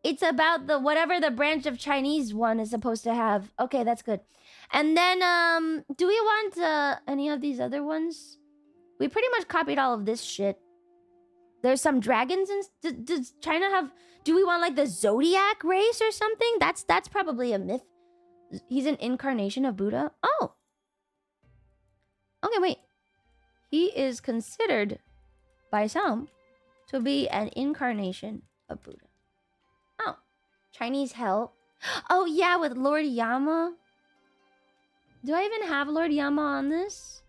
It's about the whatever the branch of Chinese one is supposed to have. Okay, that's good. And then, do we want any of these other ones? We pretty much copied all of this shit. There's some dragons and does China have? Do we want like the Zodiac race or something? That's probably a myth. He's an incarnation of Buddha. Oh. Okay, wait. He is considered by some to be an incarnation of Buddha. Oh, Chinese hell. Oh yeah, with Lord Yama. Do I even have Lord Yama on this?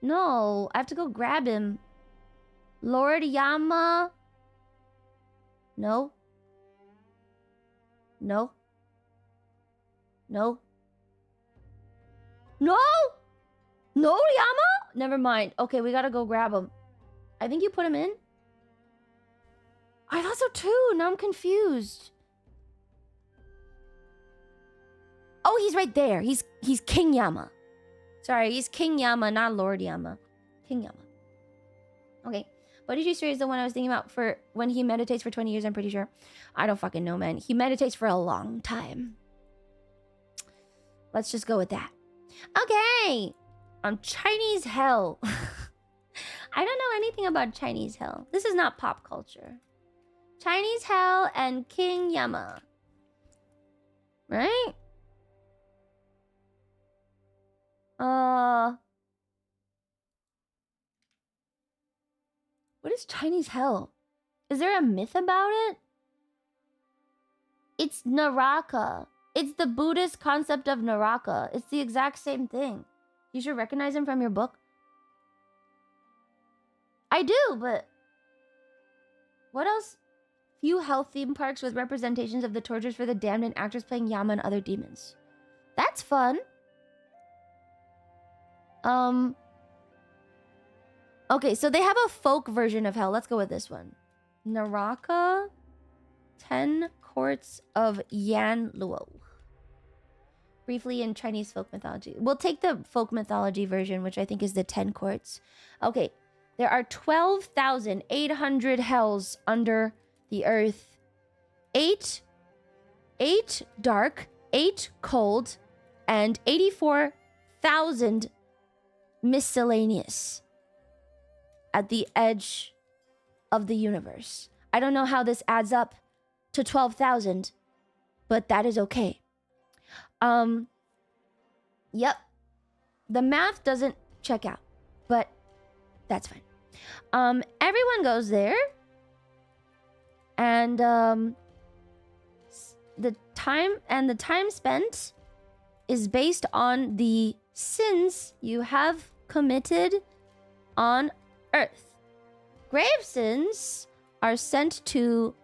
No, I have to go grab him. Lord Yama. No. No. No. No? No, Yama? Never mind. Okay, we gotta go grab him. I think you put him in. I thought so too. Now I'm confused. Oh, he's right there. He's King Yama. Sorry, he's King Yama, not Lord Yama. King Yama. Okay. Bodhisattva Tree is the one I was thinking about for when he meditates for 20 years, I'm pretty sure. I don't fucking know, man. He meditates for a long time. Let's just go with that. Okay. Chinese hell. I don't know anything about Chinese hell. This is not pop culture. Chinese hell and King Yama. Right? What is Chinese hell? Is there a myth about it? It's Naraka. It's the Buddhist concept of Naraka. It's the exact same thing. You should recognize him from your book. I do, but... What else? Few hell theme parks with representations of the tortures for the damned and actors playing Yama and other demons. That's fun. Okay, so they have a folk version of hell. Let's go with this one. Naraka, 10 Courts of Yan Luo. briefly in Chinese folk mythology. We'll take the folk mythology version, which I think is the 10 courts. Okay, there are 12,800 hells under the earth. 8 dark, 8 cold, and 84,000 miscellaneous at the edge of the universe. I don't know how this adds up to 12,000, but that is okay. Yep. The math doesn't check out, but that's fine. Everyone goes there, and the time spent is based on the sins you have committed on Earth. Grave sins are sent to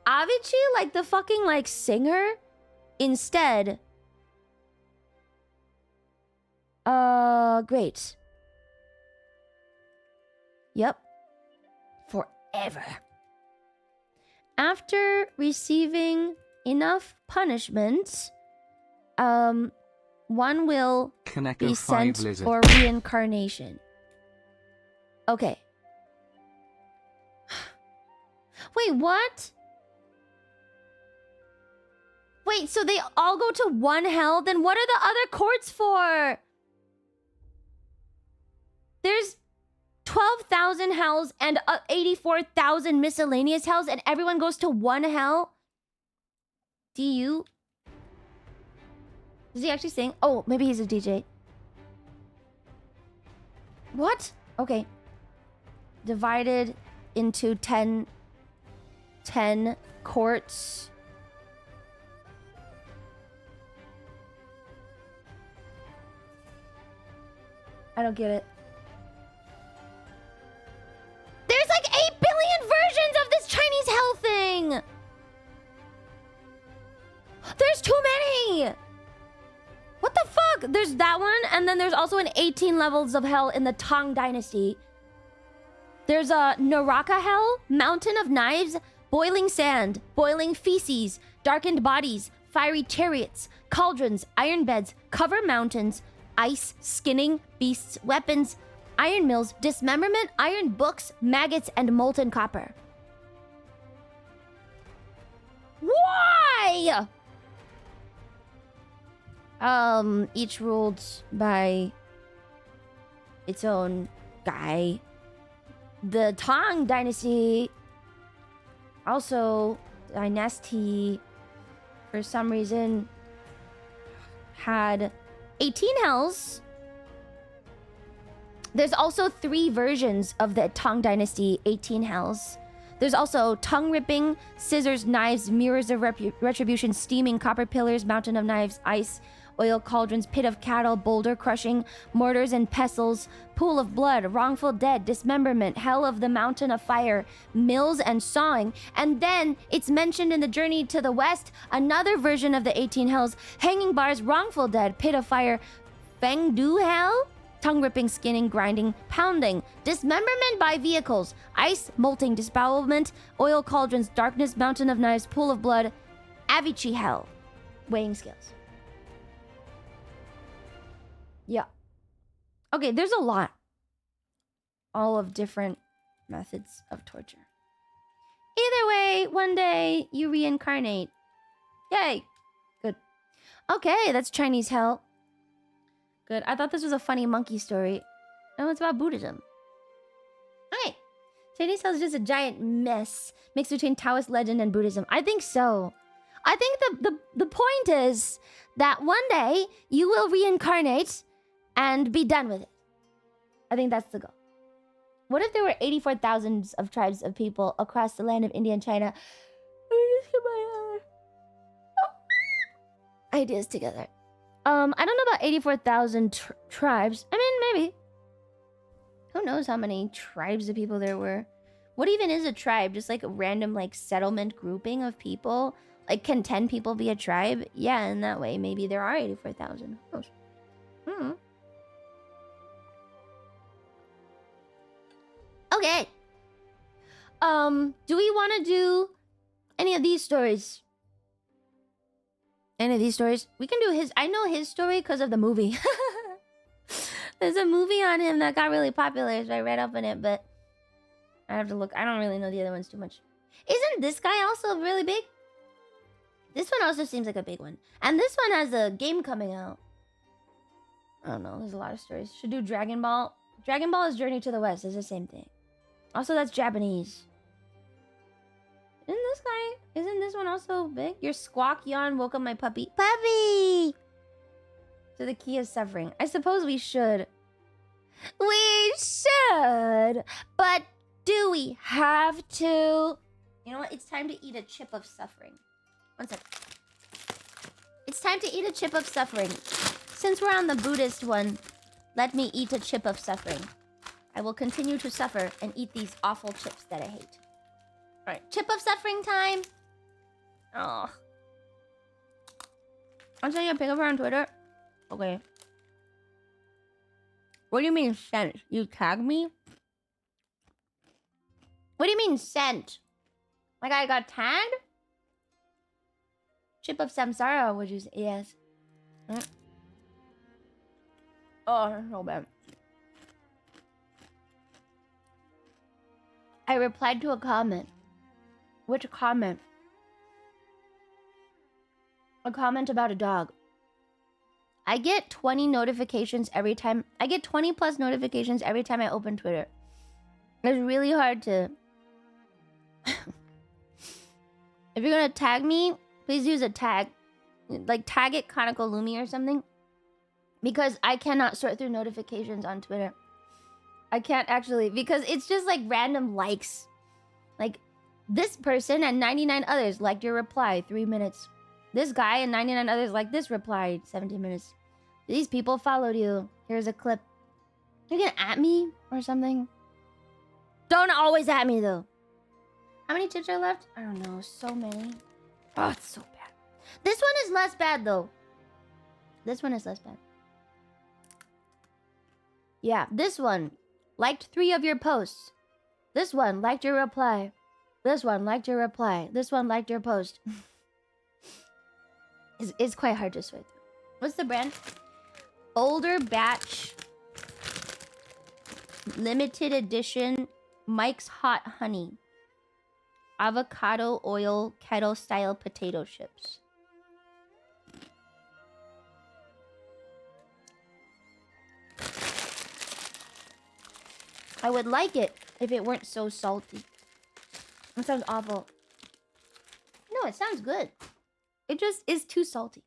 Avicii, like the fucking like singer, instead. Great. Yep. Forever. After receiving enough punishment, one will be sent for reincarnation. Okay. Wait, what? Wait, so they all go to one hell? Then what are the other courts for? There's 12,000 hells and 84,000 miscellaneous hells, and everyone goes to one hell? DU? Is he actually saying? Oh, maybe he's a DJ. What? Okay. Divided into 10 courts. I don't get it. There's like 8 billion versions of this Chinese hell thing! There's too many! What the fuck? There's that one, and then there's also 18 levels of hell in the Tang Dynasty. There's a Naraka hell, mountain of knives, boiling sand, boiling feces, darkened bodies, fiery chariots, cauldrons, iron beds, cover mountains, ice, skinning, beasts, weapons, iron mills, dismemberment, iron books, maggots, and molten copper. Why? Each ruled by its own guy. The Tang Dynasty, also dynasty, for some reason, had 18 hells. There's also 3 versions of the Tang Dynasty 18 hells. There's also tongue ripping, scissors, knives, mirrors of retribution, steaming, copper pillars, mountain of knives, ice, oil cauldrons, pit of cattle, boulder crushing, mortars and pestles, pool of blood, wrongful dead, dismemberment, hell of the mountain of fire, mills and sawing. And then it's mentioned in the Journey to the West, another version of the 18 hells, hanging bars, wrongful dead, pit of fire, feng du hell, tongue ripping, skinning, grinding, pounding, dismemberment by vehicles, ice, molting, disbowelment, oil cauldrons, darkness, mountain of knives, pool of blood, Avicii hell, weighing scales. Yeah. Okay, there's a lot. All of different methods of torture. Either way, one day you reincarnate. Yay. Good. Okay, that's Chinese hell. Good. I thought this was a funny monkey story. No, it's about Buddhism. Okay. Chinese hell is just a giant mess mixed between Taoist legend and Buddhism. I think so. I think the point is that one day you will reincarnate and be done with it. I think that's the goal. What if there were 84,000 of tribes of people across the land of India and China? Let me just get my ideas together. I don't know about 84,000 tribes. I mean, maybe. Who knows how many tribes of people there were? What even is a tribe? Just like a random like settlement grouping of people? Like, can 10 people be a tribe? Yeah, in that way, maybe there are 84,000. Who knows? Hmm. Okay. Do we want to do any of these stories? Any of these stories? We can do his. I know his story because of the movie. There's a movie on him that got really popular, so I read up on it, but I have to look. I don't really know the other ones too much. Isn't this guy also really big? This one also seems like a big one. And this one has a game coming out. I don't know. There's a lot of stories. Should do Dragon Ball. Dragon Ball is Journey to the West. It's the same thing. Also, that's Japanese. Isn't this one also big? Your squawk yawn woke up my puppy. Puppy! So the key is suffering. I suppose we should. We should! But do we have to? You know what? It's time to eat a chip of suffering. One sec. It's time to eat a chip of suffering. Since we're on the Buddhist one, let me eat a chip of suffering. I will continue to suffer and eat these awful chips that I hate. Alright, chip of suffering time. Oh. I'll send you a pic of her on Twitter. Okay. What do you mean sent? You tag me? What do you mean sent? Like I got tagged? Chip of samsara, would you say? Yes. Oh, so bad. I replied to a comment. Which comment? A comment about a dog. I get 20 notifications every time. I get 20 plus notifications every time I open Twitter. It's really hard to... If you're gonna tag me, please use a tag. Like tag it Kanako Lumi or something. Because I cannot sort through notifications on Twitter. I can't actually, because it's just like random likes. Like, this person and 99 others liked your reply, 3 minutes. This guy and 99 others liked this reply, 17 minutes. These people followed you. Here's a clip. You're gonna at me or something? Don't always at me though. How many chips are left? I don't know, so many. Oh, it's so bad. This one is less bad though. This one is less bad. Yeah, this one liked 3 of your posts. This one liked your reply. This one liked your reply. This one liked your post. It's quite hard to sort through. What's the brand? Older Batch Limited Edition Mike's Hot Honey Avocado Oil Kettle Style Potato Chips. I would like it if it weren't so salty. That sounds awful. No, it sounds good. It just is too salty.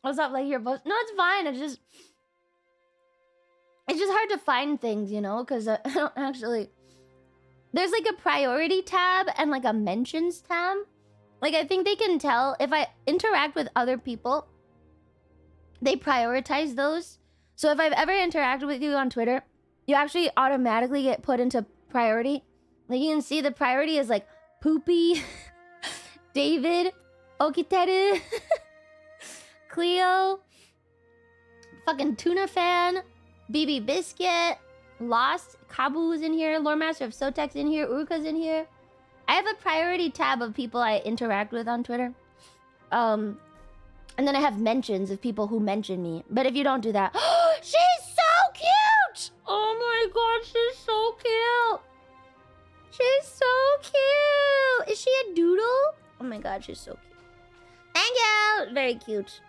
What's up, like your post? No, it's fine. It's just hard to find things, you know, because I don't actually. There's like a priority tab and like a mentions tab. Like I think they can tell if I interact with other people, they prioritize those. So if I've ever interacted with you on Twitter, you actually automatically get put into priority. Like you can see the priority is like Poopy, David, Okiteru, Cleo, fucking Tuna Fan, BB Biscuit, Lost, Kabu's in here, Lore Master of Sotek's in here, Uruka's in here. I have a priority tab of people I interact with on Twitter. And then I have mentions of people who mention me. But if you don't do that... She's so cute! Oh my god, she's so cute! She's so cute! Is she a doodle? Oh my god, she's so cute. Thank you! Very cute.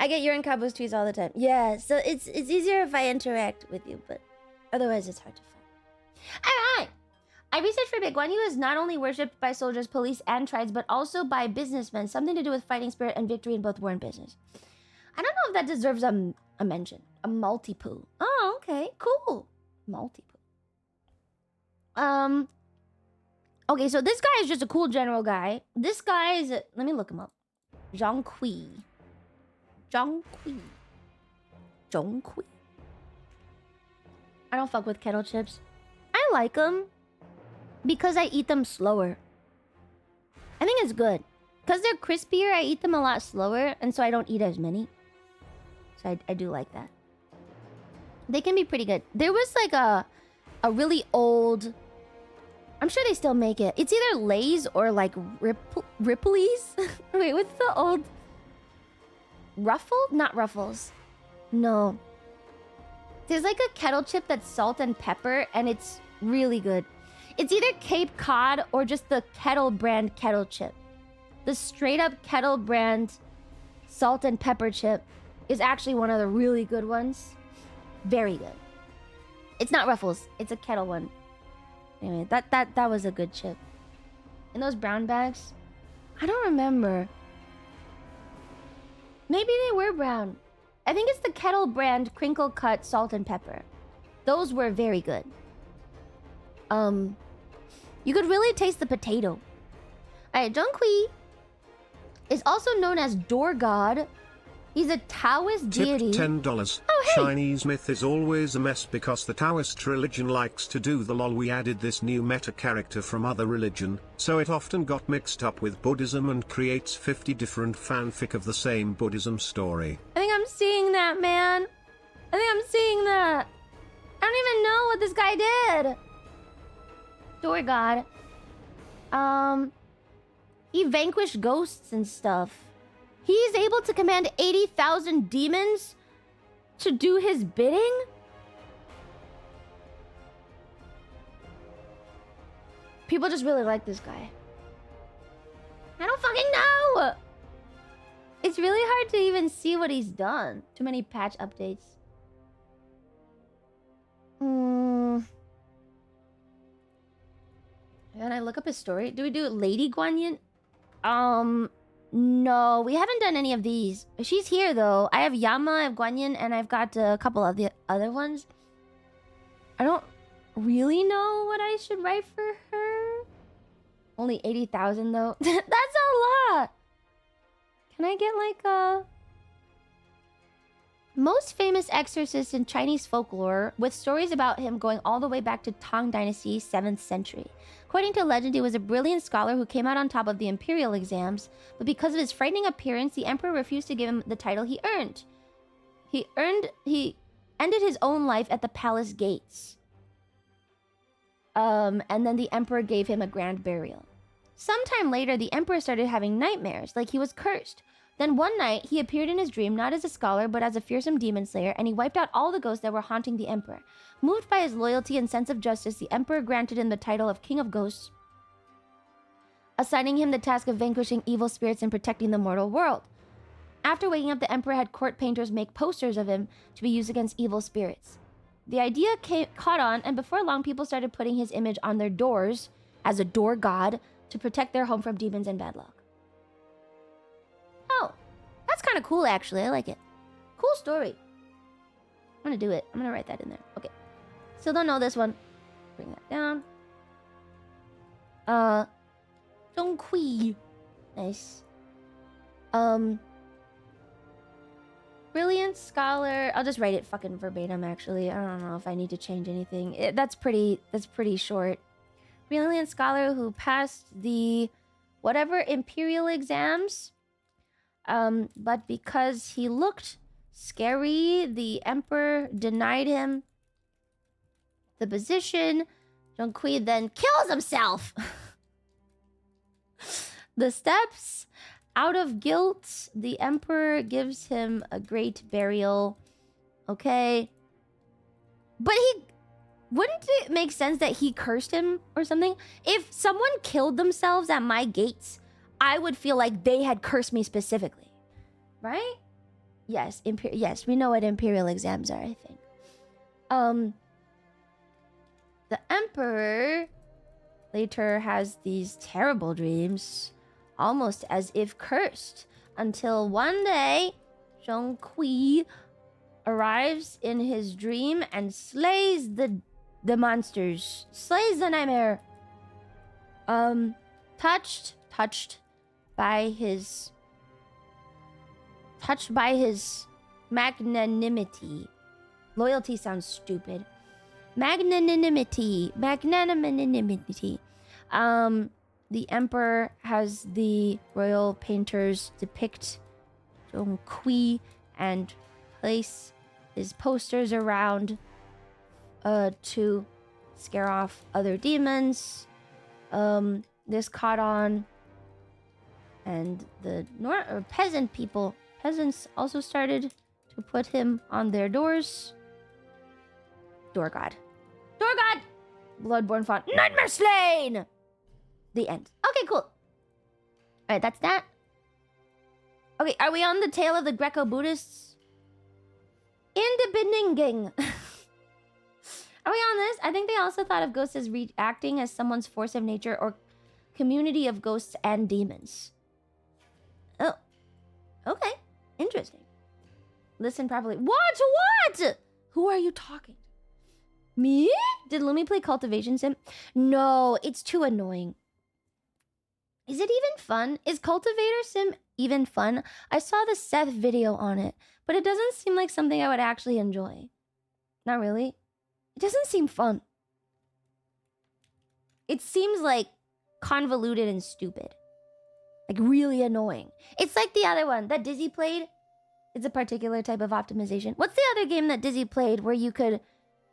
I get your and Kabu's tweets all the time. Yeah, so it's easier if I interact with you, but otherwise it's hard to find. Alright! I researched for Big One. He was not only worshipped by soldiers, police, and tribes, but also by businessmen. Something to do with fighting spirit and victory in both war and business. I don't know if that deserves a mention. A multi-poo. Oh, okay. Cool. Multi-poo. Okay, so this guy is just a cool general guy. This guy is... let me look him up. Zhang Kui. Zhang Kui. Zhang Kui. I don't fuck with kettle chips. I like them. Because I eat them slower. I think it's good. Because they're crispier, I eat them a lot slower. And so I don't eat as many. So I do like that. They can be pretty good. There was like a really old I'm sure they still make it. It's either Lay's or like Ripley's. Wait, what's the old... Ruffle? Not Ruffles. No. There's like a kettle chip that's salt and pepper, and it's really good. It's either Cape Cod or just the Kettle brand kettle chip. The straight up Kettle brand salt and pepper chip is actually one of the really good ones. Very good. It's not Ruffles. It's a Kettle one. Anyway, that was a good chip. And those brown bags, I don't remember. Maybe they were brown. I think it's the Kettle brand crinkle cut salt and pepper. Those were very good. You could really taste the potato. Alright, Zhonghui is also known as Door God. He's a Taoist deity. Tip $10. Oh, hey. Chinese myth is always a mess because the Taoist religion likes to do the lol. We added this new meta character from other religion, so it often got mixed up with Buddhism and creates 50 different fanfic of the same Buddhism story. I think I'm seeing that, man. I think I'm seeing that. I don't even know what this guy did. Door God. He vanquished ghosts and stuff. He is able to command 80,000 demons to do his bidding? People just really like this guy. I don't fucking know! It's really hard to even see what he's done. Too many patch updates. Can I look up his story? Do we do Lady Guanyin? No, we haven't done any of these. She's here though. I have Yama, I have Guanyin, and I've got a couple of the other ones. I don't really know what I should write for her. Only 80,000 though. That's a lot. Can I get like a... Most famous exorcist in Chinese folklore, with stories about him going all the way back to Tang Dynasty, 7th century. According to legend, he was a brilliant scholar who came out on top of the imperial exams, but because of his frightening appearance, the emperor refused to give him the title he earned. He ended his own life at the palace gates. And then the emperor gave him a grand burial. Sometime later, the emperor started having nightmares, like he was cursed. Then one night, he appeared in his dream not as a scholar, but as a fearsome demon slayer, and he wiped out all the ghosts that were haunting the emperor. Moved by his loyalty and sense of justice, the emperor granted him the title of King of Ghosts, assigning him the task of vanquishing evil spirits and protecting the mortal world. After waking up, the emperor had court painters make posters of him to be used against evil spirits. The idea caught on, and before long, people started putting his image on their doors as a door god to protect their home from demons and bad luck. Oh, that's kind of cool, actually. I like it. Cool story. I'm gonna do it. I'm gonna write that in there. Okay. Still don't know this one. Bring that down. Zhonghui. Nice. Brilliant scholar. I'll just write it fucking verbatim, actually. I don't know if I need to change anything. That's pretty short. Brilliant scholar who passed the whatever imperial exams. But because he looked scary, the emperor denied him the position. Zhonghui then kills himself. The steps. Out of guilt, the emperor gives him a great burial. Okay. But wouldn't it make sense that he cursed him or something? If someone killed themselves at my gates, I would feel like they had cursed me specifically. Right? Yes, yes, we know what imperial exams are, I think. The emperor later has these terrible dreams, almost as if cursed, until one day, Zhonghui arrives in his dream and slays the monsters, slays the nightmare. Touched by his magnanimity. Loyalty sounds stupid. Magnanimity. The emperor has the royal painters depict Zhonghui and place his posters around to scare off other demons. this caught on, and the peasants also started to put him on their doors. Door God. Bloodborne font. Nightmare Slain! The end. Okay, cool. Alright, that's that. Okay, are we on the tail of the Greco-Buddhists? In the Beninging. Are we on this? I think they also thought of ghosts as acting as someone's force of nature or community of ghosts and demons. Oh. Okay. Interesting. Listen properly. What? Who are you talking to? Me? Did Lumi play Cultivation Sim? No, it's too annoying. Is it even fun? Is Cultivator Sim even fun? I saw the Seth video on it, but it doesn't seem like something I would actually enjoy. Not really. It doesn't seem fun. It seems like convoluted and stupid. Like really annoying. It's like the other one that Dizzy played. It's a particular type of optimization. What's the other game that Dizzy played where you could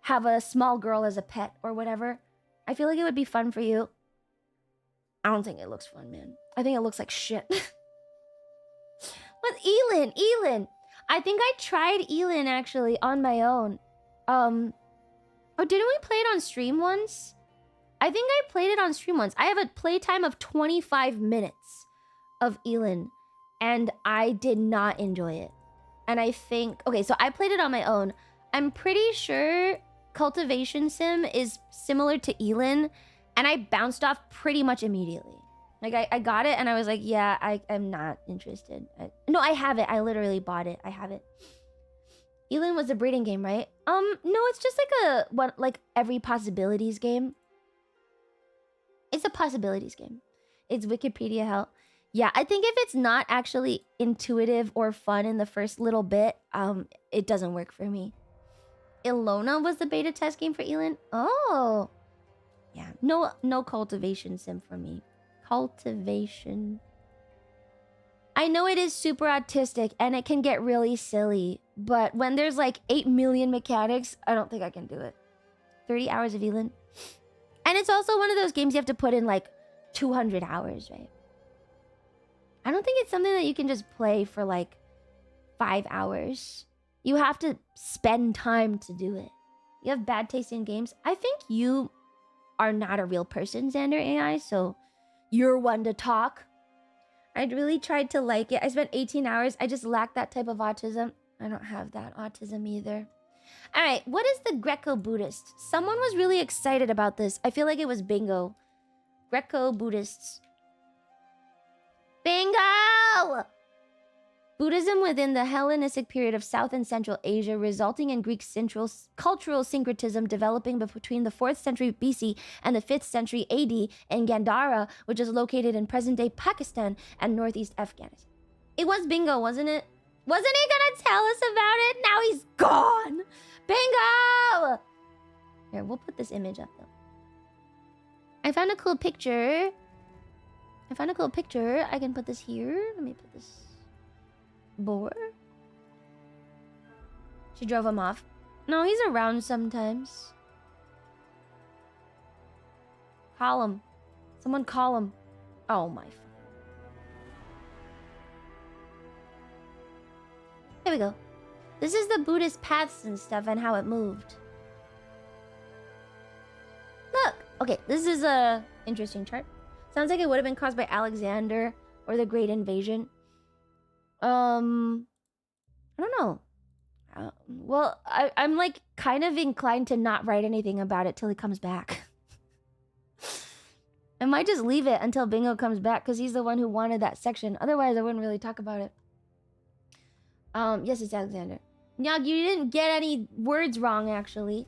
have a small girl as a pet or whatever? I feel like it would be fun for you. I don't think it looks fun, man. I think it looks like shit. But Elin. I think I tried Elin actually on my own. Or didn't we play it on stream once? I think I played it on stream once. I have a playtime of 25 minutes of Elin, and I did not enjoy it. And I think... Okay, so I played it on my own. I'm pretty sure Cultivation Sim is similar to Elin, and I bounced off pretty much immediately. Like, I got it, and I was like, yeah, I'm not interested. No, I have it. I literally bought it. I have it. Elin was a breeding game, right? No, it's just like every possibilities game. It's a possibilities game. It's Wikipedia hell. Yeah, I think if it's not actually intuitive or fun in the first little bit, it doesn't work for me. Ilona was the beta test game for Elin. Oh. Yeah, no Cultivation Sim for me. Cultivation. I know it is super autistic and it can get really silly, but when there's like 8 million mechanics, I don't think I can do it. 30 hours of Elin. And it's also one of those games you have to put in like 200 hours, right? I don't think it's something that you can just play for like 5 hours. You have to spend time to do it. You have bad taste in games. I think you are not a real person, Xander AI, so you're one to talk. I really tried to like it. I spent 18 hours. I just lack that type of autism. I don't have that autism either. All right, what is the Greco-Buddhist? Someone was really excited about this. I feel like it was Bingo. Greco-Buddhists. Bingo! Buddhism within the Hellenistic period of South and Central Asia, resulting in Greek central cultural syncretism developing between the 4th century BC and the 5th century AD in Gandhara, which is located in present-day Pakistan and northeast Afghanistan. It was Bingo, wasn't it? Wasn't he gonna tell us about it? Now he's gone! Bingo! Here, we'll put this image up, though. I found a cool picture. I can put this here. Let me put this... Boar? She drove him off. No, he's around sometimes. Call him. Someone call him. Oh my... Here we go. This is the Buddhist paths and stuff and how it moved. Look! Okay, this is a interesting chart. Sounds like it would have been caused by Alexander or the Great Invasion. I don't know. Well, I'm like kind of inclined to not write anything about it till he comes back. I might just leave it until Bingo comes back because he's the one who wanted that section. Otherwise, I wouldn't really talk about it. Yes, it's Alexander. Nyog, you didn't get any words wrong, actually.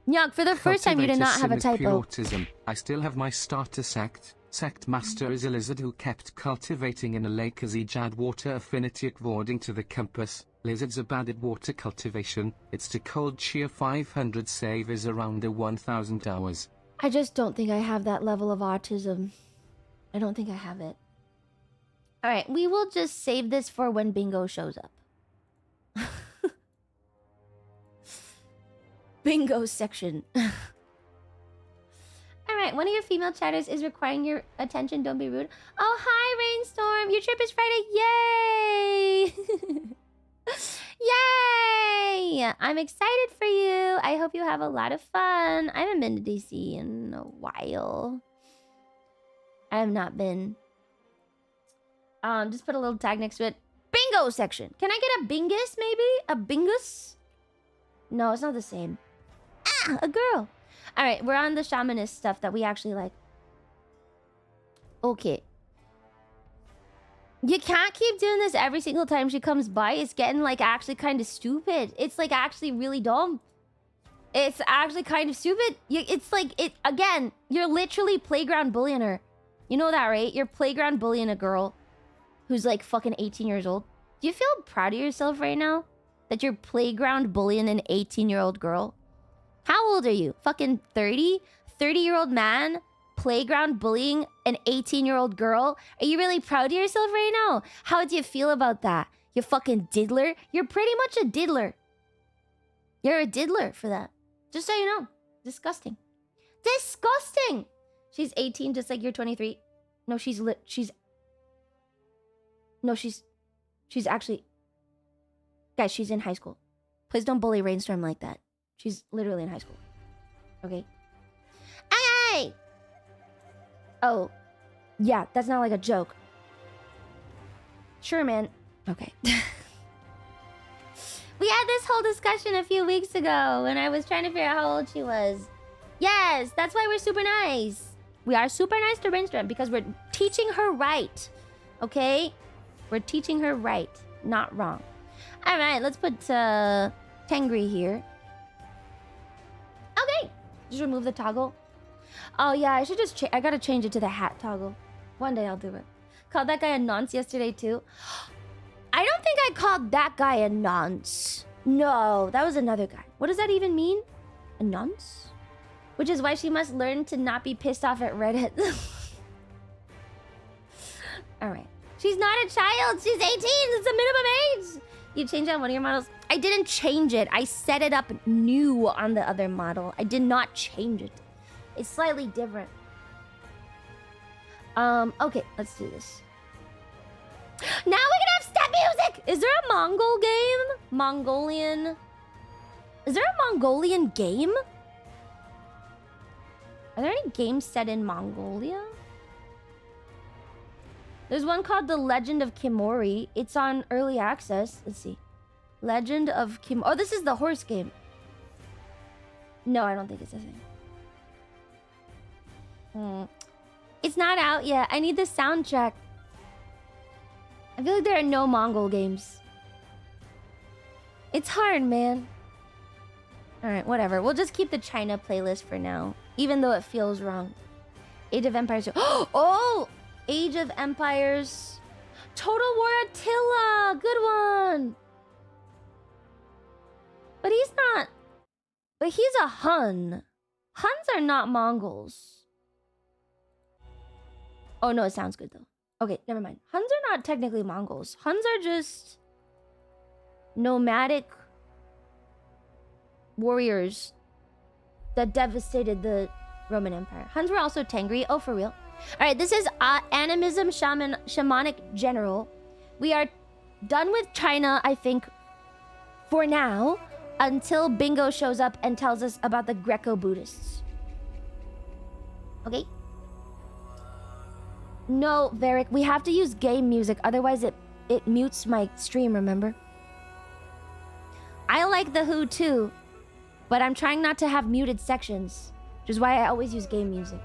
Nyog, for the first time, you did not have a typo. Autism. I still have my starter sect. Sect master is a lizard who kept cultivating in a lake as he had water affinity according to the compass. Lizards are bad at water cultivation. It's to cold shear 500 save is around the 1000 hours. I just don't think I have that level of autism. I don't think I have it. Alright, we will just save this for when Bingo shows up. Bingo section. Alright, right, one of your female chatters is requiring your attention. Don't be rude. Oh, hi, Rainstorm. Your trip is Friday. Yay! Yay! I'm excited for you. I hope you have a lot of fun. I haven't been to DC in a while. I have not been. Just put a little tag next to it. Bingo section. Can I get a bingus, maybe? A bingus? No, it's not the same. Ah, a girl. All right, we're on the shamanist stuff that we actually like. Okay. You can't keep doing this every single time she comes by. It's getting, like, actually kind of stupid. It's, like, actually really dumb. It's actually kind of stupid. It's like, again, you're literally playground bullying her. You know that, right? You're playground bullying a girl who's, like, fucking 18 years old. Do you feel proud of yourself right now? That you're playground bullying an 18-year-old girl? How old are you? Fucking 30? 30-year-old man playground bullying an 18-year-old girl? Are you really proud of yourself right now? How do you feel about that? You fucking diddler? You're pretty much a diddler. You're a diddler for that. Just so you know. Disgusting. Disgusting! She's 18 just like you're 23. No, she's actually... Guys, she's in high school. Please don't bully Rainstorm like that. She's literally in high school. Okay? Hey! Oh. Yeah, that's not like a joke. Sure, man. Okay. We had this whole discussion a few weeks ago when I was trying to figure out how old she was. Yes, that's why we're super nice. We are super nice to Rainstorm because we're teaching her right. Okay? We're teaching her right, not wrong. All right, let's put Tengri here. Okay, just remove the toggle. Oh yeah, I should just I gotta change it to the hat toggle. One day I'll do it. Called that guy a nonce yesterday too. I don't think I called that guy a nonce. No, that was another guy. What does that even mean? A nonce? Which is why she must learn to not be pissed off at Reddit. All right. She's not a child. She's 18. It's the minimum age. You changed on one of your models. I didn't change it. I set it up new on the other model. I did not change it. It's slightly different. Okay, let's do this. Now we can have step music! Is there a Mongol game? Mongolian... Is there a Mongolian game? Are there any games set in Mongolia? There's one called The Legend of Kimori. It's on early access. Let's see. Legend of Kim... Oh, this is the horse game. No, I don't think it's a thing. It's not out yet. I need the soundtrack. I feel like there are no Mongol games. It's hard, man. Alright, whatever. We'll just keep the China playlist for now. Even though it feels wrong. Age of Empires... Oh! Age of Empires. Total War Attila. Good one. But he's not... But he's a Hun. Huns are not Mongols. Oh, no, it sounds good, though. Okay, never mind. Huns are not technically Mongols. Huns are just... nomadic... warriors that devastated the Roman Empire. Huns were also Tengri. Oh, for real? Alright, this is Animism Shamanic General. We are done with China, I think, for now, until Bingo shows up and tells us about the Greco-Buddhists. Okay? No, Varric, we have to use game music, otherwise it mutes my stream, remember? I like The Who too, but I'm trying not to have muted sections, which is why I always use game music.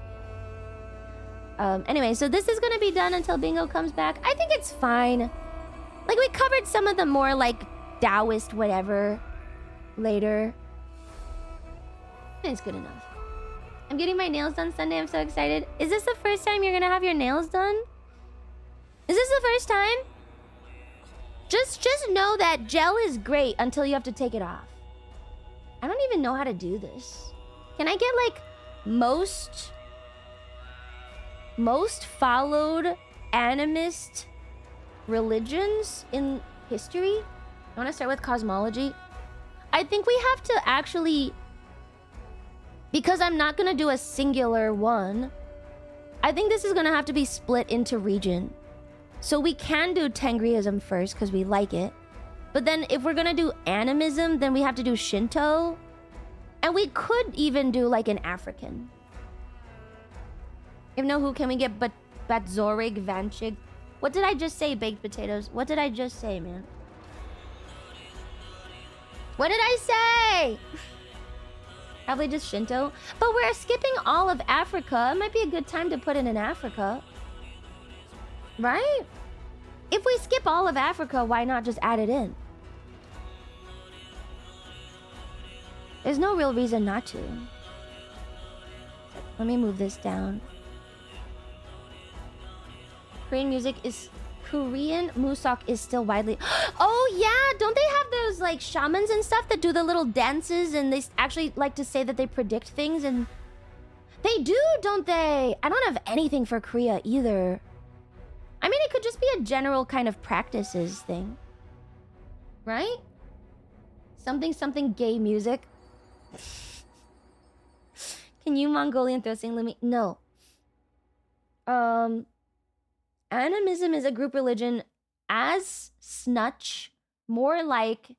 Anyway, so this is gonna be done until Bingo comes back. I think it's fine. Like, we covered some of the more, like, Taoist whatever later. It's good enough. I'm getting my nails done Sunday. I'm so excited. Is this the first time you're gonna have your nails done? Is this the first time? Just know that gel is great until you have to take it off. I don't even know how to do this. Can I get, like, most followed animist religions in history? I want to start with cosmology. I think we have to actually Because I'm not gonna do a singular one, I think this is gonna have to be split into region. So we can do Tengriism first because we like it. But then if we're gonna do animism, then we have to do Shinto. And we could even do like an African. If no, who can we get but Batzorig, Vanchig? What did I just say, baked potatoes? What did I just say, man? What did I say? Probably just Shinto. But we're skipping all of Africa. It might be a good time to put it in Africa. Right? If we skip all of Africa, why not just add it in? There's no real reason not to. Let me move this down. Korean Musok is still widely... Oh yeah, don't they have those like shamans and stuff that do the little dances and they actually like to say that they predict things and... They do, don't they? I don't have anything for Korea either. I mean, it could just be a general kind of practices thing. Right? Something gay music. Can you Mongolian throw sing Lumi? No. Animism is a group religion as snutch, more like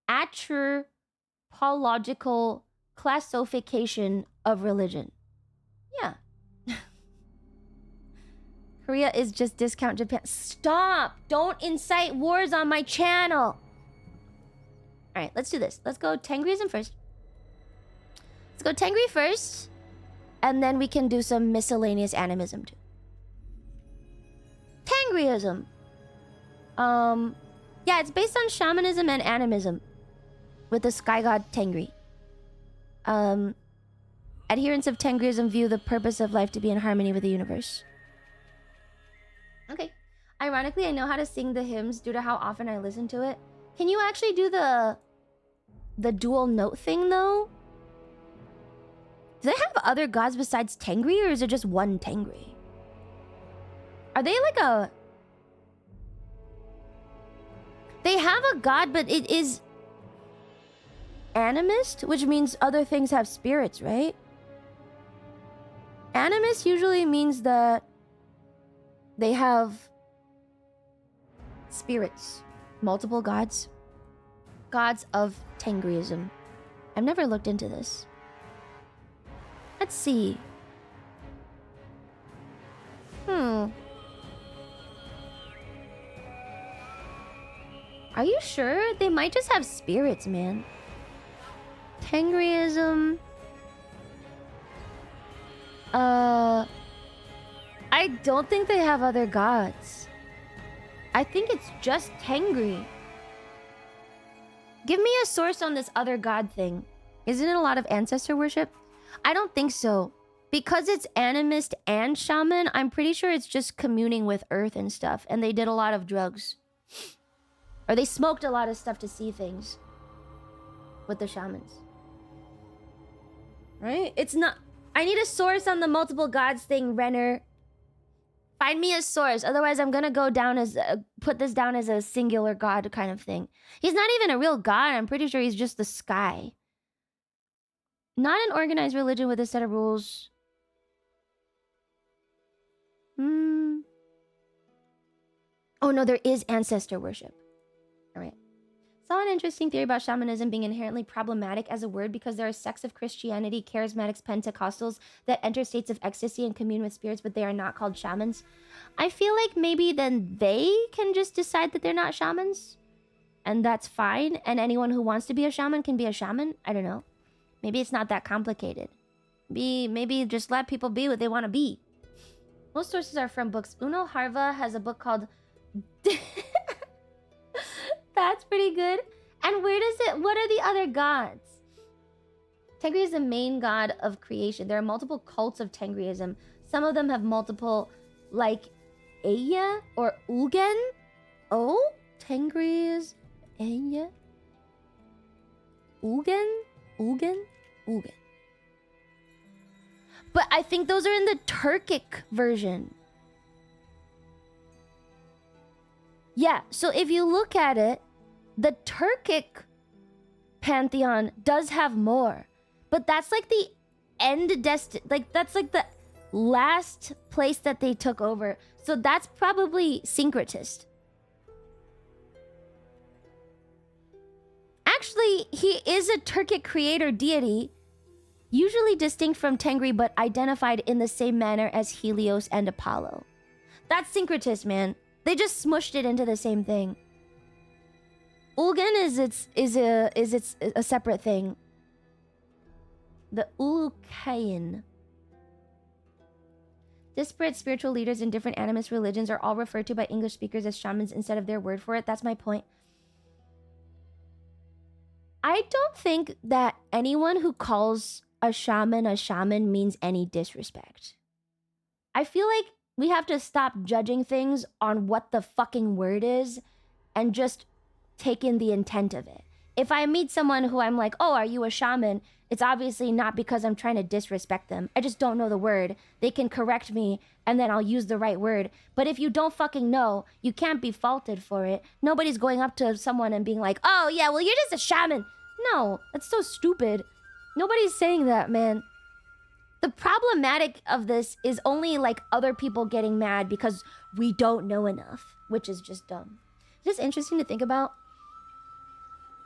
anthropological classification of religion. Yeah. Korea is just discount Japan. Stop! Don't incite wars on my channel! Alright, let's do this. Let's go Tengriism first. Let's go Tengri first. And then we can do some miscellaneous animism too. Tengriism. Yeah, it's based on shamanism and animism. With the sky god Tengri. Adherents of Tengriism view the purpose of life to be in harmony with the universe. Okay. Ironically, I know how to sing the hymns due to how often I listen to it. Can you actually do the dual note thing though? Do they have other gods besides Tengri, or is it just one Tengri? Are they like a... They have a god, but it is animist, which means other things have spirits, right? Animist usually means that they have spirits, multiple gods. Gods of Tengriism. I've never looked into this. Let's see. Are you sure? They might just have spirits, man. Tengriism. I don't think they have other gods. I think it's just Tengri. Give me a source on this other god thing. Isn't it a lot of ancestor worship? I don't think so. Because it's animist and shaman, I'm pretty sure it's just communing with earth and stuff. And they did a lot of drugs. Or they smoked a lot of stuff to see things. With the shamans. Right? It's not... I need a source on the multiple gods thing, Renner. Find me a source. Otherwise, I'm gonna go down as... put this down as a singular god kind of thing. He's not even a real god. I'm pretty sure he's just the sky. Not an organized religion with a set of rules. Oh no, there is ancestor worship. Alright. Saw an interesting theory about shamanism being inherently problematic as a word because there are sects of Christianity, charismatics, Pentecostals that enter states of ecstasy and commune with spirits, but they are not called shamans. I feel like maybe then they can just decide that they're not shamans. And that's fine. And anyone who wants to be a shaman can be a shaman. I don't know. Maybe it's not that complicated. Maybe just let people be what they want to be. Most sources are from books. Uno Harva has a book called... That's pretty good. And where does it... What are the other gods? Tengri is the main god of creation. There are multiple cults of Tengriism. Some of them have multiple... Like... Eya or Ugen? Oh? Tengri is... Eya? Ugen? Ugen? Ugen. But I think those are in the Turkic version. Yeah, so if you look at it, the Turkic pantheon does have more. But that's like the like that's like the last place that they took over. So that's probably syncretist. Actually, he is a Turkic creator deity, usually distinct from Tengri but identified in the same manner as Helios and Apollo. That's syncretist, man. They just smushed it into the same thing. Ulgan is a separate thing. The Ulukayan. Disparate spiritual leaders in different animist religions are all referred to by English speakers as shamans instead of their word for it. That's my point. I don't think that anyone who calls a shaman means any disrespect. I feel like we have to stop judging things on what the fucking word is and just take in the intent of it. If I meet someone who I'm like, oh, are you a shaman? It's obviously not because I'm trying to disrespect them. I just don't know the word. They can correct me and then I'll use the right word. But if you don't fucking know, you can't be faulted for it. Nobody's going up to someone and being like, oh yeah, well, you're just a shaman. No, that's so stupid. Nobody's saying that, man. The problematic of this is only like other people getting mad because we don't know enough, which is just dumb. It's just interesting to think about.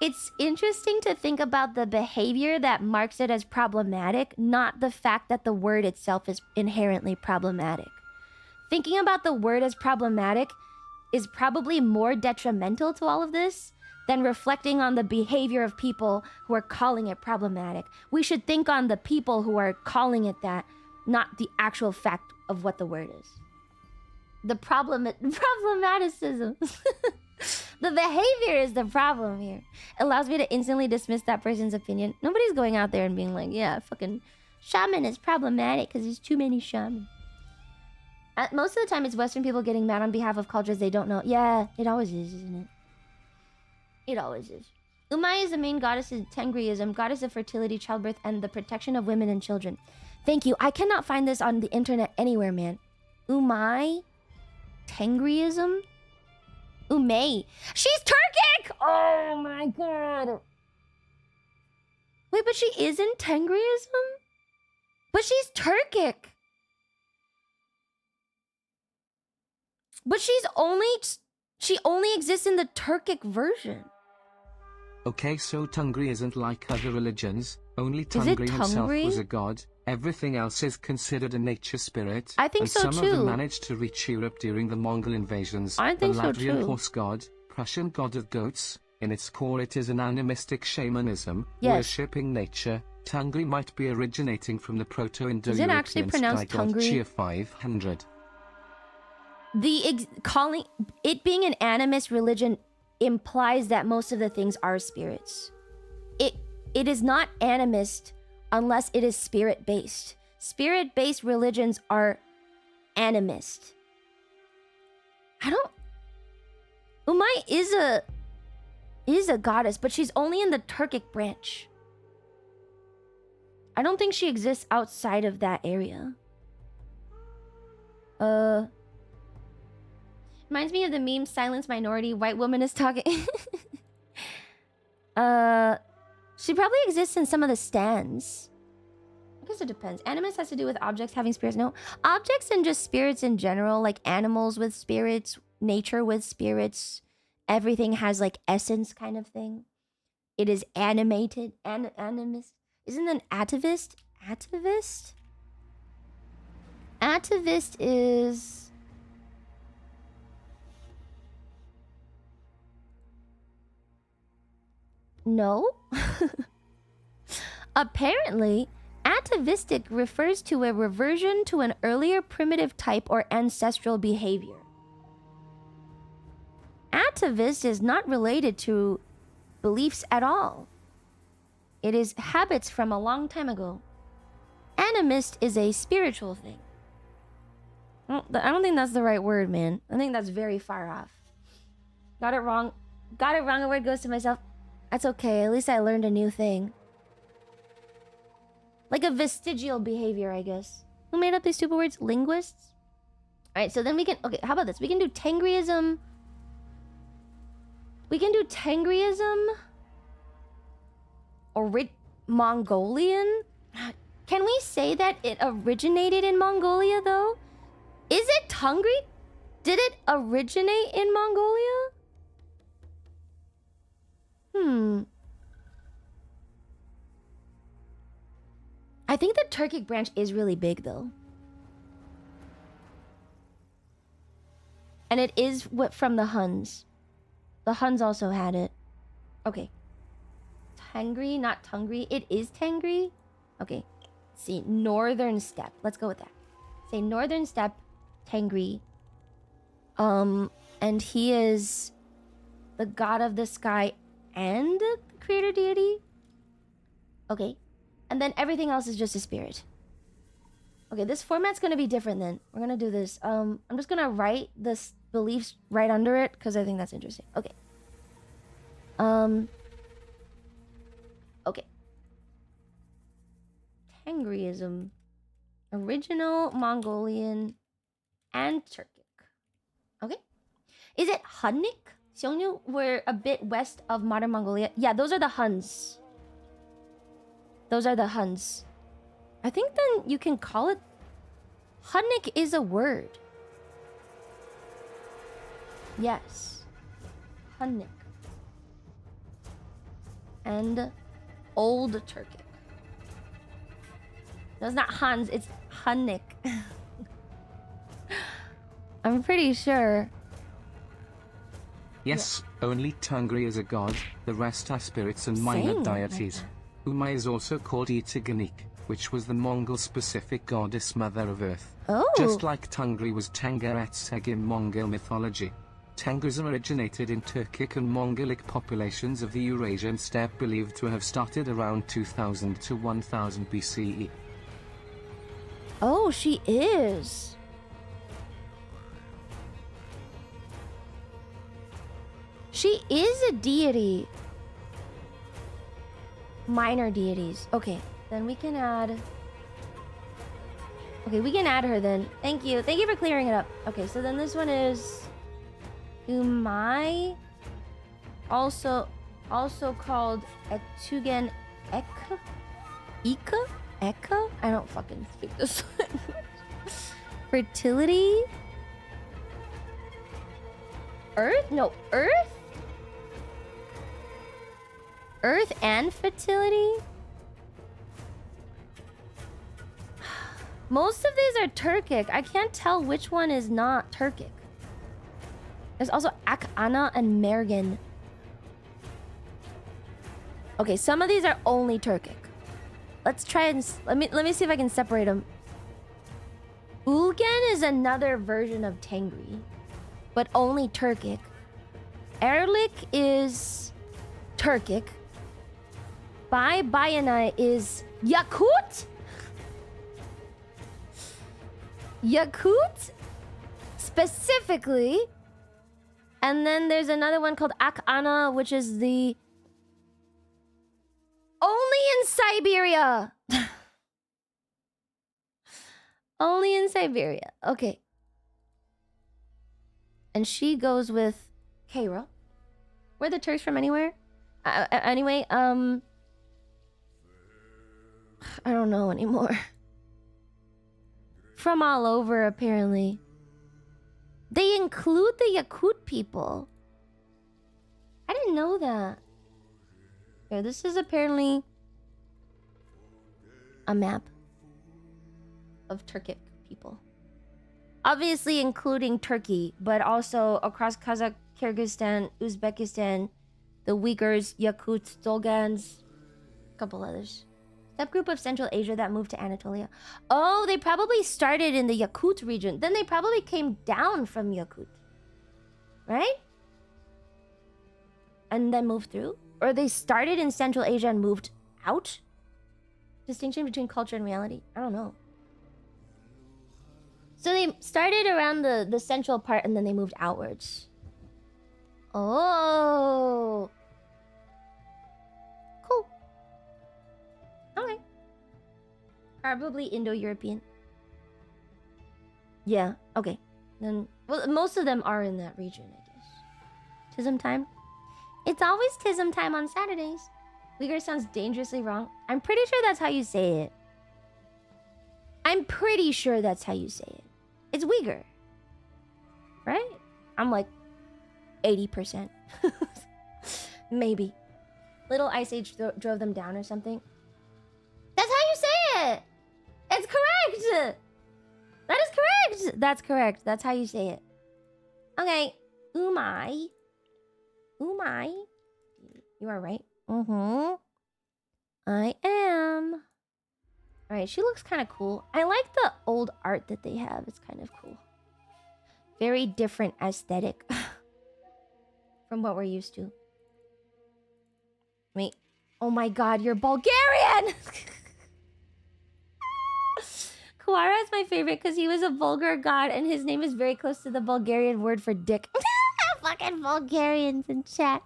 It's interesting to think about the behavior that marks it as problematic, not the fact that the word itself is inherently problematic. Thinking about the word as problematic is probably more detrimental to all of this than reflecting on the behavior of people who are calling it problematic. We should think on the people who are calling it that, not the actual fact of what the word is. The problematicism. The behavior is the problem here. It allows me to instantly dismiss that person's opinion. Nobody's going out there and being like, yeah, fucking shaman is problematic because there's too many shamans. Most of the time, it's Western people getting mad on behalf of cultures they don't know. Yeah, it always is, isn't it? It always is. Umai is the main goddess of Tengriism, goddess of fertility, childbirth, and the protection of women and children. Thank you. I cannot find this on the internet anywhere, man. Umai? Tengriism? Umay. She's Turkic! Oh my god. Wait, but she isn't Tengriism? But she's Turkic. But she only exists in the Turkic version. Okay, so Tungri isn't like other religions. Only Tungri himself was a god. Everything else is considered a nature spirit. I think so too. Some of them managed to reach Europe during the Mongol invasions. I think the so Latvian too. horse god, Prussian god of goats. In its core, it is an animistic shamanism, yes. worshipping nature. Tungri might be originating from the Proto-Indo-European Is it actually pronounced Tungri? 500. Calling it being an animist religion implies that most of the things are spirits. It is not animist unless it is spirit-based. Spirit-based religions are animist. Umay is a goddess, but she's only in the Turkic branch. I don't think she exists outside of that area. Reminds me of the meme silence minority, white woman is talking. She probably exists in some of the stands. I guess it depends. Animus has to do with objects having spirits. No. Objects and just spirits in general, like animals with spirits, nature with spirits. Everything has like essence kind of thing. It is animated. Animist. Isn't an atavist? Atavist? Atavist is... No. Apparently, atavistic refers to a reversion to an earlier primitive type or ancestral behavior. Atavist is not related to beliefs at all. It is habits from a long time ago. Animist is a spiritual thing. I don't think that's the right word, man. I think that's very far off. Got it wrong. A word goes to myself. That's okay. At least I learned a new thing. Like a vestigial behavior, I guess. Who made up these stupid words? Linguists? Alright, so then we can... Okay, how about this? We can do Tengriism. We can do Tengriism. Or Mongolian? Can we say that it originated in Mongolia, though? Is it Tungri? Did it originate in Mongolia? I think the Turkic branch is really big, though. And it is from the Huns. The Huns also had it. Okay. Tengri, not Tungri. It is Tengri. Okay. Let's see. Northern Steppe. Let's go with that. Say Northern Steppe, Tengri. And he is the god of the sky and the creator deity. Okay. And then everything else is just a spirit. Okay, this format's gonna be different then. We're gonna do this. I'm just gonna write the beliefs right under it because I think that's interesting. Okay. Okay. Tengriism. Original Mongolian and Turkic. Okay. Is it Hunnic? Xiongnu were a bit west of modern Mongolia. Yeah, those are the Huns. Those are the Huns. I think then you can call it... Hunnic is a word. Yes. Hunnic. And Old Turkic. No, it's not Huns, it's Hunnic. I'm pretty sure. Yes, only Tungri is a god, the rest are spirits and minor Same, deities. Umay is also called Itaгаnik, which was the Mongol-specific goddess mother of earth. Oh. Just like Tungri was Tengeretseg in Mongol mythology. Tengrism originated in Turkic and Mongolic populations of the Eurasian steppe believed to have started around 2000 to 1000 BCE. Oh, she is. She is a deity. Minor deities. Okay, then we can add... Okay, we can add her then. Thank you. Thank you for clearing it up. Okay, so then this one is... Umay. Also called Etugen Eka? Ika? Eka? I don't fucking speak this language. Fertility? Earth? No, Earth? Earth and fertility? Most of these are Turkic. I can't tell which one is not Turkic. There's also Ak-Ana and Mergen. Okay, some of these are only Turkic. Let's try and let me see if I can separate them. Ulgen is another version of Tengri, but only Turkic. Erlik is Turkic. Bayana is Yakut? Yakut? Specifically. And then there's another one called Ak-Ana, which is the... Only in Siberia! Only in Siberia. Okay. And she goes with Kaira. Were the Turks from anywhere? Anyway, I don't know anymore. From all over, apparently. They include the Yakut people. I didn't know that. Yeah, this is apparently a map of Turkic people. Obviously including Turkey, but also across Kazakh, Kyrgyzstan, Uzbekistan, the Uyghurs, Yakuts, Dolgans, a couple others. Steppe group of Central Asia that moved to Anatolia. Oh, they probably started in the Yakut region. Then they probably came down from Yakut. Right? And then moved through? Or they started in Central Asia and moved out? Distinction between culture and reality? I don't know. So they started around the central part and then they moved outwards. Oh. Cool. Okay. Probably Indo-European. Yeah, okay. Then, well, most of them are in that region, I guess. Tism time? It's always Tism time on Saturdays. Uyghur sounds dangerously wrong. I'm pretty sure that's how you say it. I'm pretty sure that's how you say it. It's Uyghur. Right? I'm like 80%. Maybe. Little Ice Age drove them down or something. That's how you say it! It's correct! That is correct! That's correct. That's how you say it. Okay. Umai. Umai. You are right. Mm-hmm. I am. Alright, she looks kind of cool. I like the old art that they have. It's kind of cool. Very different aesthetic from what we're used to. Wait. Oh my god, you're Bulgarian! Kuara is my favorite because he was a vulgar god and his name is very close to the Bulgarian word for dick. Fucking Bulgarians in chat.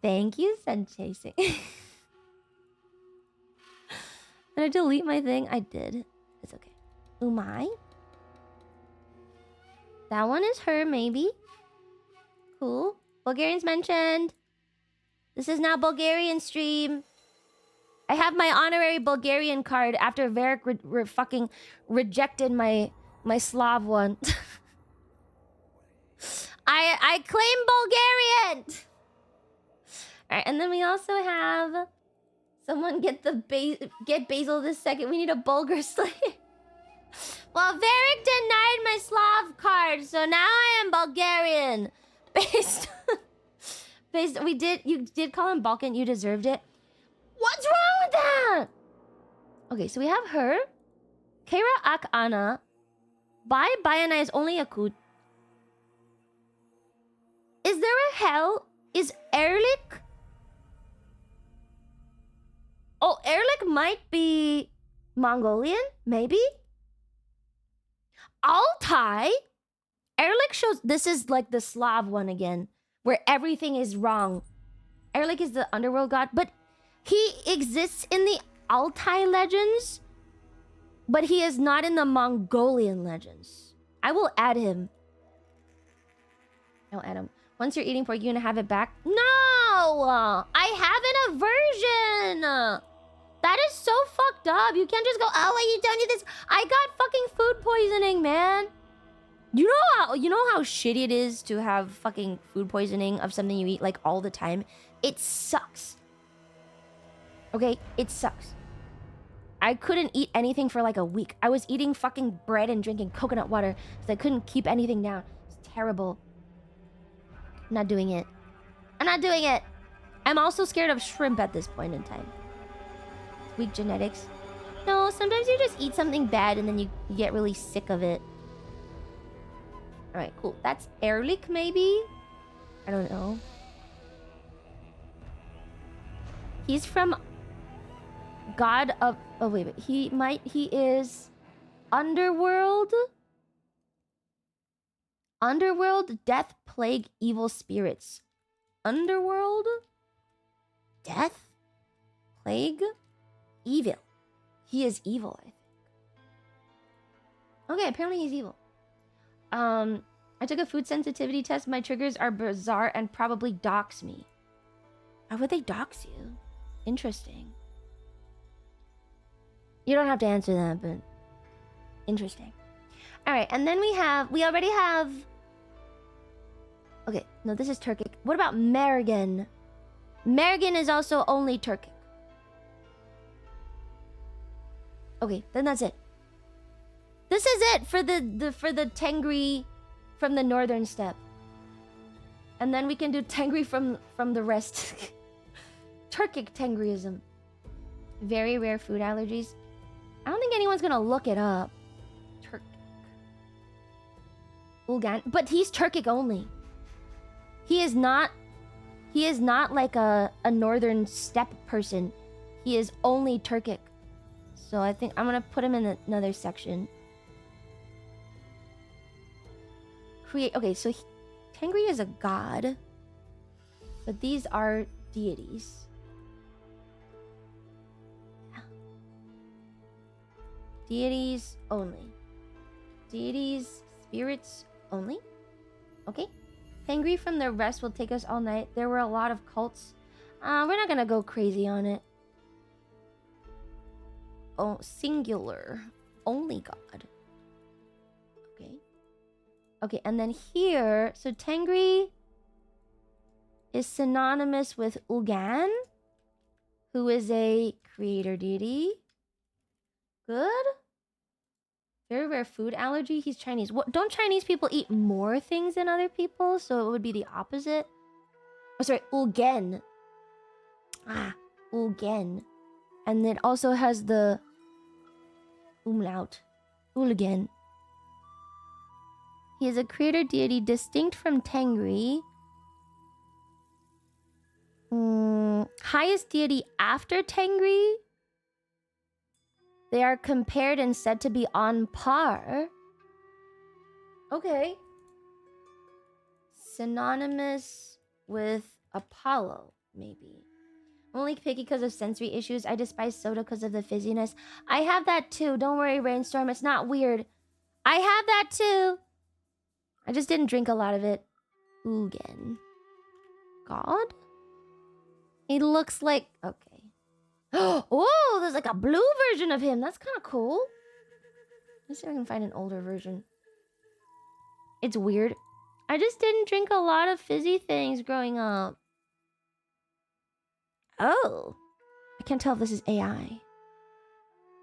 Thank you, Sun Chasing. Did I delete my thing? I did. It's okay. Umai? That one is her, maybe. Cool. Bulgarians mentioned. This is now Bulgarian stream. I have my honorary Bulgarian card after Varric fucking rejected my Slav one. I claim Bulgarian. All right, and then we also have someone get Basil this second. We need a Bulgar slave. Well, Varric denied my Slav card, so now I am Bulgarian. You did call him Balkan. You deserved it. What's wrong with that? Okay, so we have her. Kara Ak Ana. Bai Bayana is only a Kud. Is there a hell? Is Erlik? Oh, Erlik might be Mongolian, maybe? Altai? Erlik shows... This is like the Slav one again, where everything is wrong. Erlik is the underworld god, but he exists in the Altai legends, but he is not in the Mongolian legends. I will add him. I'll add him. Once you're eating pork, you're gonna have it back? No! I have an aversion! That is so fucked up. You can't just go, oh, wait, you don't need this. I got fucking food poisoning, man. You know how shitty it is to have fucking food poisoning of something you eat like all the time? It sucks. Okay? It sucks. I couldn't eat anything for like a week. I was eating fucking bread and drinking coconut water because I couldn't keep anything down. It's terrible. I'm not doing it. I'm not doing it. I'm also scared of shrimp at this point in time. Weak genetics. No, sometimes you just eat something bad and then you get really sick of it. Alright, cool. That's Erlik, maybe? I don't know. He's from... God of... Oh, wait. He is... Underworld? Underworld, death, plague, evil spirits. Underworld? Death? Plague? Evil. He is evil, I think. Okay, apparently he's evil. I took a food sensitivity test. My triggers are bizarre and probably dox me. Why would they dox you? Interesting. You don't have to answer that, but... Interesting. Alright, and then we already have... Okay, no, this is Turkic. What about Mergen? Mergen is also only Turkic. Okay, then that's it. This is it for the Tengri from the northern steppe. And then we can do Tengri from the rest. Turkic Tengriism. Very rare food allergies. I don't think anyone's gonna look it up. Turkic. Ulgan, but he's Turkic only. He is not like a northern steppe person. He is only Turkic. So I think I'm gonna put him in another section. Okay, so Tengri is a god, but these are deities. Deities only. Deities, spirits only. Okay. Tengri from the rest will take us all night. There were a lot of cults. We're not gonna go crazy on it. Oh, singular only god. Okay. Okay, and then here, so Tengri is synonymous with Ulgan, who is a creator deity. Good. Very rare food allergy. He's Chinese. What? Don't Chinese people eat more things than other people? So it would be the opposite. Oh, sorry, Ulgen. Ah, Ulgen. And it also has the umlaut. Ulgen. He is a creator deity distinct from Tengri. Highest deity after Tengri. They are compared and said to be on par. Okay. Synonymous with Apollo, maybe. Only picky because of sensory issues. I despise soda because of the fizziness. I have that too. Don't worry, Rainstorm. It's not weird. I have that too. I just didn't drink a lot of it. Ugen. God? He looks like... Okay. Oh, there's like a blue version of him. That's kind of cool. Let's see if I can find an older version. It's weird. I just didn't drink a lot of fizzy things growing up. Oh. I can't tell if this is AI.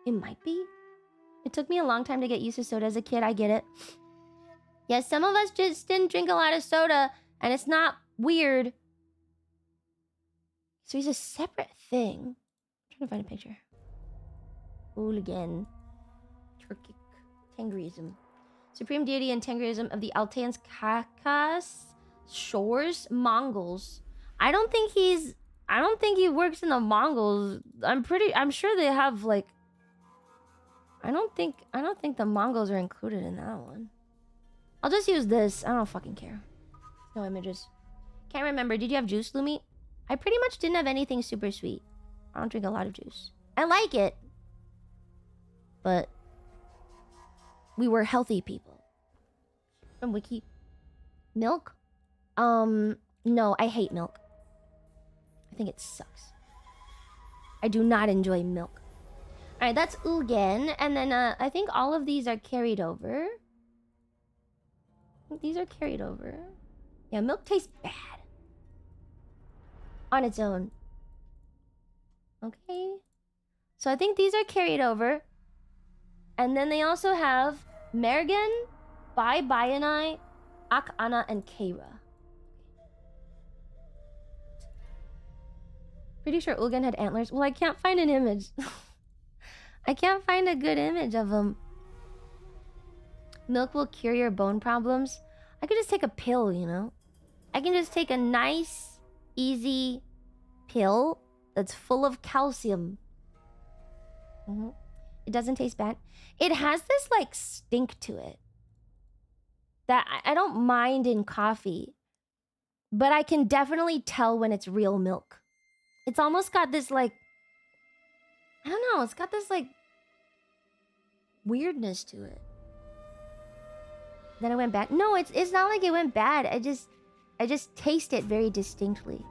It might be. It took me a long time to get used to soda as a kid. I get it. Yes, some of us just didn't drink a lot of soda, and it's not weird. So he's a separate thing. I'm trying to find a picture. Hooligan. Turkic. Tengrism. Supreme deity and Tengrism of the Altaians, Caucasus shores, Mongols. I don't think he works in the Mongols. I'm sure they have like... I don't think the Mongols are included in that one. I'll just use this. I don't fucking care. No images. Can't remember. Did you have juice, Lumi? I pretty much didn't have anything super sweet. I don't drink a lot of juice. I like it. But we were healthy people. From Wiki. Milk? No, I hate milk. I think it sucks. I do not enjoy milk. Alright, that's Ulgen. And then I think all of these are carried over. I think these are carried over. Yeah, milk tastes bad. On its own. Okay. So I think these are carried over. And then they also have Mergen, Bai Bayanai, Ak-Ana, and Keira. Pretty sure Ulgen had antlers. Well, I can't find an image. I can't find a good image of him. Milk will cure your bone problems. I could just take a pill, you know? I can just take a nice, easy pill that's full of calcium. It doesn't taste bad. It has this, like, stink to it that I don't mind in coffee. But I can definitely tell when it's real milk. It's almost got this, like... I don't know. It's got this, like... weirdness to it. Then it went bad. No, it's not like it went bad. I just taste it very distinctly.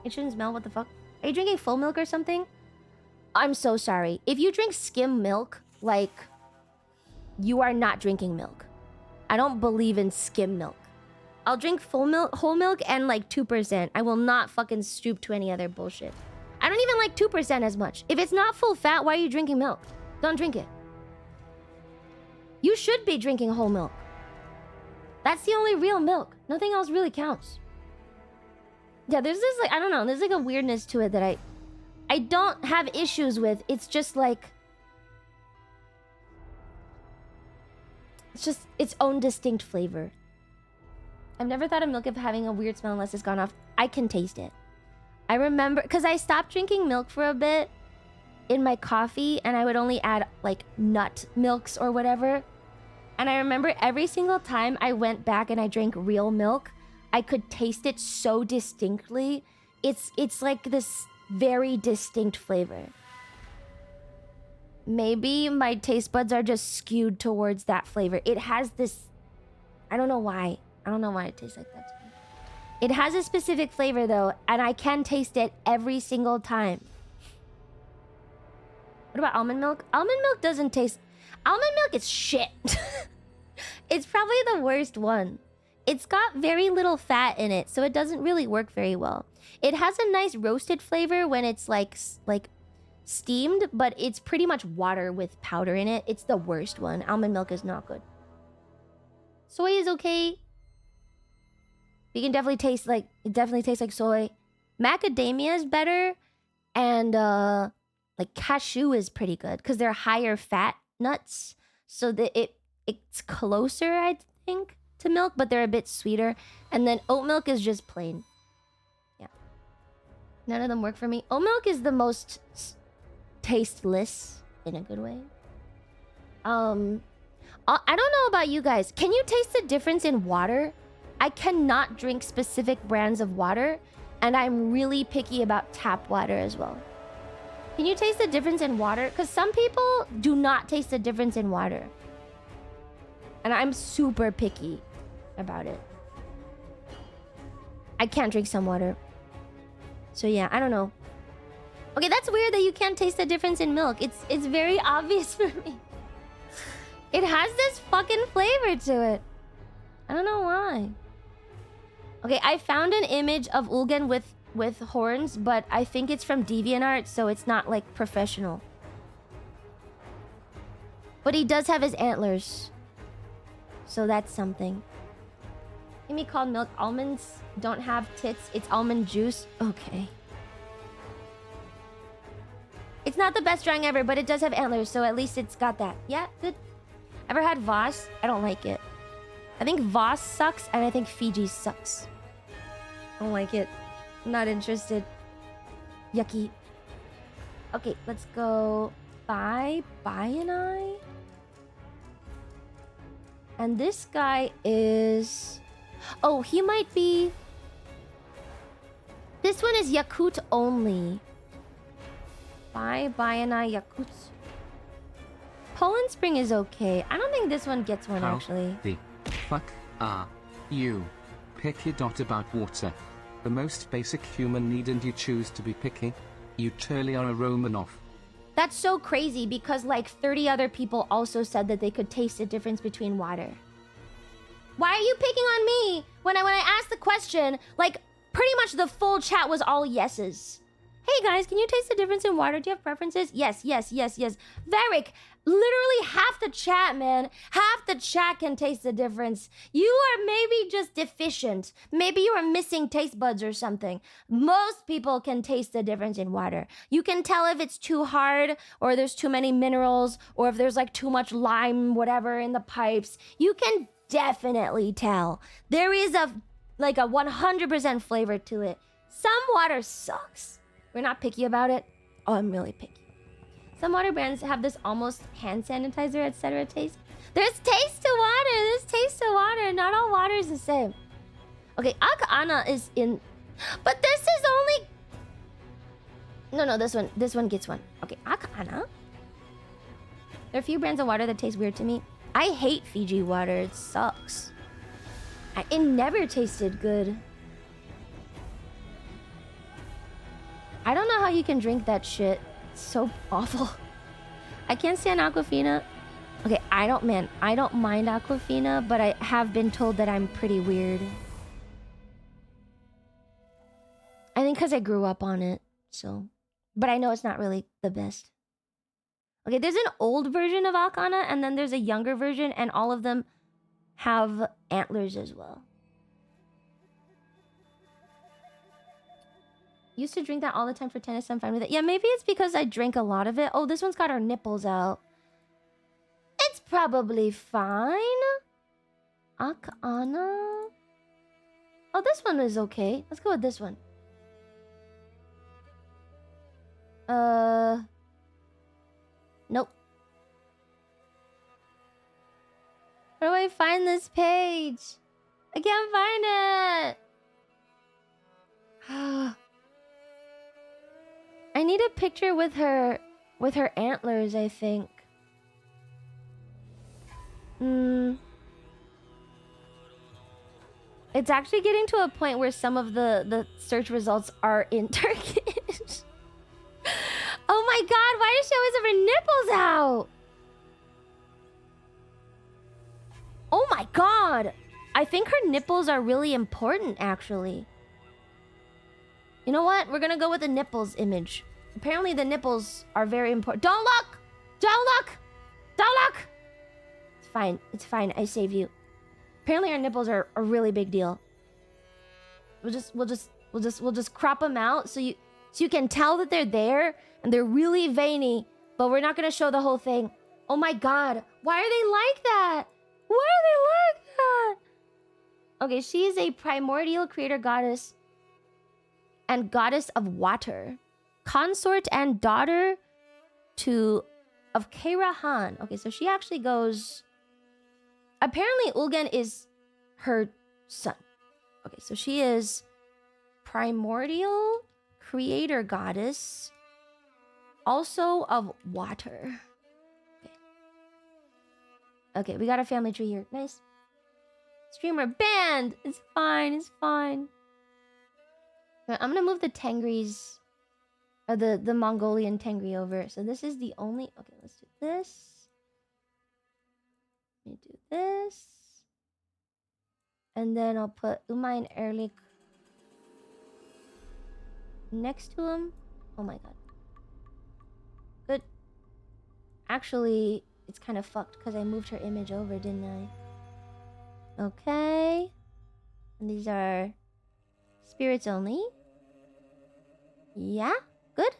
It shouldn't smell. What the fuck? Are you drinking full milk or something? I'm so sorry. If you drink skim milk, like... you are not drinking milk. I don't believe in skim milk. I'll drink full milk, whole milk, and like 2%. I will not fucking stoop to any other bullshit. I don't even like 2% as much. If it's not full fat, why are you drinking milk? Don't drink it. You should be drinking whole milk. That's the only real milk. Nothing else really counts. Yeah, there's this, like, I don't know. There's like a weirdness to it that I don't have issues with. It's just like... it's just its own distinct flavor. I've never thought of milk of having a weird smell unless it's gone off. I can taste it. I remember... because I stopped drinking milk for a bit in my coffee, and I would only add, like, nut milks or whatever. And I remember every single time I went back and I drank real milk, I could taste it so distinctly. It's like this very distinct flavor. Maybe my taste buds are just skewed towards that flavor. It has this... I don't know why. I don't know why it tastes like that to me. It has a specific flavor, though, and I can taste it every single time. What about almond milk? Almond milk doesn't taste... Almond milk is shit. It's probably the worst one. It's got very little fat in it, so it doesn't really work very well. It has a nice roasted flavor when it's like steamed, but it's pretty much water with powder in it. It's the worst one. Almond milk is not good. Soy is okay. You can definitely taste like, it definitely tastes like soy. Macadamia is better, and like cashew is pretty good because they're higher fat nuts, so that it's closer, I think, to milk, but they're a bit sweeter. And then oat milk is just plain. Yeah, none of them work for me. Oat milk is the most tasteless in a good way. I don't know about you guys. Can you taste the difference in water? I cannot drink specific brands of water, and I'm really picky about tap water as well. Can you taste the difference in water? Because some people do not taste the difference in water. And I'm super picky about it. I can't drink some water. So yeah, I don't know. Okay, that's weird that you can't taste the difference in milk. It's very obvious for me. It has this fucking flavor to it. I don't know why. Okay, I found an image of Ulgen with horns, but I think it's from DeviantArt, so it's not like professional. But he does have his antlers, so that's something. Give me called milk. Almonds don't have tits. It's almond juice. Okay. It's not the best drawing ever, but it does have antlers, so at least it's got that. Yeah, good. Ever had Voss? I don't like it. I think Voss sucks, and I think Fiji sucks. I don't like it. I'm not interested. Yucky. Okay, let's go. Bye and I. And this guy is... Oh, he might be... This one is Yakult only. Bye and I, Yakult. Poland Spring is okay. I don't think this one gets one, actually. The fuck are you? Picky dot about water. The most basic human need, and you choose to be picky? You truly are a Romanov. That's so crazy because like 30 other people also said that they could taste the difference between water. Why are you picking on me? When I asked the question, like pretty much the full chat was all yeses. Hey guys, can you taste the difference in water? Do you have preferences? Yes. Varric, literally half the chat, man. Half the chat can taste the difference. You are maybe just deficient. Maybe you are missing taste buds or something. Most people can taste the difference in water. You can tell if it's too hard, or there's too many minerals, or if there's like too much lime, whatever, in the pipes. You can definitely tell. There is a 100% flavor to it. Some water sucks. We're not picky about it. Oh, I'm really picky. Some water brands have this almost hand sanitizer, etc. taste. There's taste to water. There's taste to water. Not all water is the same. Okay, Akana is in... But this is only... No, this one gets one. Okay, Akana. There are a few brands of water that taste weird to me. I hate Fiji water. It sucks. It never tasted good. I don't know how you can drink that shit. It's so awful. I can't stand Aquafina. Okay, I don't mind Aquafina, but I have been told that I'm pretty weird. I think because I grew up on it, so... But I know it's not really the best. Okay, there's an old version of Akana, and then there's a younger version, and all of them have antlers as well. Used to drink that all the time for tennis. I'm fine with it. Yeah, maybe it's because I drank a lot of it. Oh, this one's got her nipples out. It's probably fine. Akana. Oh, this one is okay. Let's go with this one. Nope. Where do I find this page? I can't find it. I need a picture with her antlers, I think. It's actually getting to a point where some of the search results are in Turkish. Oh my god, why does she always have her nipples out? god. I think her nipples are really important, actually. You know what? We're gonna go with the nipples image. Apparently the nipples are very important. Don't look! Don't look! Don't look! It's fine. It's fine. I save you. Apparently our nipples are a really big deal. We'll just crop them out so you can tell that they're there and they're really veiny, but we're not gonna show the whole thing. Oh my god. Why are they like that? Why are they like that? Okay, she is a primordial creator goddess and goddess of water. Consort and daughter of Kairahan. Okay, so she actually goes... Apparently Ulgen is her son. Okay, so she is primordial creator goddess, also of water. Okay, we got a family tree here. Nice. Streamer banned. It's fine. It's fine. I'm gonna move the Tengris, or the Mongolian Tengri over. So this is the only. Okay, let's do this. Let me do this, and then I'll put Umay and Erlik next to him. Oh my god. Good. Actually, it's kind of fucked because I moved her image over, didn't I? Okay. And these are spirits only. Yeah, good.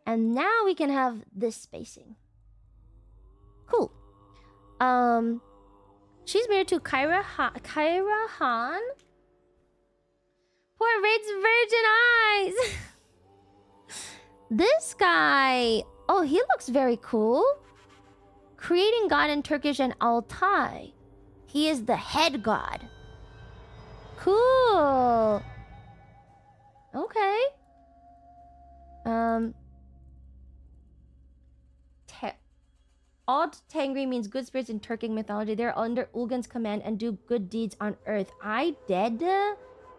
And now we can have this spacing. Cool. She's married to Kairahan. Poor Raid's virgin eyes. This guy, oh, he looks very cool. Creating god in Turkish and Altai. He is the head god. Cool. Okay. Odd Tengri means good spirits in Turkic mythology. They're under Ulgen's command and do good deeds on earth. Dead,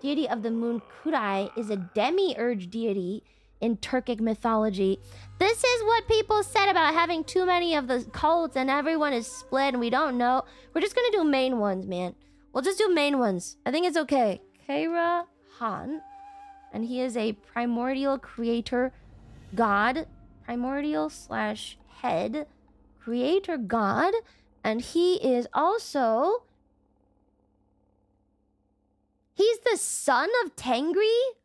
deity of the moon Kurai, is a demiurge deity in Turkic mythology. This is what people said about having too many of the cults and everyone is split and we don't know. We're just gonna do main ones, man. We'll just do main ones. I think it's okay. Kaira Han. And he is a primordial creator god. Primordial / head. Creator god. And he is also... He's the son of Tengri?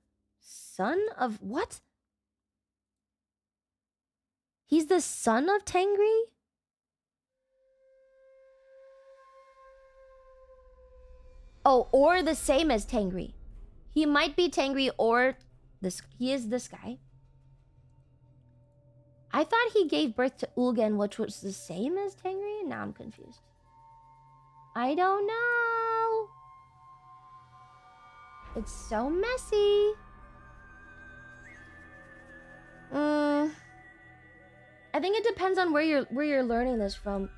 Son of what? He's the son of Tengri? Oh, or the same as Tengri. He might be Tengri or this. He is this guy. I thought he gave birth to Ulgen, which was the same as Tengri. Now I'm confused. I don't know. It's so messy. I think it depends on where you're learning this from.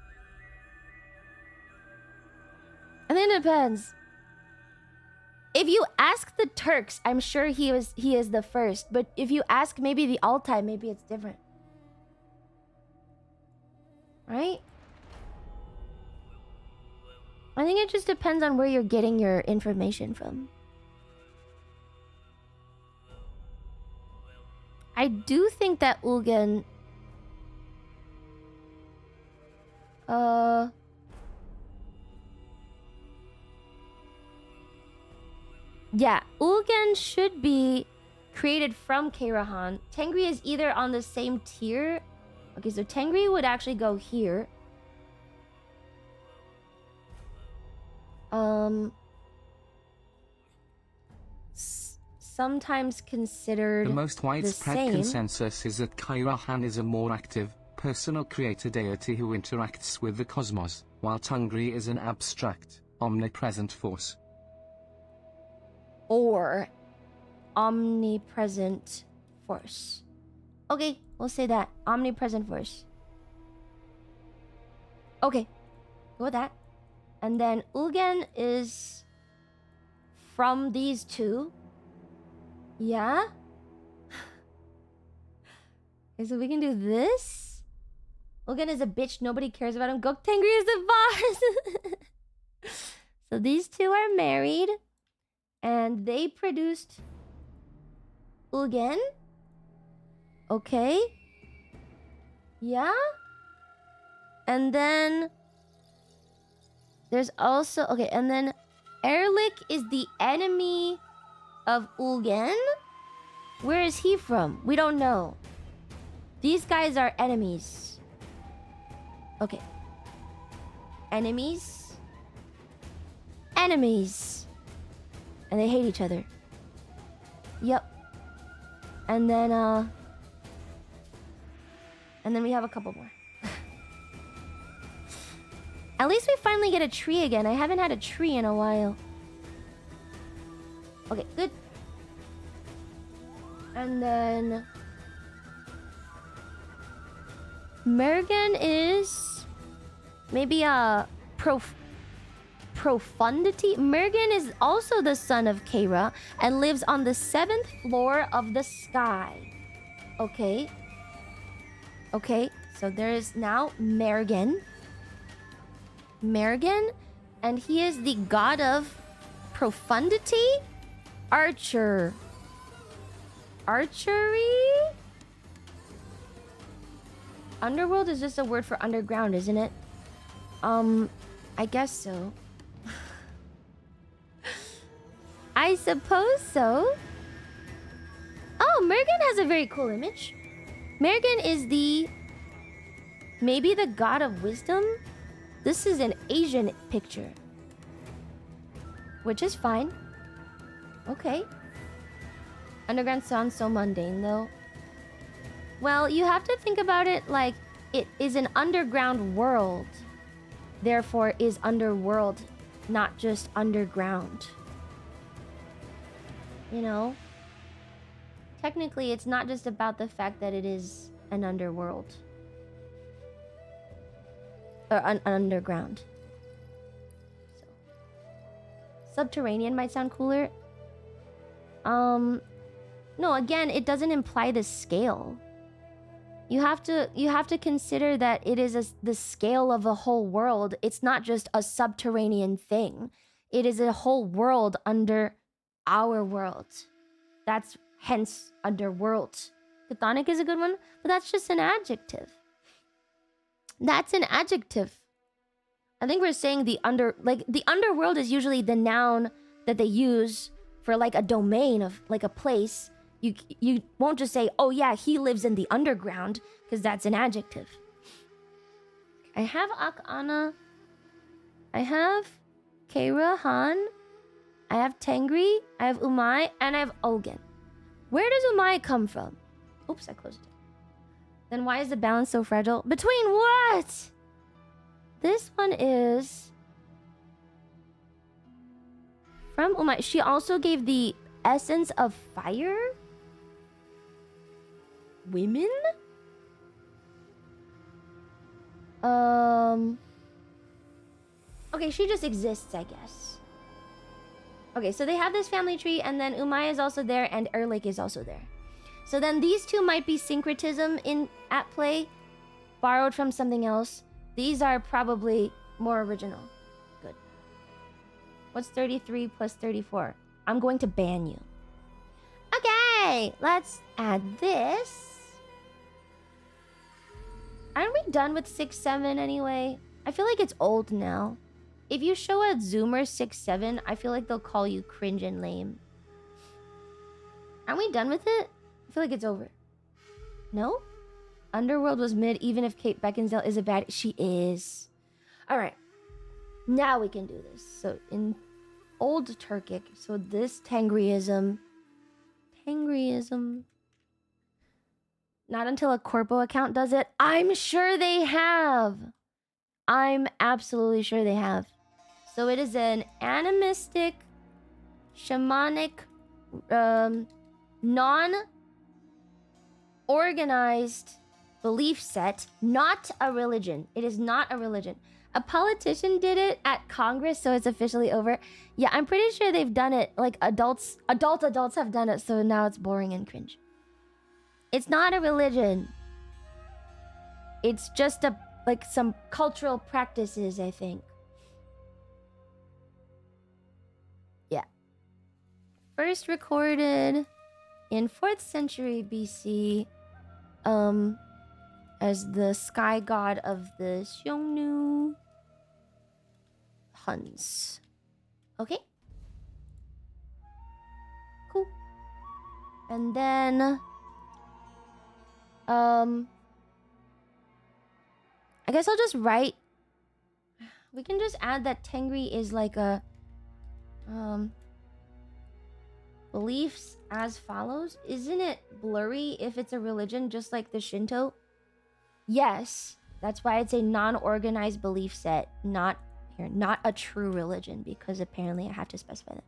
I think it depends. If you ask the Turks, I'm sure he is the first. But if you ask maybe the Altai, maybe it's different. Right? I think it just depends on where you're getting your information from. I do think that Ulgen... Yeah, Ulgen should be created from Kairahan. Tengri is either on the same tier. Okay, so Tengri would actually go here. Sometimes considered the most widespread consensus is that Kairahan is a more active, personal creator deity who interacts with the cosmos, while Tengri is an abstract, omnipresent force. Or omnipresent force. Okay, we'll say that. Omnipresent force. Okay, go with that. And then Ulgen is from these two. Yeah? Okay, so we can do this. Ulgen is a bitch. Nobody cares about him. Gok Tengri is the boss. So these two are married, and they produced Ulgen. Okay. Yeah. And then there's also okay, and then Erlik is the enemy of Ulgen. Where is he from? We don't know. These guys are enemies. Okay. Enemies. Enemies. And they hate each other. Yep. And then we have a couple more. At least we finally get a tree again. I haven't had a tree in a while. Okay, good. And then Mergen is maybe a profundity. Mergen is also the son of Keira and lives on the 7th floor of the sky. Okay. Okay, so there is now Mergen. Mergen, and he is the god of profundity, archery. Underworld is just a word for underground, isn't it? I guess so. I suppose so. Oh, Mergen has a very cool image. Mergen is maybe the god of wisdom. This is an Asian picture, which is fine. Okay. Underground sounds so mundane, though. Well, you have to think about it like it is an underground world. Therefore, is underworld, not just underground. You know? Technically, it's not just about the fact that it is an underworld. Or underground. So. Subterranean might sound cooler. No, again, it doesn't imply the scale. You have to consider that it is the scale of a whole world. It's not just a subterranean thing. It is a whole world under our world. That's hence underworld. Chthonic is a good one, but that's just an adjective. That's an adjective. I think we're saying the underworld is usually the noun that they use for like a domain of like a place. You won't just say, oh yeah, he lives in the underground, because that's an adjective. I have Akana. I have Keira Han. I have Tengri. I have Umai. And I have Ulgen. Where does Umai come from? Oops, I closed it. Then why is the balance so fragile? Between what? This one is from Umai. She also gave the essence of fire? Women? Okay, she just exists, I guess. Okay, so they have this family tree, and then Umai is also there, and Erlik is also there. So then these two might be syncretism at play, borrowed from something else. These are probably more original. Good. What's 33 plus 34? I'm going to ban you. Okay, let's add this. Aren't we done with 6-7 anyway? I feel like it's old now. If you show a Zoomer 6-7, I feel like they'll call you cringe and lame. Aren't we done with it? I feel like it's over. No? Underworld was mid, even if Kate Beckinsale is a bad... She is. Alright. Now we can do this. So in Old Turkic, so this Tengriism... Not until a Corpo account does it. I'm sure they have. I'm absolutely sure they have. So it is an animistic, shamanic, non-organized belief set, not a religion. It is not a religion. A politician did it at Congress, so it's officially over. Yeah, I'm pretty sure they've done it. Like adults have done it, so now it's boring and cringe. It's not a religion. It's just like some cultural practices, I think. first recorded in 4th century BC as the sky god of the Xiongnu Huns. Okay. Cool. And then I guess I'll just write. We can just add that Tengri is like a beliefs as follows. Isn't it blurry if it's a religion just like the Shinto? Yes, that's why it's a non-organized belief set, not a true religion, because apparently I have to specify that.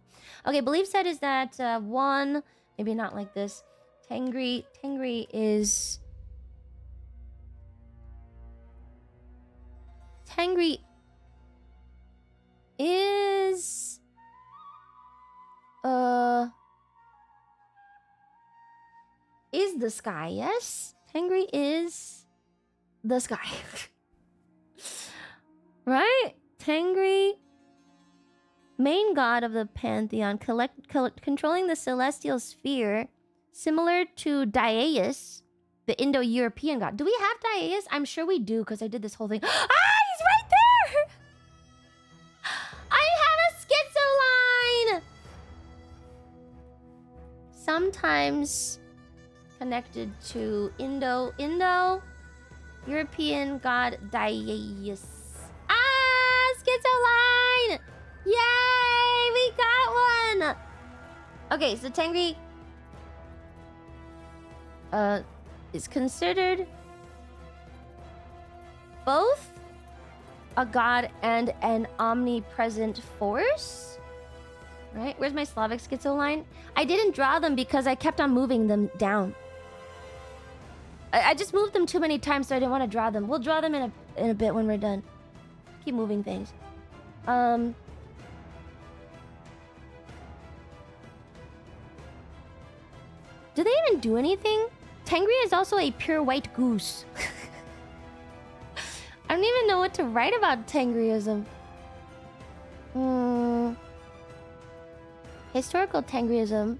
Okay, belief set is that one, maybe not like this. Tengri is the sky. Yes, Tengri is the sky. Right? Tengri, main god of the pantheon, controlling the celestial sphere, similar to Dyaeus, the Indo-European god. Do we have Dyaeus? I'm sure we do, because I did this whole thing. Ah, he's right there! I have a schizo line! Sometimes connected to Indo-European god Dyaeus. Ah, schizo line! Yay, we got one! Okay, so Tengri is considered both a god and an omnipresent force. Right? Where's my Slavic schizo line? I didn't draw them because I kept on moving them down. I just moved them too many times, so I didn't want to draw them. We'll draw them in a bit when we're done. Keep moving things. Do they even do anything? Tengri is also a pure white goose. I don't even know what to write about Tengriism. Historical Tengriism.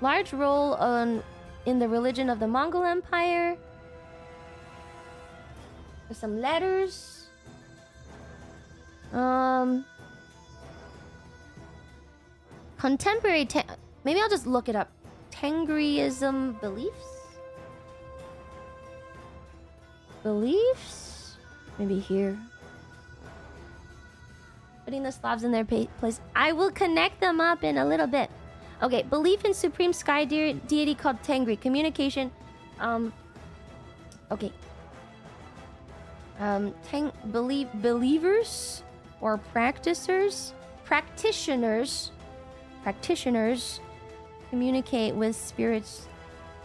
Large role in the religion of the Mongol Empire. There's some letters. Contemporary maybe I'll just look it up. Tengriism beliefs? Maybe here. Putting the Slavs in their place. I will connect them up in a little bit. Okay, belief in supreme sky deity called Tengri. Communication. Okay. Believers or practitioners communicate with spirits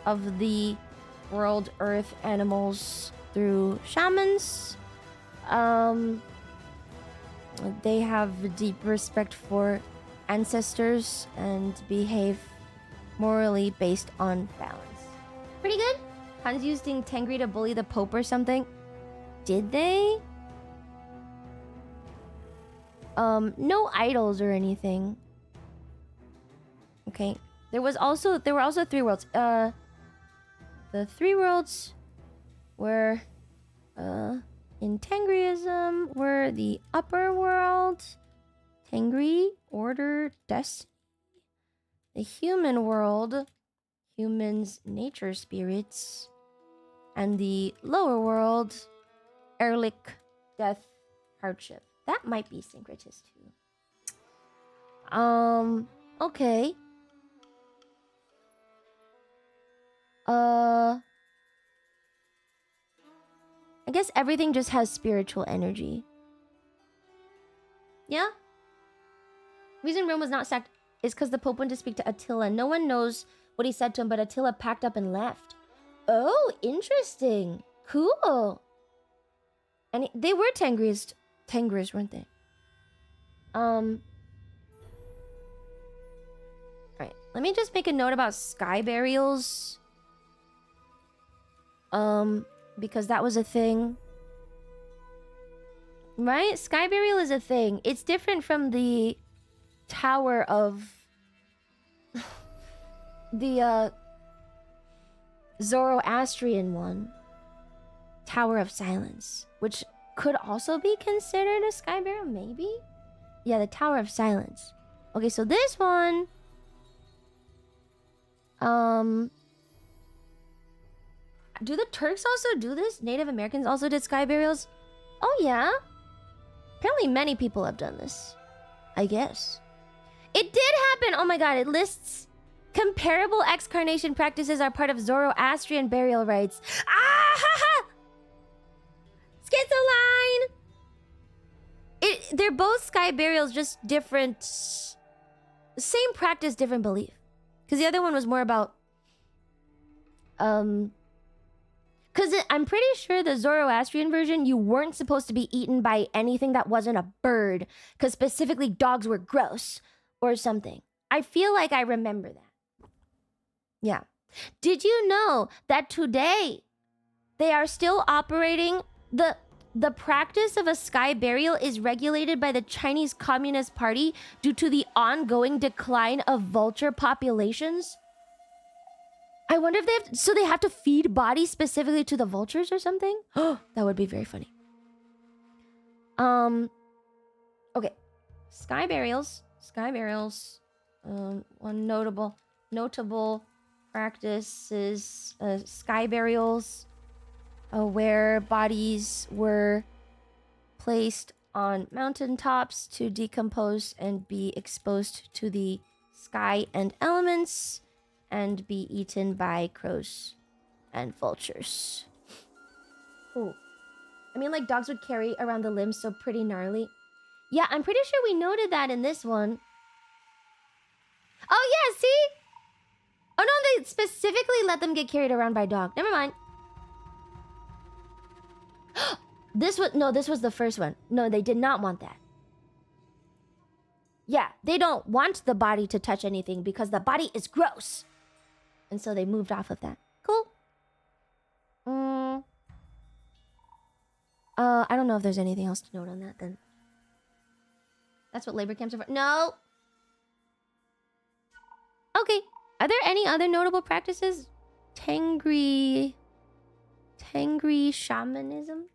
of the world, earth, animals through shamans. They have deep respect for ancestors and behave morally based on balance. Pretty good. Hans using Tengri to bully the Pope or something. Did they? No idols or anything. Okay. There were also 3 worlds. The 3 worlds were in Tengriism were the upper world, Tengri, order, destiny. The human world, humans, nature, spirits. And the lower world, Erlich, death, hardship. That might be syncretist too. Okay. I guess everything just has spiritual energy. Yeah? Reason Rome was not sacked is because the Pope went to speak to Attila. No one knows what he said to him, but Attila packed up and left. Oh, interesting. Cool. And they were Tengris, weren't they? Alright, let me just make a note about sky burials. Because that was a thing. Right? Sky burial is a thing. It's different from the Tower of the Zoroastrian one, Tower of Silence, which could also be considered a sky burial, maybe? Yeah, the Tower of Silence. Okay, so this one... Do the Turks also do this? Native Americans also did sky burials? Oh, yeah. Apparently many people have done this. I guess. It did happen! Oh my god, it lists... Comparable excarnation practices are part of Zoroastrian burial rites. Ah! Ha, ha! Schizoline! They're both sky burials, just different... Same practice, different belief. Because the other one was more about... Because I'm pretty sure the Zoroastrian version, you weren't supposed to be eaten by anything that wasn't a bird. Because specifically dogs were gross. Or something. I feel like I remember that. Yeah. Did you know that today they are still operating... The practice of a sky burial is regulated by the Chinese Communist Party due to the ongoing decline of vulture populations? I wonder if they have... So they have to feed bodies specifically to the vultures or something? Oh, that would be very funny. Okay. Sky burials. One notable practice is sky burials where bodies were placed on mountaintops to decompose and be exposed to the sky and elements and be eaten by crows and vultures. Cool. I mean, like, dogs would carry around the limbs, so pretty gnarly. Yeah, I'm pretty sure we noted that in this one. Oh, yeah, see? Oh, no, they specifically let them get carried around by a dog. Never mind. This was the first one. No, they did not want that. Yeah, they don't want the body to touch anything because the body is gross. And so they moved off of that. Cool. I don't know if there's anything else to note on that then. That's what labor camps are for. No! Okay. Are there any other notable practices? Tengri shamanism?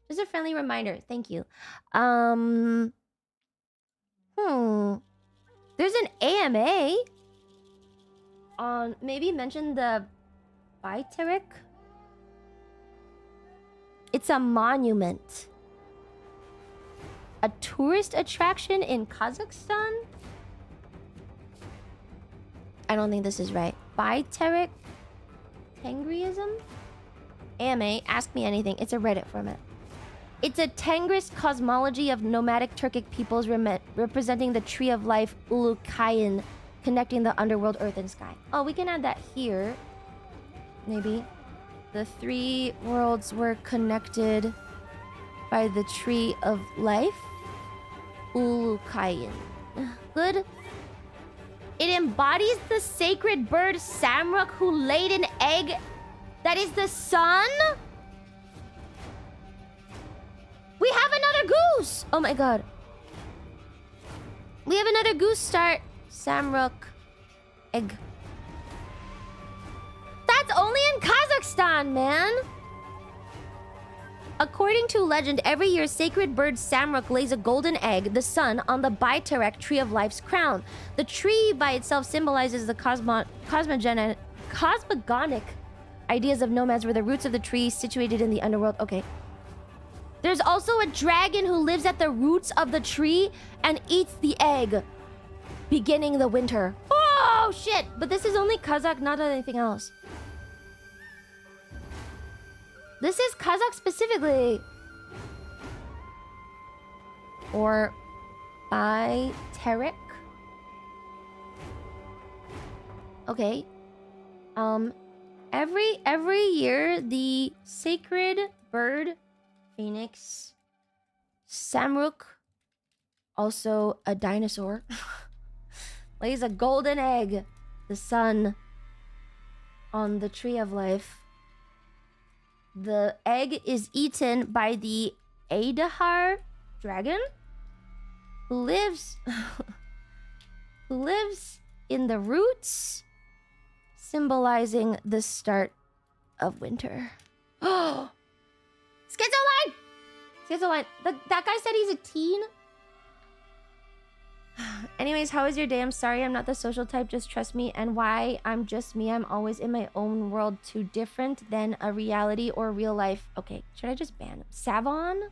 Just a friendly reminder. Thank you. There's an AMA on... Maybe mention the Baitarik? It's a monument. A tourist attraction in Kazakhstan? I don't think this is right. Baitarik? Tengriism? AMA, ask me anything. It's a Reddit format. It's a Tengris cosmology of nomadic Turkic peoples representing the tree of life Ulukayan, connecting the underworld, earth, and sky. Oh, we can add that here. Maybe. The three worlds were connected by the tree of life Ulukayan. Good. It embodies the sacred bird Samruk who laid an egg that is the sun? We have another goose! Oh my god. We have another goose start. Samruk. Egg. That's only in Kazakhstan, man! According to legend, every year sacred bird Samruk lays a golden egg, the sun, on the Baitarak tree of life's crown. The tree by itself symbolizes the cosmogonic ideas of nomads, where the roots of the tree situated in the underworld. Okay. There's also a dragon who lives at the roots of the tree and eats the egg, beginning the winter. Oh, shit! But this is only Kazakh, not anything else. This is Kazakh specifically. Or Baitarik. Okay. Every year the sacred bird phoenix Samruk, also a dinosaur, lays a golden egg, the sun, on the tree of life. The egg is eaten by the Adahar dragon, who lives in the roots, symbolizing the start of winter. Oh, Schizoline! Schizoline. That guy said he's a teen. Anyways, how was your day? I'm sorry I'm not the social type, just trust me. And why I'm just me, I'm always in my own world, too different than a reality or real life. Okay, should I just ban him? Savon?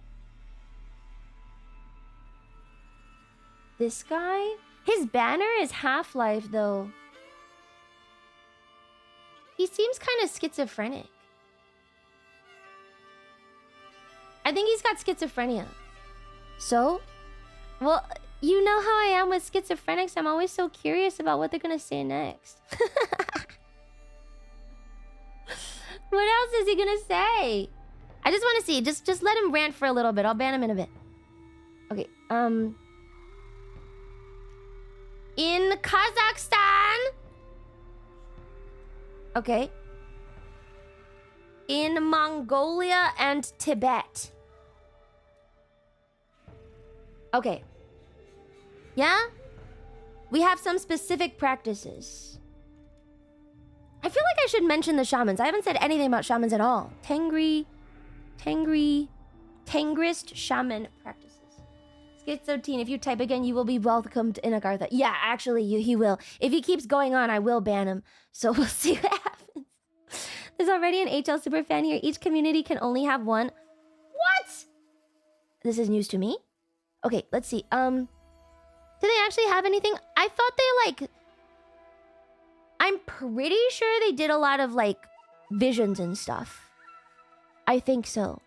This guy? His banner is Half-Life, though. He seems kind of schizophrenic. I think he's got schizophrenia. So, well, you know how I am with schizophrenics. I'm always so curious about what they're gonna say next. What else is he gonna say? I just want to see. Just let him rant for a little bit. I'll ban him in a bit. Okay. In Kazakhstan. Okay. In Mongolia and Tibet. Okay. Yeah? We have some specific practices. I feel like I should mention the shamans. I haven't said anything about shamans at all. Tangrist shaman practices. Schizo-teen, if you type again, you will be welcomed in Agartha. Yeah, actually, he will. If he keeps going on, I will ban him. So we'll see what happens. There's already an HL superfan here. Each community can only have one. What? This is news to me. Okay, let's see. Do they actually have anything? I thought they I'm pretty sure they did a lot of visions and stuff. I think so.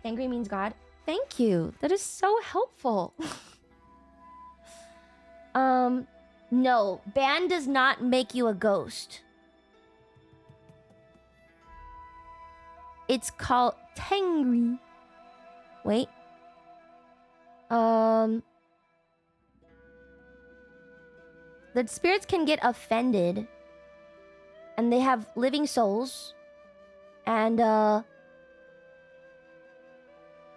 Angry means God. Thank you. That is so helpful. No, ban does not make you a ghost. It's called Tengri. Wait. The spirits can get offended. And they have living souls. And,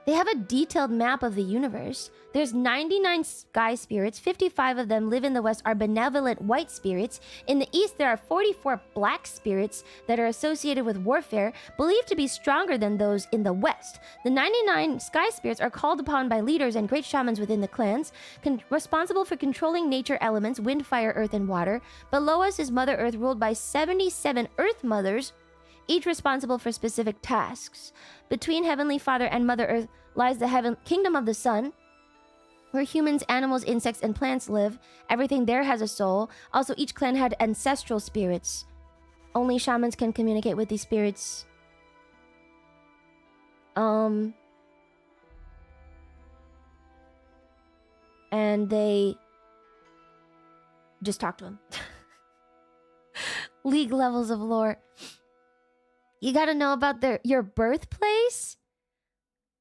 they have a detailed map of the universe. There's 99 sky spirits. 55 of them live in the west, are benevolent white spirits. In the east, there are 44 black spirits that are associated with warfare, believed to be stronger than those in the west. The 99 sky spirits are called upon by leaders and great shamans within the clans, responsible for controlling nature elements, wind, fire, earth, and water. Below us is Mother Earth, ruled by 77 Earth Mothers, each responsible for specific tasks. Between Heavenly Father and Mother Earth lies the Kingdom of the Sun, where humans, animals, insects, and plants live. Everything there has a soul. Also, each clan had ancestral spirits. Only shamans can communicate with these spirits. And they just talk to him. League levels of lore. You gotta know about your birthplace.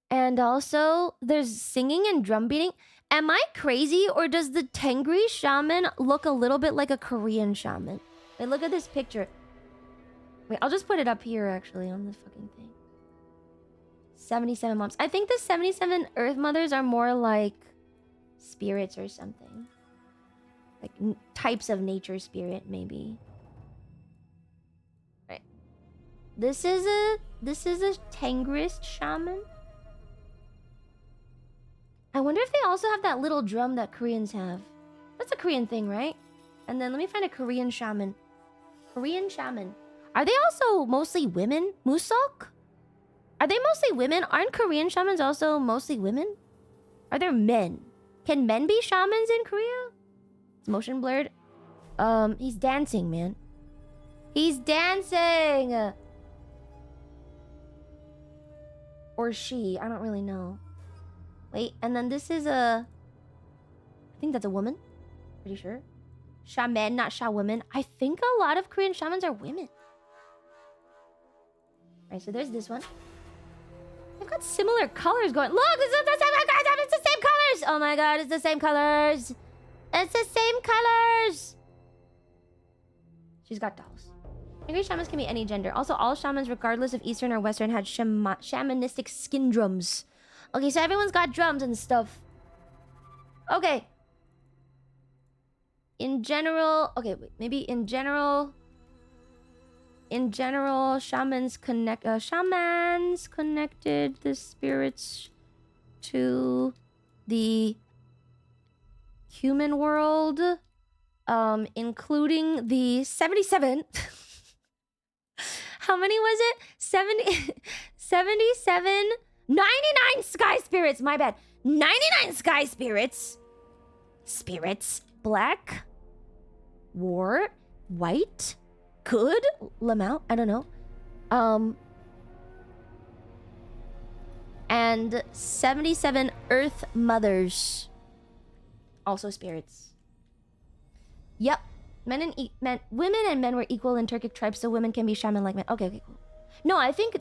And also, there's singing and drum beating. Am I crazy, or does the Tengri shaman look a little bit like a Korean shaman? Wait, look at this picture. Wait, I'll just put it up here, actually, on this fucking thing. 77 moms. I think the 77 Earth Mothers are more like spirits or something. Like types of nature spirit, maybe. Right. This is a Tengrist shaman. I wonder if they also have that little drum that Koreans have. That's a Korean thing, right? And then let me find a Korean shaman. Korean shaman. Are they also mostly women? Musok? Are they mostly women? Aren't Korean shamans also mostly women? Are there men? Can men be shamans in Korea? It's motion blurred. He's dancing, man. He's dancing! Or she, I don't really know. Wait, and then this is I think that's a woman. Pretty sure. Shaman, not shawoman. I think a lot of Korean shamans are women. Alright, so there's this one. They've got similar colors going. Look, it's the same colors! Oh my god, it's the same colors! It's the same colors! She's got dolls. Angry shamans can be any gender. Also, all shamans, regardless of Eastern or Western, had shamanistic skin drums. Okay, so everyone's got drums and stuff. Okay. in general, okay, wait, maybe in general, shamans connected the spirits to the human world, including the 77. How many was it? 77, 99 sky spirits, my bad. 99 sky spirits. Black, war, white, good, Lamau, I don't know. And 77 earth mothers. Also spirits. Yep. Women and men were equal in Turkic tribes, so women can be shaman like men. Okay, cool. No, I think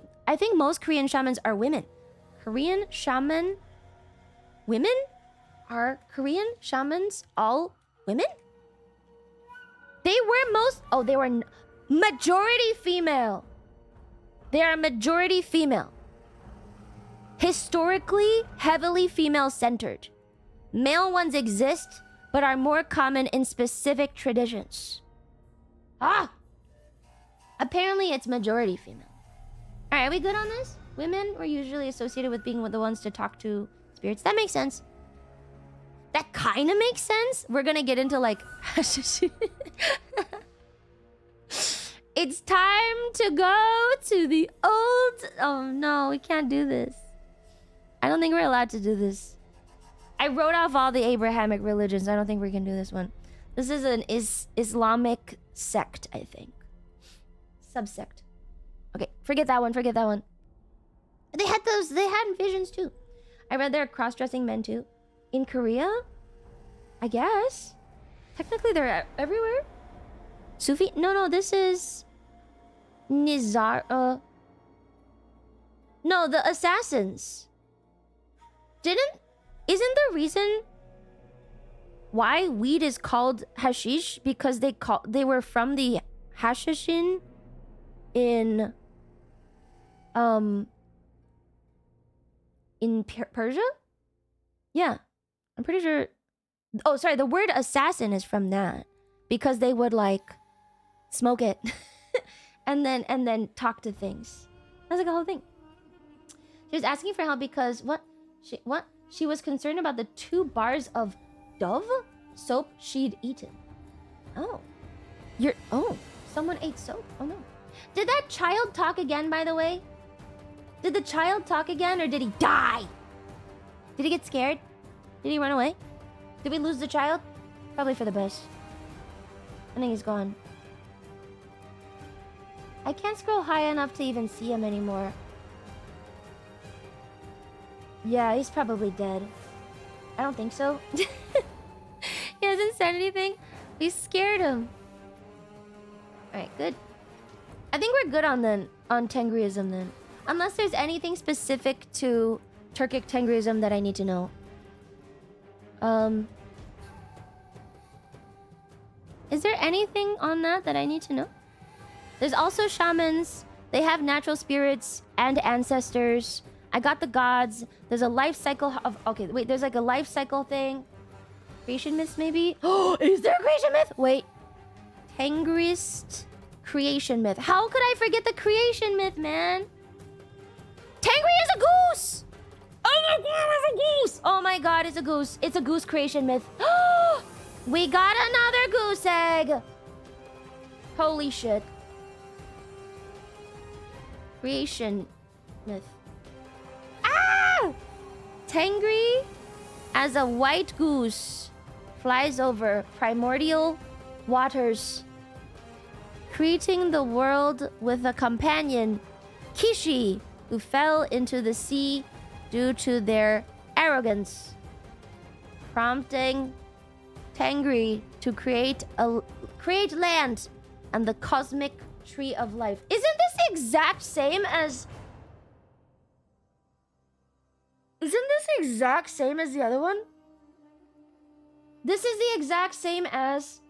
most Korean shamans are women. Korean shaman women? Are Korean shamans all women? They were majority female. They are majority female. Historically, heavily female-centered. Male ones exist, but are more common in specific traditions. Apparently it's majority female. Alright, are we good on this? Women were usually associated with being the ones to talk to spirits. That makes sense. That kind of makes sense. We're gonna get into like... It's time to go to the old... Oh no, we can't do this. I don't think we're allowed to do this. I wrote off all the Abrahamic religions. I don't think we can do this one. This is an Islamic sect, I think. Subsect. Okay, forget that one. They had visions too. I read there are cross-dressing men too. In Korea? I guess. Technically they're everywhere. Sufi? No, this is... Nizar... No, the assassins. Isn't the reason why weed is called hashish because they were from the Hashishin in Persia? Yeah. I'm pretty sure. Oh, sorry, the word assassin is from that because they would like smoke it and then talk to things. That's like a whole thing. She was asking for help because she was concerned about the 2 bars of Dove soap she'd eaten. Someone ate soap. Oh no. Did that child talk again, by the way? Did the child talk again or did he die? Did he get scared? Did he run away? Did we lose the child? Probably for the best. I think he's gone. I can't scroll high enough to even see him anymore. Yeah, he's probably dead. I don't think so. He hasn't said anything. We scared him. Alright, good. I think we're good on Tengriism then. Unless there's anything specific to Turkic Tengriism that I need to know. Is there anything on that I need to know? There's also shamans. They have natural spirits and ancestors. I got the gods. There's a life cycle of... Okay, wait. There's like a life cycle thing. Creation myths, maybe? Oh, is there a creation myth? Wait. Tengriist creation myth. How could I forget the creation myth, man? Tengri is a goose! Oh my god, it's a goose! Oh my god, it's a goose. It's a goose creation myth. We got another goose egg! Holy shit. Creation myth. Tengri, as a white goose, flies over primordial waters, creating the world with a companion, Kishi, who fell into the sea due to their arrogance, prompting Tengri to create land and the cosmic tree of life. Isn't this the exact same as... Isn't this the exact same as the other one? This is the exact same as...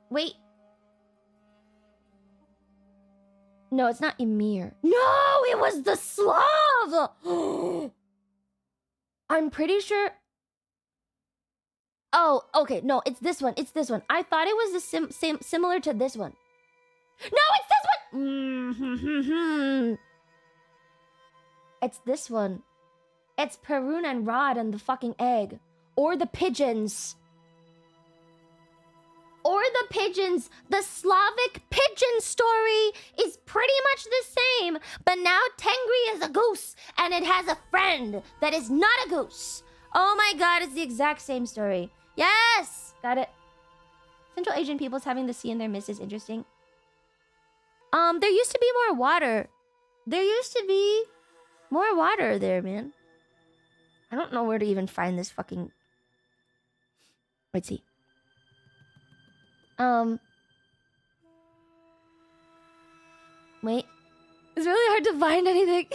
Wait. No, it's not Ymir. No, it was the Slav! I'm pretty sure... Oh, okay. No, it's this one. It's this one. I thought it was the same similar to this one. No, it's this one. It's this one. It's Perun and Rod and the fucking egg. Or the pigeons. Or the pigeons. The Slavic pigeon story is pretty much the same. But now Tengri is a goose. And it has a friend that is not a goose. Oh my god, it's the exact same story. Yes! Got it. Central Asian peoples having the sea in their midst is interesting. There used to be more water. There used to be more water there, man. I don't know where to even find this fucking... Let's see. Wait. It's really hard to find anything.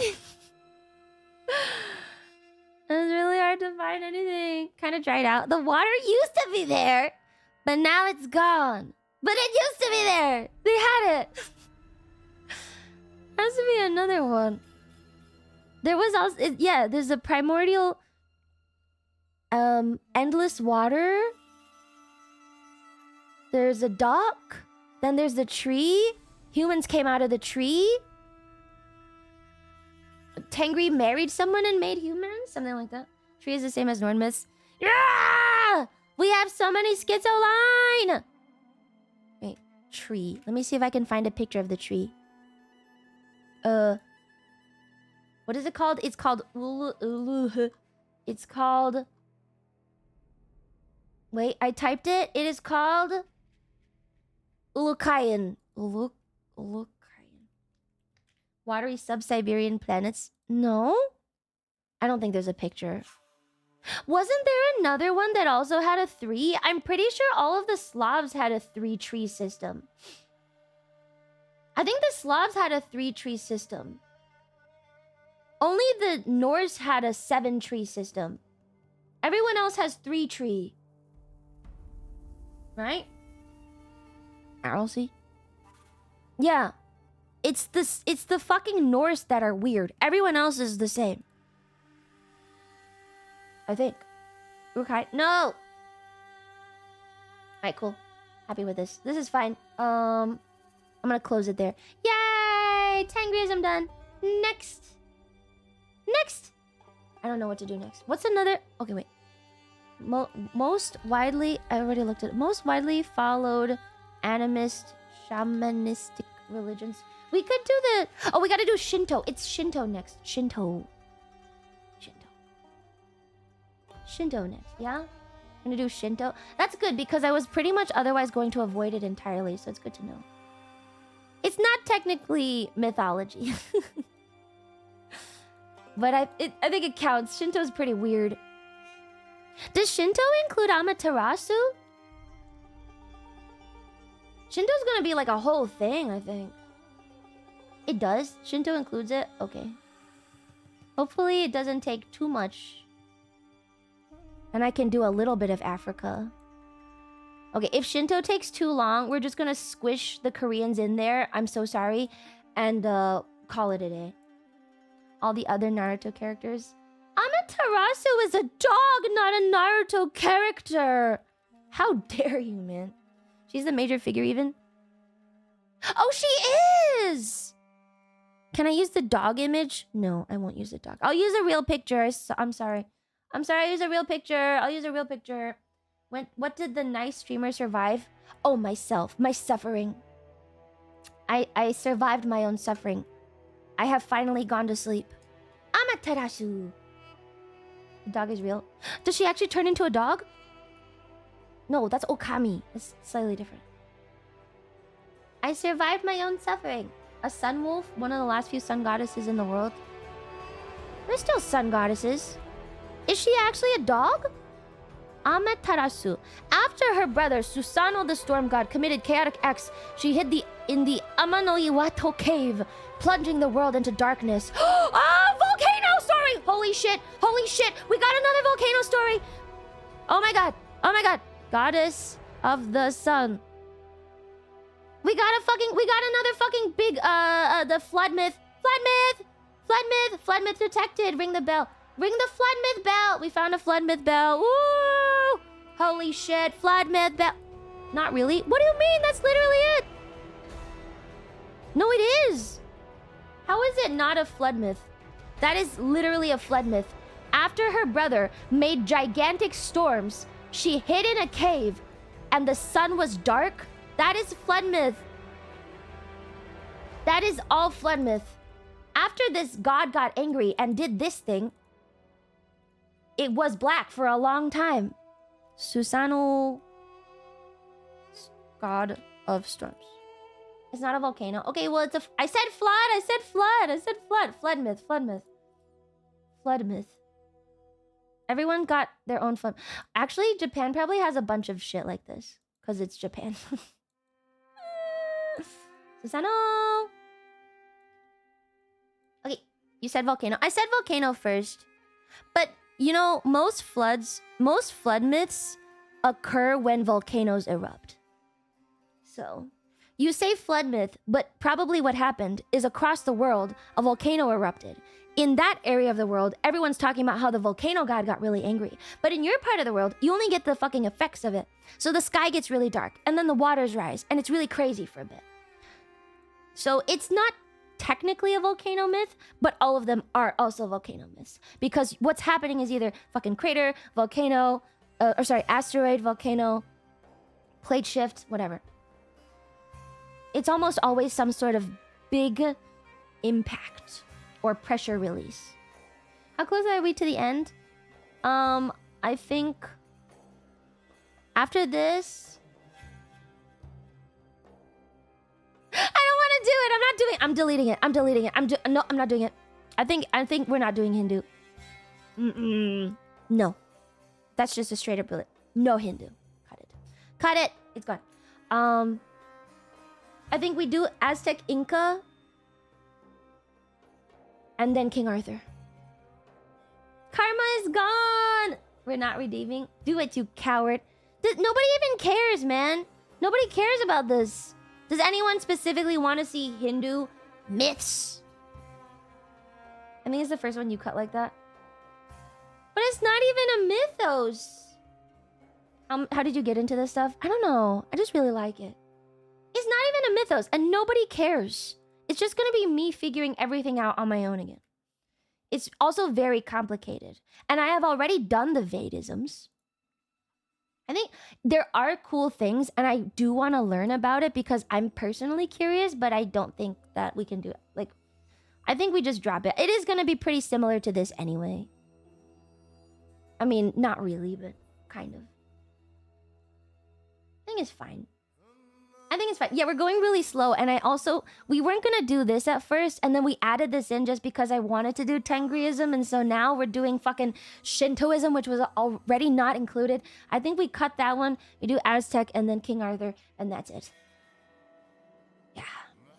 It's really hard to find anything. Kind of dried out. The water used to be there, but now it's gone. But it used to be there. They had it. Has to be another one. There was also... yeah, there's a primordial... endless water. There's a dock. Then there's the tree. Humans came out of the tree. Tengri married someone and made humans? Something like that. Tree is the same as Norn myths. Yeah! We have so many schizoline! Wait, tree. Let me see if I can find a picture of the tree. What is it called? It's called... It's called... Wait, I typed it. It is called... Ulukayan. Ulukayan. Watery sub-Siberian planets. No? I don't think there's a picture. Wasn't there another one that also had a 3? I'm pretty sure all of the Slavs had a 3-tree system. I think the Slavs had a 3-tree system. Only the Norse had a 7-tree system. Everyone else has 3-tree. Right? RLC? Yeah. It's the fucking Norse that are weird. Everyone else is the same. I think. Okay. No! Alright, cool. Happy with this. This is fine. I'm gonna close it there. Yay! Tengrism done. Next. Next! I don't know what to do next. What's another... Okay, wait. Most widely... I already looked at it. Most widely followed animist, shamanistic religions. We could do the... Oh, we gotta do Shinto. It's Shinto next. Shinto next, yeah? I'm gonna do Shinto. That's good because I was pretty much otherwise going to avoid it entirely, so it's good to know. It's not technically mythology. But I think it counts. Shinto's pretty weird. Does Shinto include Amaterasu? Shinto's gonna be like a whole thing, I think. It does? Shinto includes it? Okay. Hopefully it doesn't take too much. And I can do a little bit of Africa. Okay, if Shinto takes too long, we're just gonna squish the Koreans in there. I'm so sorry. And call it a day. All the other Naruto characters. Amaterasu is a dog, not a Naruto character. How dare you, man? She's the major figure even? Oh, she is! Can I use the dog image? No, I won't use the dog. I'll use a real picture. I'm sorry. I'm sorry, I'll use a real picture. I'll use a real picture. What did the nice streamer survive? Oh, myself. My suffering. I survived my own suffering. I have finally gone to sleep. Amaterasu. The dog is real. Does she actually turn into a dog? No, that's Okami. That's slightly different. I survived my own suffering. A sun wolf, one of the last few sun goddesses in the world. There's still sun goddesses. Is she actually a dog? Amaterasu. After her brother Susanoo the storm god committed chaotic acts, she hid in the Amano-Iwato cave, plunging the world into darkness. Ah, volcano story! Holy shit! Holy shit! We got another volcano story! Oh my god! Oh my god! Goddess of the sun. We got another fucking big the flood myth. Flood myth detected. Ring the bell. Ring the flood myth bell. We found a flood myth bell. Woo! Holy shit, flood myth. Not really. What do you mean? That's literally it. No, it is. How is it not a flood myth? That is literally a flood myth. After her brother made gigantic storms, she hid in a cave and the sun was dark. That is flood myth. That is all flood myth. After this god got angry and did this thing, it was black for a long time. Susano, god of storms. It's not a volcano. Okay, well, I said flood. I said flood. I said flood. Flood myth. Flood myth. Flood myth. Everyone got their own flood. Actually, Japan probably has a bunch of shit like this because it's Japan. Susano. Okay, you said volcano. I said volcano first. But, you know, most flood myths occur when volcanoes erupt. So, you say flood myth, but probably what happened is across the world, a volcano erupted. In that area of the world, everyone's talking about how the volcano god got really angry. But in your part of the world, you only get the fucking effects of it. So the sky gets really dark, and then the waters rise, and it's really crazy for a bit. So it's not technically a volcano myth, but all of them are also volcano myths. Because what's happening is either fucking crater, volcano, asteroid, volcano, plate shift, whatever. It's almost always some sort of big impact or pressure release. How close are we to the end? I think after this, I don't want to do it. I'm deleting it. I'm deleting it. No, I'm not doing it. I think we're not doing Hindu. No. That's just a straight up bullet. No Hindu. Cut it. It's gone. I think we do Aztec, Inca, and then King Arthur. Karma is gone. We're not redeeming. Do it, you coward. Nobody even cares, man. Nobody cares about this. Does anyone specifically want to see Hindu myths? I think it's the first one you cut like that. But it's not even a mythos. How did you get into this stuff? I don't know. I just really like it. It's not even a mythos, and nobody cares. It's just gonna be me figuring everything out on my own again. It's also very complicated. And I have already done the Vedisms. I think there are cool things, and I do want to learn about it because I'm personally curious, but I don't think that we can do it. Like, I think we just drop it. It is gonna be pretty similar to this anyway. I mean, not really, but kind of. I think it's fine. Yeah, we're going really slow. And we weren't going to do this at first. And then we added this in just because I wanted to do Tengriism. And so now we're doing fucking Shintoism, which was already not included. I think we cut that one. We do Aztec and then King Arthur. And that's it. Yeah.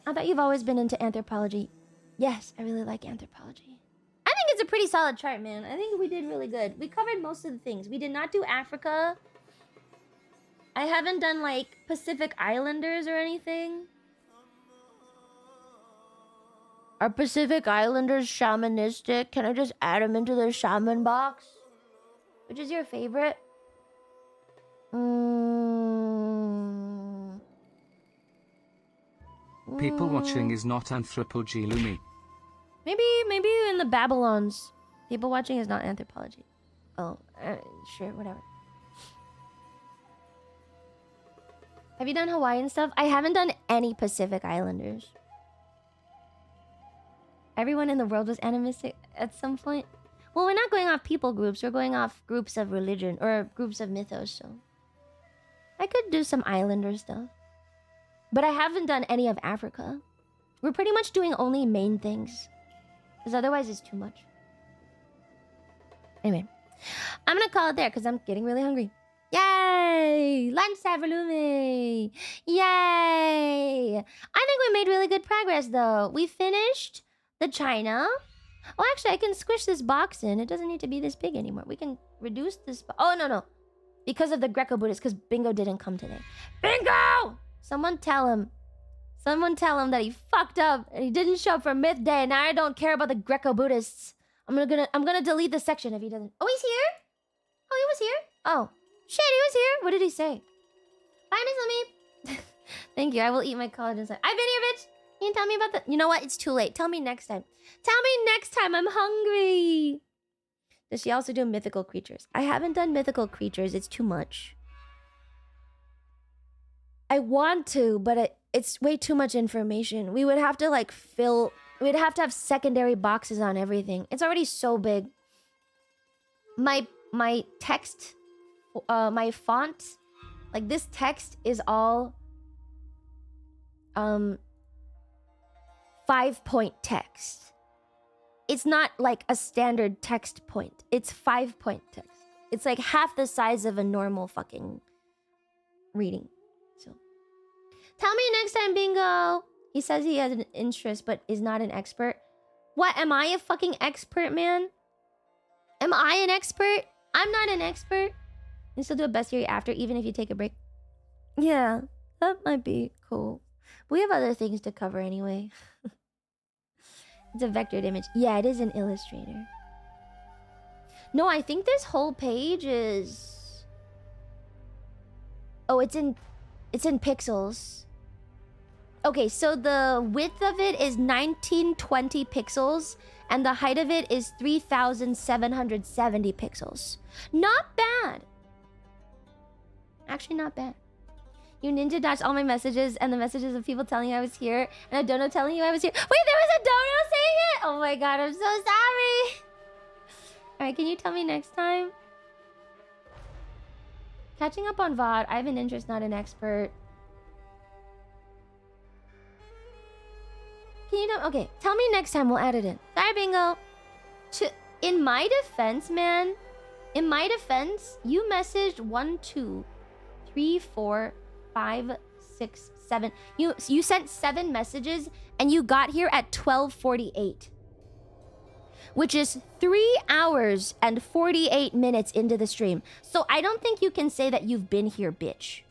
I bet you've always been into anthropology. Yes, I really like anthropology. I think it's a pretty solid chart, man. I think we did really good. We covered most of the things. We did not do Africa. I haven't done, like, Pacific Islanders or anything. Are Pacific Islanders shamanistic? Can I just add them into the shaman box? Which is your favorite? People watching is not anthropology, Lumi. Maybe in the Babylons. People watching is not anthropology. Oh, sure, whatever. Have you done Hawaiian stuff? I haven't done any Pacific Islanders. Everyone in the world was animistic at some point. Well, we're not going off people groups. We're going off groups of religion or groups of mythos, so I could do some Islander stuff. But I haven't done any of Africa. We're pretty much doing only main things. Because otherwise it's too much. Anyway, I'm going to call it there because I'm getting really hungry. Yay! Lunch Savalumi! Yay! I think we made really good progress, though. We finished the China. Oh, actually, I can squish this box in. It doesn't need to be this big anymore. We can reduce this. Oh, no. Because of the Greco-Buddhist, because Bingo didn't come today. Bingo! Someone tell him that he fucked up and he didn't show up for Myth Day. Now I don't care about the Greco-Buddhists. I'm gonna delete the section if he doesn't. Oh, he's here? Oh, he was here? Oh. Shit, he was here. What did he say? Bye, Miss Lemmy. Thank you. I will eat my collagen slice. I've been here, bitch. You can tell me about the... You know what? It's too late. Tell me next time. Tell me next time. I'm hungry. Does she also do mythical creatures? I haven't done mythical creatures. It's too much. I want to, but it's way too much information. We would have to like fill... We'd have to have secondary boxes on everything. It's already so big. My text... my font... Like this text is all... 5-point text. It's not like a standard text point. It's 5-point text. It's like half the size of a normal fucking reading. So, tell me next time, Bingo. He says he has an interest but is not an expert. What, am I a fucking expert, man? Am I an expert? I'm not an expert. You still do a best theory after, even if you take a break. Yeah, that might be cool. We have other things to cover anyway. It's a vectored image. Yeah, it is in Illustrator. No, I think this whole page is... Oh, it's in pixels. Okay, so the width of it is 1920 pixels, and the height of it is 3,770 pixels. Not bad. Actually, not bad. You ninja dodged all my messages and the messages of people telling you I was here, and a dono telling you I was here. Wait, there was a dono saying it? Oh my god, I'm so sorry. Alright, can you tell me next time? Catching up on VOD. I have an interest, not an expert. Can you okay, tell me next time, we'll add it in. Sorry, Bingo. In my defense, man. In my defense, you messaged 1, 2, 3, 4, 5, 6, 7. You sent 7 messages and you got here at 12:48, which is 3 hours and 48 minutes into the stream. So I don't think you can say that you've been here, bitch.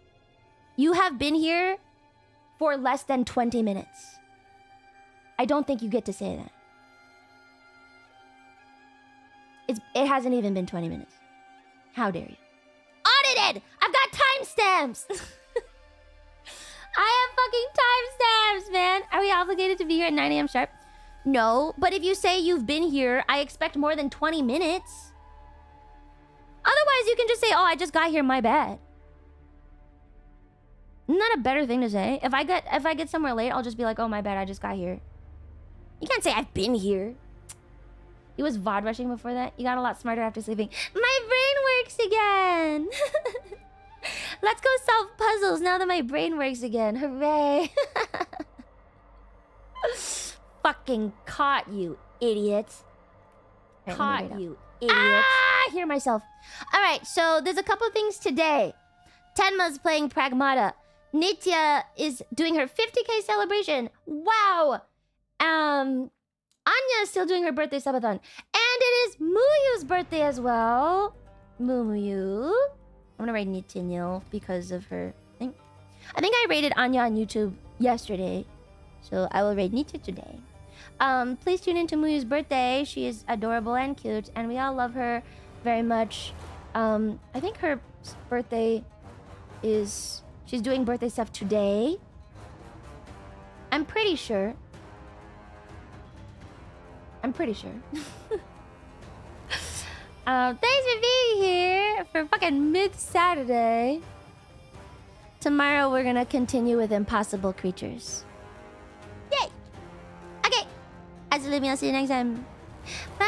You have been here for less than 20 minutes. I don't think you get to say that. It hasn't even been 20 minutes. How dare you? Audited! I've got timestamps! I have fucking timestamps, man. Are we obligated to be here at 9 a.m. sharp? No, but if you say you've been here, I expect more than 20 minutes. Otherwise, you can just say, oh, I just got here, my bad. Isn't that a better thing to say? If I get somewhere late, I'll just be like, oh, my bad, I just got here. You can't say I've been here. He was VOD rushing before that. You got a lot smarter after sleeping. My brain works again. Let's go solve puzzles now that my brain works again. Hooray. Fucking caught, you idiot. Right, caught, you idiot. Ah, I hear myself. All right, so there's a couple things today. Tenma's playing Pragmata. Nitya is doing her 50k celebration. Wow. Anya is still doing her birthday subathon. And it is Muyu's birthday as well. Muyu. I'm gonna rate Nitya because of her thing. I think I rated Anya on YouTube yesterday. So I will rate Nitya today. Please tune in to Muyu's birthday. She is adorable and cute, and we all love her very much. I think her birthday is... She's doing birthday stuff today. I'm pretty sure. Thanks for being here for fucking mid-Saturday. Tomorrow we're gonna continue with Impossible Creatures. Yay! Okay. I'll see you next time. Bye-bye! Ah!